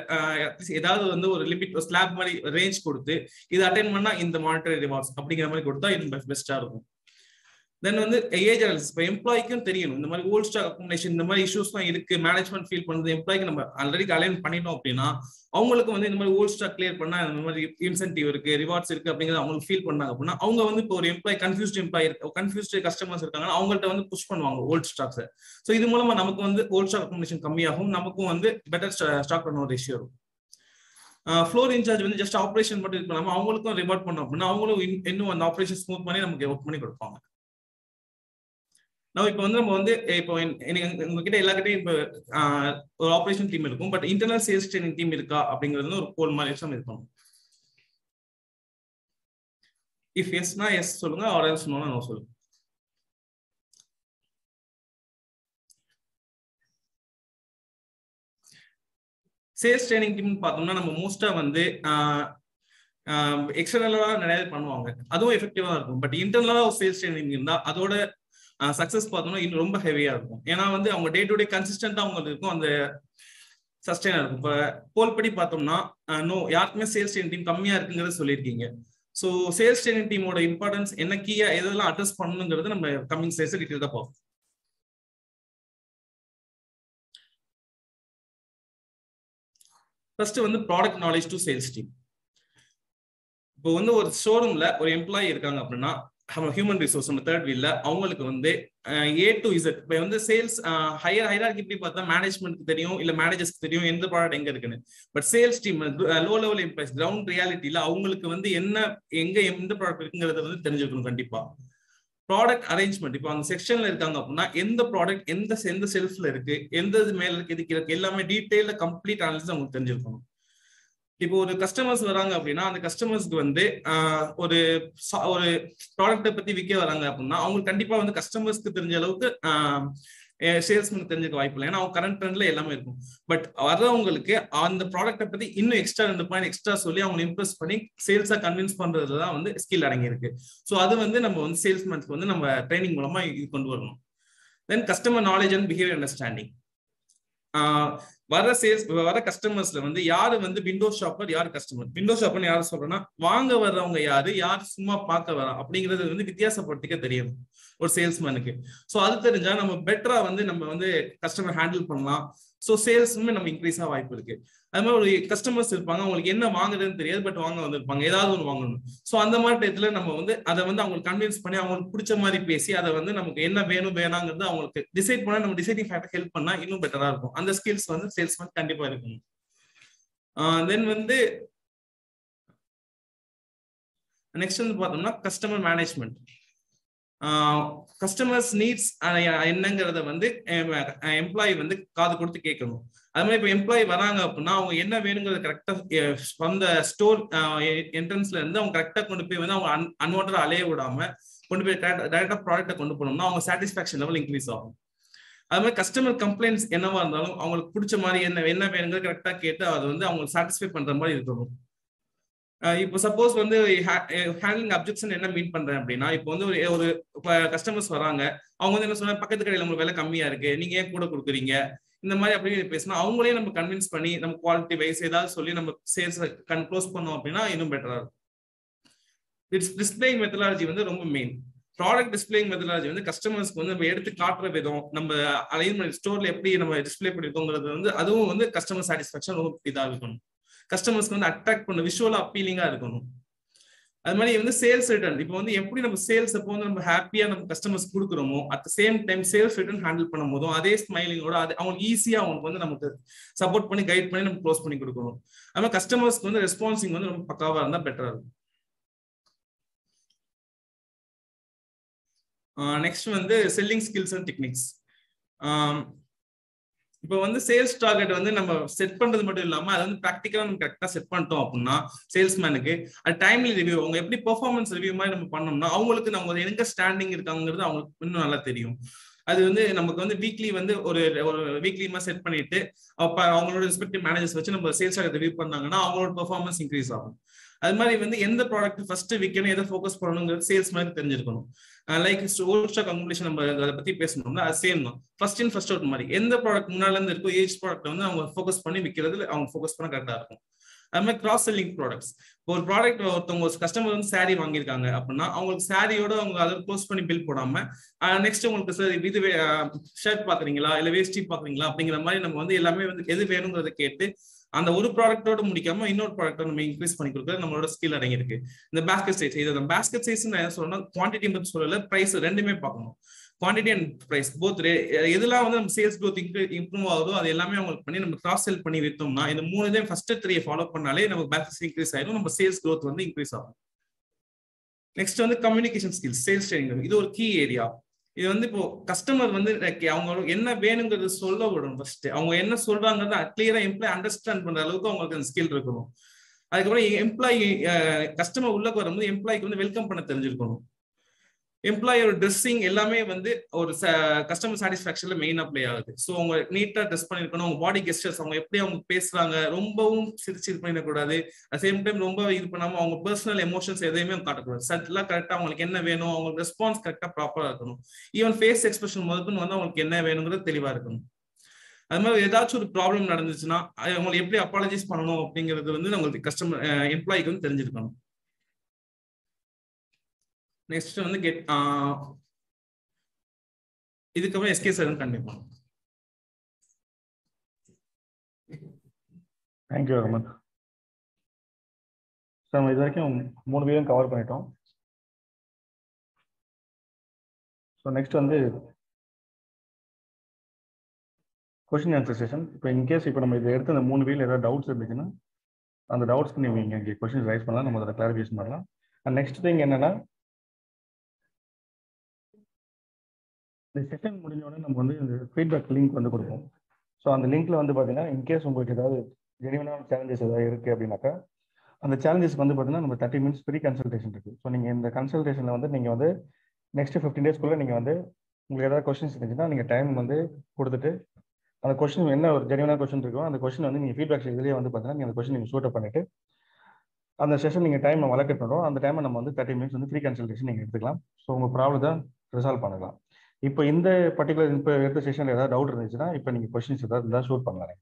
[SPEAKER 4] ஏதாவது வந்து ஒரு லிமிட் ஸ்லாப் மாதிரி ரேஞ்ச் கொடுத்து இது அட்டைன் பண்ணா இந்த மானிட்டரி ரிவார்ட்ஸ் அப்படிங்கிற மாதிரி கொடுத்தா இது பெஸ்டா இருக்கும். தென் வந்து ஏஜ் அனாலிசிஸ். இப்போ எம்ப்ளாய்க்கும் தெரியணும் இந்த மாதிரி ஓல்ட் ஸ்டாக் அக்குமுலேஷன் இந்த மாதிரி இஷ்யூஸ்லாம் இருக்கு, மேனேஜ்மெண்ட் ஃபீல் பண்ணுறது எம்ப்ளாய்க்கு நம்ம ஆல்ரெடி அலைன் பண்ணிட்டோம் அப்படின்னா அவங்களுக்கு வந்து இந்த மாதிரி ஓல்ட் ஸ்டாக் கிளியர் பண்ணா இந்த மாதிரி இன்சென்டிவ் இருக்கு, ரிவார்ட்ஸ் இருக்கு அப்படிங்கிறது அவங்களுக்கு ஃபீல் பண்ணாங்க அப்படின்னா அவங்க வந்து இப்போ ஒரு கன்ஃபியூஸ்டு கஸ்டமர்ஸ் இருக்காங்கன்னா அவங்கள்ட்ட வந்து புஷ் பண்ணுவாங்க ஓல்ட் ஸ்டாக்ஸ். ஸோ இது மூலமா நமக்கு வந்து ஓல்ட் ஸ்டாக் அக்குமுலேஷன் கம்மியாகும், நமக்கும் வந்து பெட்டர் ஸ்டாக் பண்ண ஒரு ரேஷியோ இருக்கும். ஃப்ளோர் இன்சார்ஜ் வந்து ஜஸ்ட் ஆப்ரேஷன் மட்டும் இது பண்ணாம அவங்களுக்கும் ரிவார்ட் பண்ணோம் அப்படின்னா அவங்களும் இன்னும் அந்த ஆப்ரேஷன் ஸ்மூத் பண்ணி நமக்கு ஒர்க் பண்ணி கொடுப்பாங்க. இப்போ வந்து நம்ம வந்து இப்போ உங்ககிட்ட எல்லாருக்கிட்டையும் இப்போ ஒரு ஆப்ரேஷன் டீம் இருக்கும், but internal sales training team இருக்கா அப்படிங்கிறது ஒரு கோல் மாதிரி எக்ஸாம் இருக்கணும். இஃப் எஸ்னா எஸ் சொல்லுங்க, ஆர் எல்ஸ் நோனா நோ சொல்லுங்க. சேல்ஸ் ட்ரைனிங் டீம் பார்த்தோம்னா நம்ம மோஸ்டா வந்து எக்ஸ்டர்னலா நிறைய பண்ணுவாங்க, அதுவும் எஃபெக்டிவா இருக்கும். பட் இன்டர்னலா ஒரு சேல்ஸ் ட்ரைனிங் இருந்தா அதோட சக்சஸ் பார்த்தோம்னா இன்னும் ரொம்ப ஹெவியா இருக்கும். ஏன்னா வந்து அவங்க டே டு டே கன்சிஸ்டன்டா அவங்களுக்கு இருக்கும், அந்த சஸ்டைனா இருக்கும். இப்போ போல் படி பார்த்தோம்னா யாருக்குமே சேல்ஸ் ட்ரைனிங் டீம் கம்மியா இருக்குங்கிறது சொல்லியிருக்கீங்க. ஸோ சேல்ஸ் ட்ரைனிங் டீமோட இம்பார்ட்டன்ஸ் என்ன, கீயா எதெல்லாம் அட்ரஸ் பண்ணணுங்கிறது நம்ம கம்மிங் ஸ்லைட்ஸ் டீட்டெயில் தான் பார்ப்போம். ஃபர்ஸ்ட் வந்து product knowledge to sales team. இப்போ வந்து ஒரு ஷோரூம்ல ஒரு எம்ப்ளாயி இருக்காங்க அப்படின்னா ஹியூமன் ரிசோர்ஸ் நம்ம தேர்ட் வீல்ல அவங்களுக்கு வந்து A to Z. இப்போ வந்து சேல்ஸ் ஹைரார்கி இப்படி பார்த்தா மேனேஜ்மெண்ட்க்கு தெரியும் இல்ல மேனேஜர்ஸ்க்கு தெரியும் எந்த ப்ராடக்ட் எங்க இருக்குன்னு. But sales team low level employees ground ரியாலிட்டியில அவங்களுக்கு வந்து எந்த ப்ராடக்ட் இருக்குங்கிறத வந்து தெரிஞ்சுக்கணும் கண்டிப்பா. Product arrangement. இப்போ அந்த செக்ஷன்ல இருக்காங்க அப்படின்னா எந்த ப்ராடக்ட் எந்த செல்ஃப்ல இருக்கு, எந்த இது மேல இருக்கு, இதுக்கு இருக்கு, எல்லாமே டீடைல்ல கம்ப்ளீட் அனாலிசிஸ் அவங்களுக்கு தெரிஞ்சிருக்கணும். இப்போ ஒரு கஸ்டமர்ஸ் வராங்க அப்படின்னா அந்த கஸ்டமர்ஸ்க்கு வந்து ஒரு ப்ராடக்ட்டை பத்தி விற்க வராங்க அப்படின்னா அவங்களுக்கு கண்டிப்பா வந்து கஸ்டமர்ஸ்க்கு தெரிஞ்ச அளவுக்கு சேல்ஸ்மேன் தெரிஞ்சுக்க வாய்ப்பு இல்லை. ஏன்னா அவங்க கரண்ட் ட்ரெண்ட்ல எல்லாமே இருக்கும். பட் வர்றவங்களுக்கு அந்த ப்ராடக்ட்டை பத்தி இன்னும் எக்ஸ்ட்ரா 2 பாயிண்ட் எக்ஸ்ட்ரா சொல்லி அவங்க இம்ப்ரெஸ் பண்ணி சேல்ஸா கன்வின்ஸ் பண்றதுதான் வந்து ஸ்கில் அடங்கி இருக்கு. ஸோ அது வந்து நம்ம வந்து சேல்ஸ்மேன்ஸ்க்கு வந்து நம்ம ட்ரைனிங் மூலமா இது கொண்டு வரணும். Then customer knowledge and behaviour understanding. வர கஸ்டமர்ஸ்ல வந்து யாரு வந்து விண்டோ ஷாப்பர், யாரு கஸ்டமர். விண்டோ ஷாப்பர் யாரு சொல்றேன்னா வாங்க வர்றவங்க யாரு, யார் சும்மா பார்க்க வரா அப்படிங்கறது வந்து வித்தியாசப்படுத்திக்க தெரியும் ஒரு சேல்ஸ்மேனுக்கு. ஸோ அது தெரிஞ்சா நம்ம பெட்டரா வந்து நம்ம வந்து கஸ்டமர் ஹேண்டில் பண்ணலாம். ஸோ சேல்ஸுமே நம்ம இன்க்ரீஸா வாய்ப்பு இருக்கு. அது மாதிரி ஒரு கஸ்டமர்ஸ் இருப்பாங்க, அவங்களுக்கு என்ன வாங்குறதுன்னு தெரியாது, பட் வாங்க வந்திருப்பாங்க, ஏதாவது ஒன்று வாங்கணும். ஸோ அந்த மாதிரி டயத்துல நம்ம வந்து அதை வந்து அவங்களுக்கு கன்வின்ஸ் பண்ணி அவங்களுக்கு பிடிச்ச மாதிரி பேசி அதை வந்து நமக்கு என்ன வேணும் வேணாங்கிறது அவங்களுக்கு டிசைட் பண்ண நம்ம டிசைடிங் ஃபேக்டர் ஹெல்ப் பண்ணா இன்னும் பெட்டரா இருக்கும். அந்த ஸ்கில்ஸ் வந்து சேல்ஸ்மேன் கண்டிப்பா இருக்கணும். தென் வந்து நெக்ஸ்ட் வந்து பார்த்தோம்னா கஸ்டமர் மேனேஜ்மெண்ட். கஸ்டமர்ஸ் நீட்ஸ் என்னங்கிறத வந்து எம்ப்ளாயி வந்து காது கொடுத்து கேட்கணும். அது மாதிரி இப்போ எம்ப்ளாயி வராங்க அப்படின்னா அவங்க என்ன வேணுங்கிறத கரெக்டா அந்த ஸ்டோர் என்ட்ரன்ஸ்ல இருந்து அவங்க கரெக்டா கொண்டு போய் வந்து அவங்க அன்வான்டா அலைய விடாம கொண்டு போய் டைரக்டா ப்ராடக்ட்டை கொண்டு போனோம்னா அவங்க சாட்டிஸ்பாக்சன் லெவல் இன்க்ரீஸ் ஆகும். அது மாதிரி கஸ்டமர் கம்ப்ளைண்ட்ஸ் என்னவா இருந்தாலும் அவங்களுக்கு பிடிச்ச மாதிரி என்ன வேணுங்கிறது கரெக்டா கேட்டு அதை வந்து அவங்களுக்கு சாட்டிஸ்ஃபை பண்ற மாதிரி இருக்கணும். இப்போ சப்போஸ் வந்து ஹேண்ட்லிங் அப்ஜெக்ஷன் என்ன மீன் பண்றேன் அப்படின்னா, இப்போ வந்து ஒரு கஸ்டமர்ஸ் வராங்க, அவங்க வந்து என்ன சொன்னா பக்கத்து கடையில் உங்களுக்கு விலை கம்மியா இருக்கு, நீங்க ஏன் கூட கொடுக்குறீங்க இந்த மாதிரி அப்படின்னு பேசினா அவங்களே நம்ம கன்வின்ஸ் பண்ணி நம்ம குவாலிட்டி வைஸ் ஏதாவது சொல்லி நம்ம சேல்ஸ் க்ளோஸ் பண்ணோம் அப்படின்னா இன்னும் பெட்டரா இருக்கும். டிஸ்பிளேயிங் மெத்தடாலஜி வந்து ரொம்ப மெயின். ப்ராடக்ட் டிஸ்பிளேயிங் மெத்தடாலஜி வந்து கஸ்டமர்ஸ்க்கு வந்து நம்ம எடுத்து காட்டுற விதம், நம்ம அலைன்மெண்ட் ஸ்டோர்ல எப்படி நம்ம டிஸ்பிளே பண்ணிருக்கோங்கிறது வந்து அதுவும் வந்து கஸ்டமர் சாட்டிஸ்பாக்சன் ரொம்ப இதாக இருக்கணும். கஸ்டமர்ஸ்க்கு வந்து அட்ராக்ட் பண்ண விஷுவலா அப்பீலிங்கா இருக்கணும். அது மாதிரி வந்து சேல்ஸ் ரிட்டர்ன், இப்போ வந்து எப்படி நம்ம சேல்ஸ் அப்போ வந்து நம்ம ஹாப்பியா நம்ம கஸ்டமர்ஸ் கொடுக்குறோமோ at the same time sales return handle பண்ணும் போதும் அதே ஸ்மைலிங்கோட அது அவங்களுக்கு ஈஸியா அவங்களுக்கு வந்து நமக்கு சப்போர்ட் பண்ணி கைட் பண்ணி நம்ம க்ளோஸ் பண்ணி கொடுக்கணும். அது மாதிரி கஸ்டமர்ஸ்க்கு வந்து ரெஸ்பான்சிங் வந்து ரொம்ப பக்காவா இருந்தா பெட்டரா இருக்கும். நெக்ஸ்ட் வந்து செல்லிங் ஸ்கில்ஸ் அண்ட் டெக்னிக்ஸ். இப்போ வந்து சேல்ஸ் டார்கெட் வந்து நம்ம செட் பண்றது மட்டும் இல்லாம அதை வந்து ப்ராக்டிக்கலா நம்ம கரெக்டா செட் பண்ணிட்டோம் அப்படின்னா சேல்ஸ்மேனுக்கு அது டைம்லி ரிவ்யூ, அவங்க எப்படி பெர்ஃபார்மன்ஸ் ரிவ்யூ மாதிரி நம்ம பண்ணோம்னா அவங்களுக்கு நம்ம எங்க ஸ்டாண்டிங் இருக்காங்கிறது அவங்களுக்கு இன்னும் நல்லா தெரியும். அது வந்து நமக்கு வந்து வீக்லி வந்து ஒரு வீக்லிமா செட் பண்ணிட்டு அவங்களோட ரெஸ்பெக்டிவ் மேனேஜர்ஸ் வச்சு நம்ம சேல்ஸ் டார்கெட் ரிவ்யூ பண்ணாங்கன்னா அவங்களோட பெர்ஃபார்மன்ஸ் இன்க்ரீஸ் ஆகும். அது மாதிரி வந்து எந்த ப்ராடக்ட் ஃபர்ஸ்ட் விற்கணும், எதை ஃபோக்கஸ் பண்ணணுங்கிறது சேல்ஸ் மாதிரி தெரிஞ்சிருக்கணும். லைக் ஓல்ட் ஸ்டாக் அக்குமுலேஷன் நம்ம அதை பத்தி பேசணும்னா அது சேம் தான். ஃபர்ஸ்ட் இன் ஃபர்ஸ்ட் அவுட் மாதிரி எந்த ப்ராடக்ட் முன்னால இருந்து இருக்கோ ஏஜ் ப்ராடக்ட் வந்து அவங்க ஃபோக்கஸ் பண்ணி விற்கிறது அவங்க ஃபோக்கஸ் பண்ண கரெக்டா இருக்கும். அது மாதிரி கிராஸ் செல்லிங் ப்ராடக்ட்ஸ். ஒரு ப்ராடக்ட் ஒருத்தவங்க கஸ்டமர் வந்து சாரி வாங்கியிருக்காங்க அப்படின்னா அவங்களுக்கு சாரியோட அவங்க அதை க்ளோஸ் பண்ணி பில் போடாம நெக்ஸ்ட் உங்களுக்கு சார் இது ஷர்ட் பாக்குறீங்களா இல்ல வேஷ்டி பாக்குறீங்களா அப்படிங்கிற மாதிரி நம்ம வந்து எல்லாமே வந்து எது வேணுங்கிறத கேட்டு அந்த ஒரு ப்ராடக்டோட முடிக்காம இன்னொரு ப்ராடக்ட் நம்ம இன்க்ரீஸ் பண்ணி கொடுக்குறது நம்மளோட ஸ்கில் அடங்கி இருக்கு. இந்த பேஸ்கெட் சைஸ், இது பேஸ்கெட் சைஸ் என்ன சொல்லணும், குவான்டிட்டி மட்டும் சொல்லல, பிரைஸ் ரெண்டுமே பார்க்கணும். குவான்டிட்டி அண்ட் பிரைஸ் போத் எதெல்லாம் வந்து நம்ம சேல்ஸ் க்ரோத் இம்ப்ரூவ் ஆகுதோ அது எல்லாமே அவங்களுக்கு பண்ணி நம்ம கிராஸ் செல் பண்ணி வித்தோம்னா இந்த 3 இதையும் ஃபர்ஸ்ட் 3 ஃபாலோ பண்ணாலே நம்ம பேஸ்கெட் இன்க்ரீஸ் ஆயிடும், நம்ம சேல்ஸ் க்ரோத் வந்து இன்க்ரீஸ் ஆகும். நெக்ஸ்ட் வந்து கம்யூனிகேஷன் ஸ்கில்ஸ், சேல்ஸ் ட்ரைனிங், இது ஒரு கீ ஏரியா. இது வந்து இப்போ கஸ்டமர் வந்து அவங்க என்ன வேணுங்கிறது சொல்ல விடணும். ஃபர்ஸ்ட் அவங்க என்ன சொல்றாங்கிறத கிளியரா எம்ப்ளாய் அண்டர்ஸ்டாண்ட் பண்ற அளவுக்கு அவங்களுக்கு அந்த ஸ்கில் இருக்கணும். அதுக்கப்புறம் எம்ப்ளாயி கஸ்டமர் உள்ள வரும்போது எம்ப்ளாய்க்கு வந்து வெல்கம் பண்ண தெரிஞ்சிருக்கணும். எம்ப்ளாயோட ட்ரெஸ்ஸிங் எல்லாமே வந்து ஒரு கஸ்டமர் சாட்டிஸ்ஃபேக்ஷன்ல மெயின் அப்ளை ஆகுது. ஸோ அவங்க நீட்டா ட்ரெஸ் பண்ணிருக்கணும். அவங்க பாடி கெஸ்டர்ஸ், அவங்க எப்படி அவங்க பேசுறாங்க, ரொம்பவும் சிரிச்சு இது பண்ணிடக்கூடாது. அட் சேம் டைம் ரொம்ப இது பண்ணாம அவங்க பர்சனல் எமோஷன்ஸ் எதையுமே காட்டக்கூடாது. சட்டெல்லாம் கரெக்டா அவங்களுக்கு என்ன வேணும், அவங்களுக்கு ரெஸ்பான்ஸ் கரெக்டா ப்ராப்பரா இருக்கணும். ஈவன் ஃபேஸ் எக்ஸ்பிரஷன் முதற்கொண்டு வந்து அவங்களுக்கு என்ன வேணுங்கிறது தெளிவா இருக்கணும். அது மாதிரி ஏதாச்சும் ஒரு ப்ராப்ளம் நடந்துச்சுன்னா அவங்களுக்கு எப்படி அப்பாலஜைஸ் பண்ணணும் அப்படிங்கிறது வந்து அவங்களுக்கு கஸ்டமர் எம்ப்ளாய்க்கு வந்து தெரிஞ்சிருக்கணும். நெக்ஸ்ட் வந்து இதுக்கப்புறம் எஸ்கே சார் கண்டிப்பா.
[SPEAKER 1] Thank you very much sir. நம்ம இது வரைக்கும் 3 வீடியோ கவர் பண்ணிட்டோம். ஸோ நெக்ஸ்ட் வந்து கொஸ்டின் ஆன்சர் செஷன். இப்போ இன்கேஸ் இப்போ நம்ம இதை எடுத்து அந்த 3 வீடியோ ஏதாவது டவுட்ஸ் இருந்துச்சுன்னா அந்த டவுட்ஸ்க்கு நீங்கள் இங்கே கொஸ்டின் ரைஸ் பண்ணலாம், நம்ம அதை கிளாரிஃபிகேஷன் பண்ணலாம். அண்ட் நெக்ஸ்ட் திங் என்னன்னா இந்த செஷன் முடிஞ்ச உடனே நம்ம வந்து இந்த ஃபீட்பேக் லிங்க் வந்து கொடுப்போம். ஸோ அந்த லிங்க்ல வந்து பார்த்தீங்கன்னா இன்கேஸ் உங்களுக்கு ஏதாவது ஜெனிவனான சேலஞ்சஸ் ஏதாவது இருக்குது அப்படின்னாக்கா அந்த சேலஞ்சஸ்க்கு வந்து பார்த்தீங்கன்னா நம்ம 30 minutes ஃப்ரீ கன்சல்டேஷன் இருக்குது. ஸோ நீங்கள் இந்த கன்சல்டேஷனில் வந்து நீங்கள் வந்து நெக்ஸ்ட் 15 daysக்குள்ளே நீங்கள் வந்து உங்களுக்கு ஏதாவது கொஸ்டின்ஸ் இருந்துச்சுன்னா நீங்கள் டைம் வந்து கொடுத்துட்டு அந்த கொஸ்டின் என்ன ஒரு ஜெனிவனான கொஸ்டின் இருக்கோ அந்த கொஸ்டின் வந்து நீங்கள் ஃபீட்பேக் இதுலேயே வந்து பார்த்தீங்கன்னா நீங்கள் அந்த கொஸ்டின் நீங்கள் ஷூட் பண்ணிட்டு அந்த செஷன் நீங்கள் டைம் வளர்க்கட் பண்ணுறோம். அந்த டைமை நம்ம வந்து 30 minutes வந்து ஃப்ரீ கன்சல்டேஷன் நீங்கள் எடுத்துக்கலாம். ஸோ உங்கள் ப்ராப்ளத்தை ரிசால்வ் பண்ணலாம். இப்போ இந்த பர்டிகுலர் இப்போ எடுத்த செஷனில் ஏதாவது டவுட் இருந்துச்சுன்னா இப்போ நீங்கள் கொஸ்டின்ஸ் ஏதாவது இருந்தால் ஷூட் பண்ணலாம்.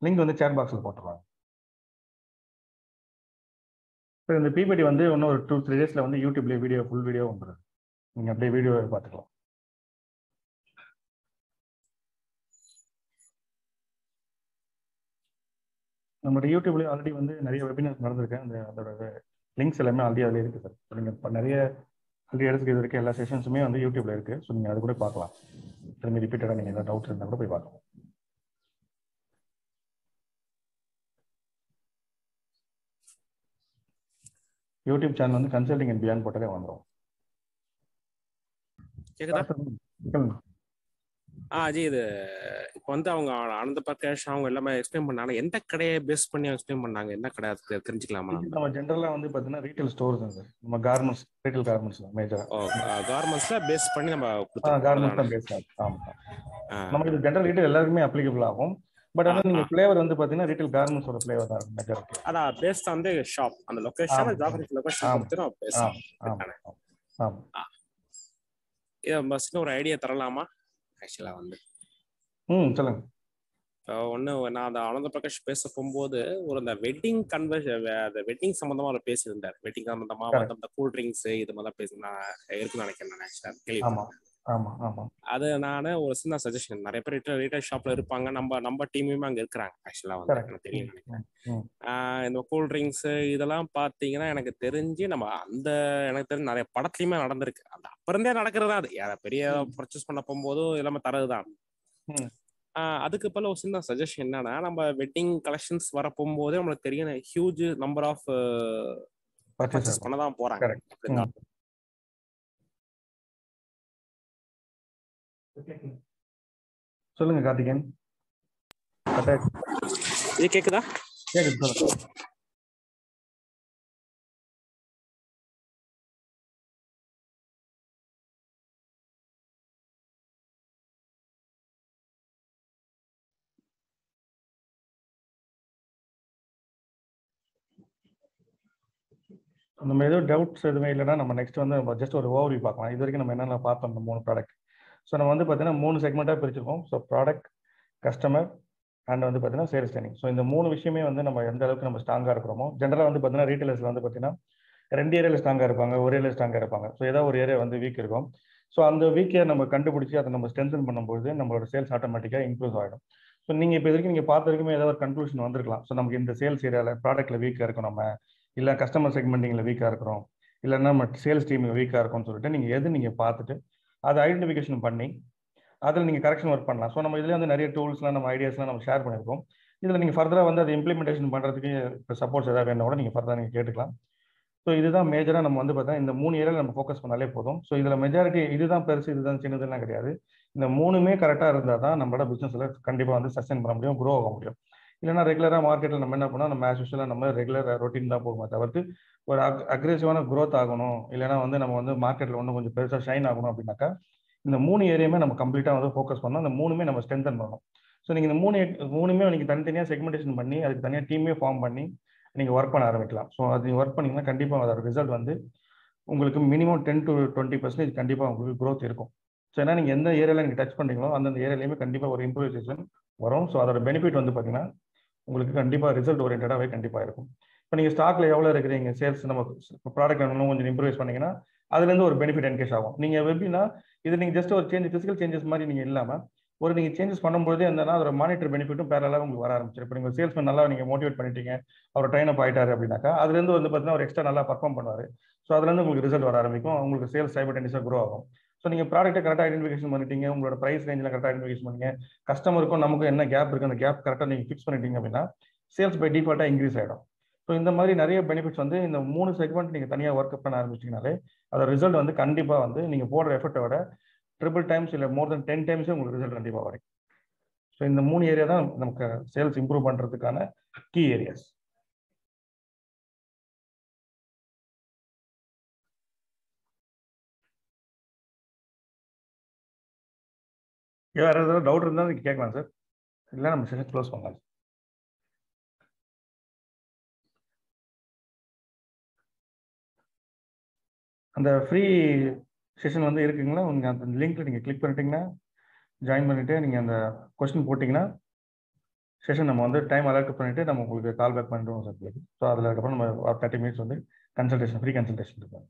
[SPEAKER 1] லிங்க் வந்து சேட் பாக்ஸில் போட்டுருவாங்க. இப்போ இந்த பிபிடி வந்து இன்னும் ஒரு 2-3 daysல வந்து யூடியூப்லேயே ஃபுல் வீடியோ வந்துடும். நீங்கள் அப்படியே வீடியோ பார்த்துக்கலாம். நம்மளோட யூடியூப்லேயே ஆல்ரெடி வந்து நிறைய வெபினார்ஸ் நடந்திருக்கு. அதோட லிங்க்ஸ் எல்லாமே ஆல்ரெடி அதில் இருக்குது சார். நீங்கள் இப்போ நிறைய ஆல்ரெடி எடுத்துக்க இது வரைக்கும் எல்லா செஷன்ஸுமே வந்து யூடியூப்ல இருக்குது. ஸோ நீங்கள் அது கூட பார்க்கலாம். திரும்பி ரிப்பீட்டடாக நீங்கள் ஏதாவது டவுட்ஸ் இருந்தால் கூட போய் பார்க்கலாம். யூடியூப் சேனல் வந்து கன்சல்டிங் அண்ட் பியாண்ட் போட்டாலே வந்துடும்.
[SPEAKER 5] கேக்குதா? அஜய், இது இப்போ வந்து அவங்க ஆனந்த பிரகாஷ் அவங்க எல்லாமே எக்ஸ்பிளைன் பண்ணாங்க. எந்த கடையை பேஸ் பண்ணி எக்ஸ்பிளைன் பண்ணாங்க? என்ன கடை தெரிஞ்சுக்கலாமா?
[SPEAKER 1] நம்ம ஜென்ரலாக வந்து பார்த்தீங்கன்னா ரீட்டைல் ஸ்டோர்ஸ் வந்து நம்ம கார்மெண்ட்ஸ், ரீட்டைல் கார்மெண்ட்ஸ் மேஜரா.
[SPEAKER 5] கார்மெண்ட்ஸ்ல பேஸ் பண்ணி நம்ம
[SPEAKER 1] கார்மெண்ட்ஸ் தான் பேஸ் ஆகும். நமக்கு இது ஜென்ரல் ரீட்டைல் எல்லாருக்குமே அப்ளிகபிள் ஆகும். பட் ஆனால் நீங்க ஃப்ளேவர் வந்து பாத்தீங்கன்னா ரீட்டைல் கார்மெண்ட்ஸோட ஃப்ளேவர் தான் இருக்கும் மெஜாரிட்டி.
[SPEAKER 5] அதான் பேஸ்ட் ஆன் தி ஷாப், அந்த லொகேஷன் ஜியோகிராஃபிக் லொகேஷன் கொடுத்துறோம் பேஸ்ட். ஆமா. இது பஸ்ல ஒரு ஐடியா தரலாமா? ஆக்சுவலா வந்து
[SPEAKER 1] சொல்லுங்க.
[SPEAKER 5] ஒன்று நான் அந்த ஆனந்த பிரகாஷ் பேச போகும்போது ஒரு அந்த வெட்டிங் அந்த வெட்டிங் சம்பந்தமா அவர் பேசியிருந்தார். வெட்டிங் சம்பந்தமா வந்து அந்த கூல் ட்ரிங்க்ஸ் இது மாதிரி பேசினா இருக்குன்னு நினைக்கிறேன் நான். ஆக்சுவலா கேள்வி அது நான் ஒரு சின்ன சஜஷன். நிறைய பேர் ரீட்டைல் ஷாப்ல இருப்பாங்க, நம்ம டீமுமே அங்க இருக்கிறாங்க. ஆக்சுவலா வந்து எனக்கு தெரியும் நினைக்கிறேன். இந்த கூல் ட்ரிங்க்ஸ் இதெல்லாம் பாத்தீங்கன்னா எனக்கு தெரிஞ்சு நம்ம எனக்கு தெரிஞ்சு நிறைய படத்துலயுமே நடந்திருக்கு. அந்த அப்ப இருந்தே நடக்கிறதா அது. பெரிய பர்ச்சேஸ் பண்ண போகும்போதும் எல்லாமே தரதுதான். அதுக்கு பல ஒரு சின்ன சஜஷன் என்னன்னா, நம்ம வெட்டிங் கலெக்ஷன்ஸ் வர போகும்போதே நம்மளுக்கு தெரியும் ஹியூஜ் நம்பர் ஆஃப் பர்ச்சேஸ் பண்ணதான் போறாங்க.
[SPEAKER 1] சொல்லுங்க கார்த்திகேயன்.
[SPEAKER 5] இது கேக்குதா?
[SPEAKER 1] கேக்குது. நம்ம எதுவும் டவுட்ஸ் எதுவுமே இல்லைன்னா நம்ம நெக்ஸ்ட் வந்து ஜஸ்ட் ஒரு ஓவர்வியூ பார்க்கலாம். இது வரைக்கும் நம்ம என்னென்ன பார்த்தோம் இந்த 3 ப்ராடக்ட். ஸோ நம்ம வந்து பார்த்தீங்கன்னா 3 செக்மெண்ட்டாக பிரிச்சிருக்கோம். ஸோ ப்ராடக்ட், கஸ்டமர் அண்ட் வந்து பார்த்தீங்கன்னா சேல்ஸ் ட்ரைனிங். ஸோ இந்த 3 விஷயமே வந்து நம்ம எந்த அளவுக்கு நம்ம ஸ்ட்ராங்காக இருக்கிறோமோ, ஜென்ரலாக வந்து பார்த்தீங்கன்னா ரீட்டைலர்ஸில் வந்து பார்த்தீங்கன்னா 2 ஏரியாவில் ஸ்ட்ராங்காக இருப்பாங்க, ஒரு ஏரியாவில் ஸ்ட்ராங்காக இருப்பாங்க. ஸோ ஏதாவது ஒரு ஏரியா வந்து வீக் இருக்கும். ஸோ அந்த வீக்கை நம்ம கண்டுபிடிச்சி அதை நம்ம ஸ்ட்ரென்தன் பண்ணும்போது நம்மளோட சேல்ஸ் ஆட்டோமேட்டிக்காக இம்ப்ரூவ் ஆகிடும். ஸோ நீங்கள் இப்போ வரைக்கும் நீங்கள் பார்த்த வரைக்குமே ஏதாவது ஒரு கன்க்ளூஷன் வந்திருக்கலாம். ஸோ நமக்கு இந்த சேல்ஸ் ஏரியாவில் ப்ராடக்ட்டில் வீக்காக இருக்கும், நம்ம இல்லை கஸ்டமர் செக்மெண்டிங்கில் வீக்காக இருக்கிறோம், இல்லைன்னா நம்ம சேல்ஸ் டீம் வீக்காக இருக்கும்னு சொல்லிட்டு நீங்கள் பார்த்துட்டு அதை ஐடென்டிஃபிகேஷன் பண்ணி அதில் நீங்கள் கரெக்ஷன் ஒர்க் பண்ணலாம். ஸோ நம்ம இதில் வந்து நிறைய டூல்ஸ்லாம் நம்ம ஐடியாஸ்லாம் நம்ம ஷேர் பண்ணியிருக்கோம். இதில் நீங்கள் ஃபர்தராக வந்து அதை இம்ப்ளிமெண்டேஷன் பண்ணுறதுக்கு இப்போ சப்போர்ட்ஸ் ஏதாவது வேணும் கூட நீங்கள் ஃபர்தராக நீங்கள் கேட்டுக்கலாம். ஸோ இதுதான் மேஜராக நம்ம வந்து பார்த்தா இந்த 3 ஏரியாவில் நம்ம ஃபோக்கஸ் பண்ணாலே போதும். ஸோ இதில் மெஜாரிட்டி இதுதான் பெருசு இதுதான் சின்னதுலாம் கிடையாது. இந்த 3மே கரெக்டாக இருந்தால் தான் நம்மளோட பிஸ்னஸில் கண்டிப்பாக வந்து சஸ்டைன் பண்ண முடியும், க்ரோ ஆக முடியும். இல்லைனா ரெகுலராக மார்க்கெட்டில் நம்ம என்ன பண்ணோம், நம்ம ஆஸ் யூஷுவலாக நம்ம ரெகுலர் ரொட்டீன் தான் போகுமே தவிர்த்து ஒரு அக்ரெசிவான க்ரோத் ஆகணும், இல்லைனா வந்து நம்ம வந்து மார்க்கெட்டில் ஒன்றும் கொஞ்சம் பெருசாக ஷைன் ஆகணும் அப்படின்னாக்கா இந்த 3 ஏரியாவுமே நம்ம கம்ப்ளீட்டாக வந்து ஃபோக்கஸ் பண்ணோம். இந்த 3மே நம்ம ஸ்ட்ரென்தன் பண்ணணும். ஸோ நீங்கள் இந்த 3மே நீங்கள் தனித்தனியாக செக்மெண்டேஷன் பண்ணி அதுக்கு தனியாக டீமே ஃபார்ம் பண்ணி நீங்கள் ஒர்க் பண்ண ஆரம்பிக்கலாம். ஸோ அது ஒர்க் பண்ணிங்கன்னா கண்டிப்பாக அதோட ரிசல்ட் வந்து உங்களுக்கு மினிமம் 10 to 20% கண்டிப்பாக உங்களுக்கு க்ரோத் இருக்கும். ஸோ ஏன்னா நீங்கள் எந்த ஏரியாவில் நீங்கள் டச் பண்ணுறீங்களோ அந்தந்த ஏரியாலையுமே கண்டிப்பாக ஒரு இம்ப்ரூவைசேஷன் வரும். ஸோ அதோட பெனிஃபிட் வந்து பார்த்தீங்கன்னா உங்களுக்கு கண்டிப்பாக ரிசல்ட் ஓரியன்டாகவே கண்டிப்பாக இருக்கும். இப்போ நீங்கள் ஸ்டாக்ல எவ்வளோ இருக்கிறீங்க, சேல்ஸ் நம்ம ப்ராடக்ட் இன்னும் கொஞ்சம் இம்ப்ரூவைஸ் பண்ணீங்கன்னா அதுலேருந்து ஒரு பெனிஃபிட் என்கேஷ் ஆகும். நீங்கள் எப்படின்னா இது நீங்கள் ஜஸ்ட் ஒரு ஃபிசிக்கல் சேஞ்சஸ் மாதிரி நீங்கள் இல்லாமல் ஒரு நீங்கள் சேஞ்சஸ் பண்ணும்போது என்னன்னா அதோட மானிட்டர் பெனிஃபிட்டும் பேரலாக உங்களுக்கு வர ஆரம்பிச்சிடும். இப்போ நீங்கள் சேல்ஸ்மேன் நல்லா நீங்கள் மோட்டிவேட் பண்ணிட்டீங்க, அவர் ட்ரெயின் அப் ஆயிட்டாரு அப்படின்னாக்கா அதுலேருந்து வந்து பார்த்தீங்கன்னா ஒரு எக்ஸ்ட்ரா நல்லா பர்ஃபார்ம் பண்ணுவார். ஸோ அதுலேருந்து உங்களுக்கு ரிசல்ட் வர ஆரம்பிக்கும், உங்களுக்கு சேல்ஸ் சைமல்டேனியஸாக க்ரோ ஆகும். ஸோ நீங்கள் ப்ராடக்ட்டை கரெக்டாக ஐடென்டிஃபிகேஷன் பண்ணிட்டீங்க, உங்களோட ப்ரைஸ் ரேஞ்சில் கரெக்டாக ஐடென்டிஃபிகேஷன் பண்ணீங்க, கஸ்டமருக்கும் நமக்கும் என்ன கேப் இருக்குது அந்த கேப் கரெக்டாக நீங்கள் ஃபிக்ஸ் பண்ணிட்டீங்க அப்படின்னா சேல்ஸ் பை டிஃபால்ட்டாக இன்க்ரீஸ் ஆகிடும். ஸோ இந்த மாதிரி நிறைய பெனிஃபிட்ஸ் வந்து இந்த 3 செக்மெண்ட் நீங்கள் தனியாக ஒர்க் பண்ண ஆரம்பிச்சிங்கனாலே அதோட ரிசல்ட் வந்து கண்டிப்பாக வந்து நீங்கள் போடுற எஃபர்ட்டை விட ட்ரிபிள் டைம்ஸ் இல்லை மோர் தென் 10 டைம்ஸே உங்களுக்கு ரிசல்ட் கண்டிப்பாக வரும். ஸோ இந்த 3 ஏரியா தான் நமக்கு சேல்ஸ் இம்ப்ரூவ் பண்ணுறதுக்கான கீ ஏரியாஸ். வேறு ஏதாவது டவுட் இருந்தால் நீங்கள் கேட்கலாம் சார், இல்லை நம்ம செஷன் க்ளோஸ் பண்ணலாம். அந்த ஃப்ரீ செஷன் வந்து இருக்குங்களா, நீங்கள் அந்த லிங்க்ல நீங்கள் கிளிக் பண்ணிட்டீங்கன்னா ஜாயின் பண்ணிவிட்டு நீங்கள் அந்த கொஸ்டின் போட்டிங்கன்னா செஷன் நம்ம வந்து டைம் அலர்ட் பண்ணிவிட்டு நம்ம உங்களுக்கு கால் பேக் பண்ணிடுவோம் சார். ஸோ அதில் அதுக்கப்புறம் நம்ம 30 மினிட்ஸ் வந்து கன்சல்டேஷன், ஃப்ரீ கன்சல்டேஷன் இருக்கும்.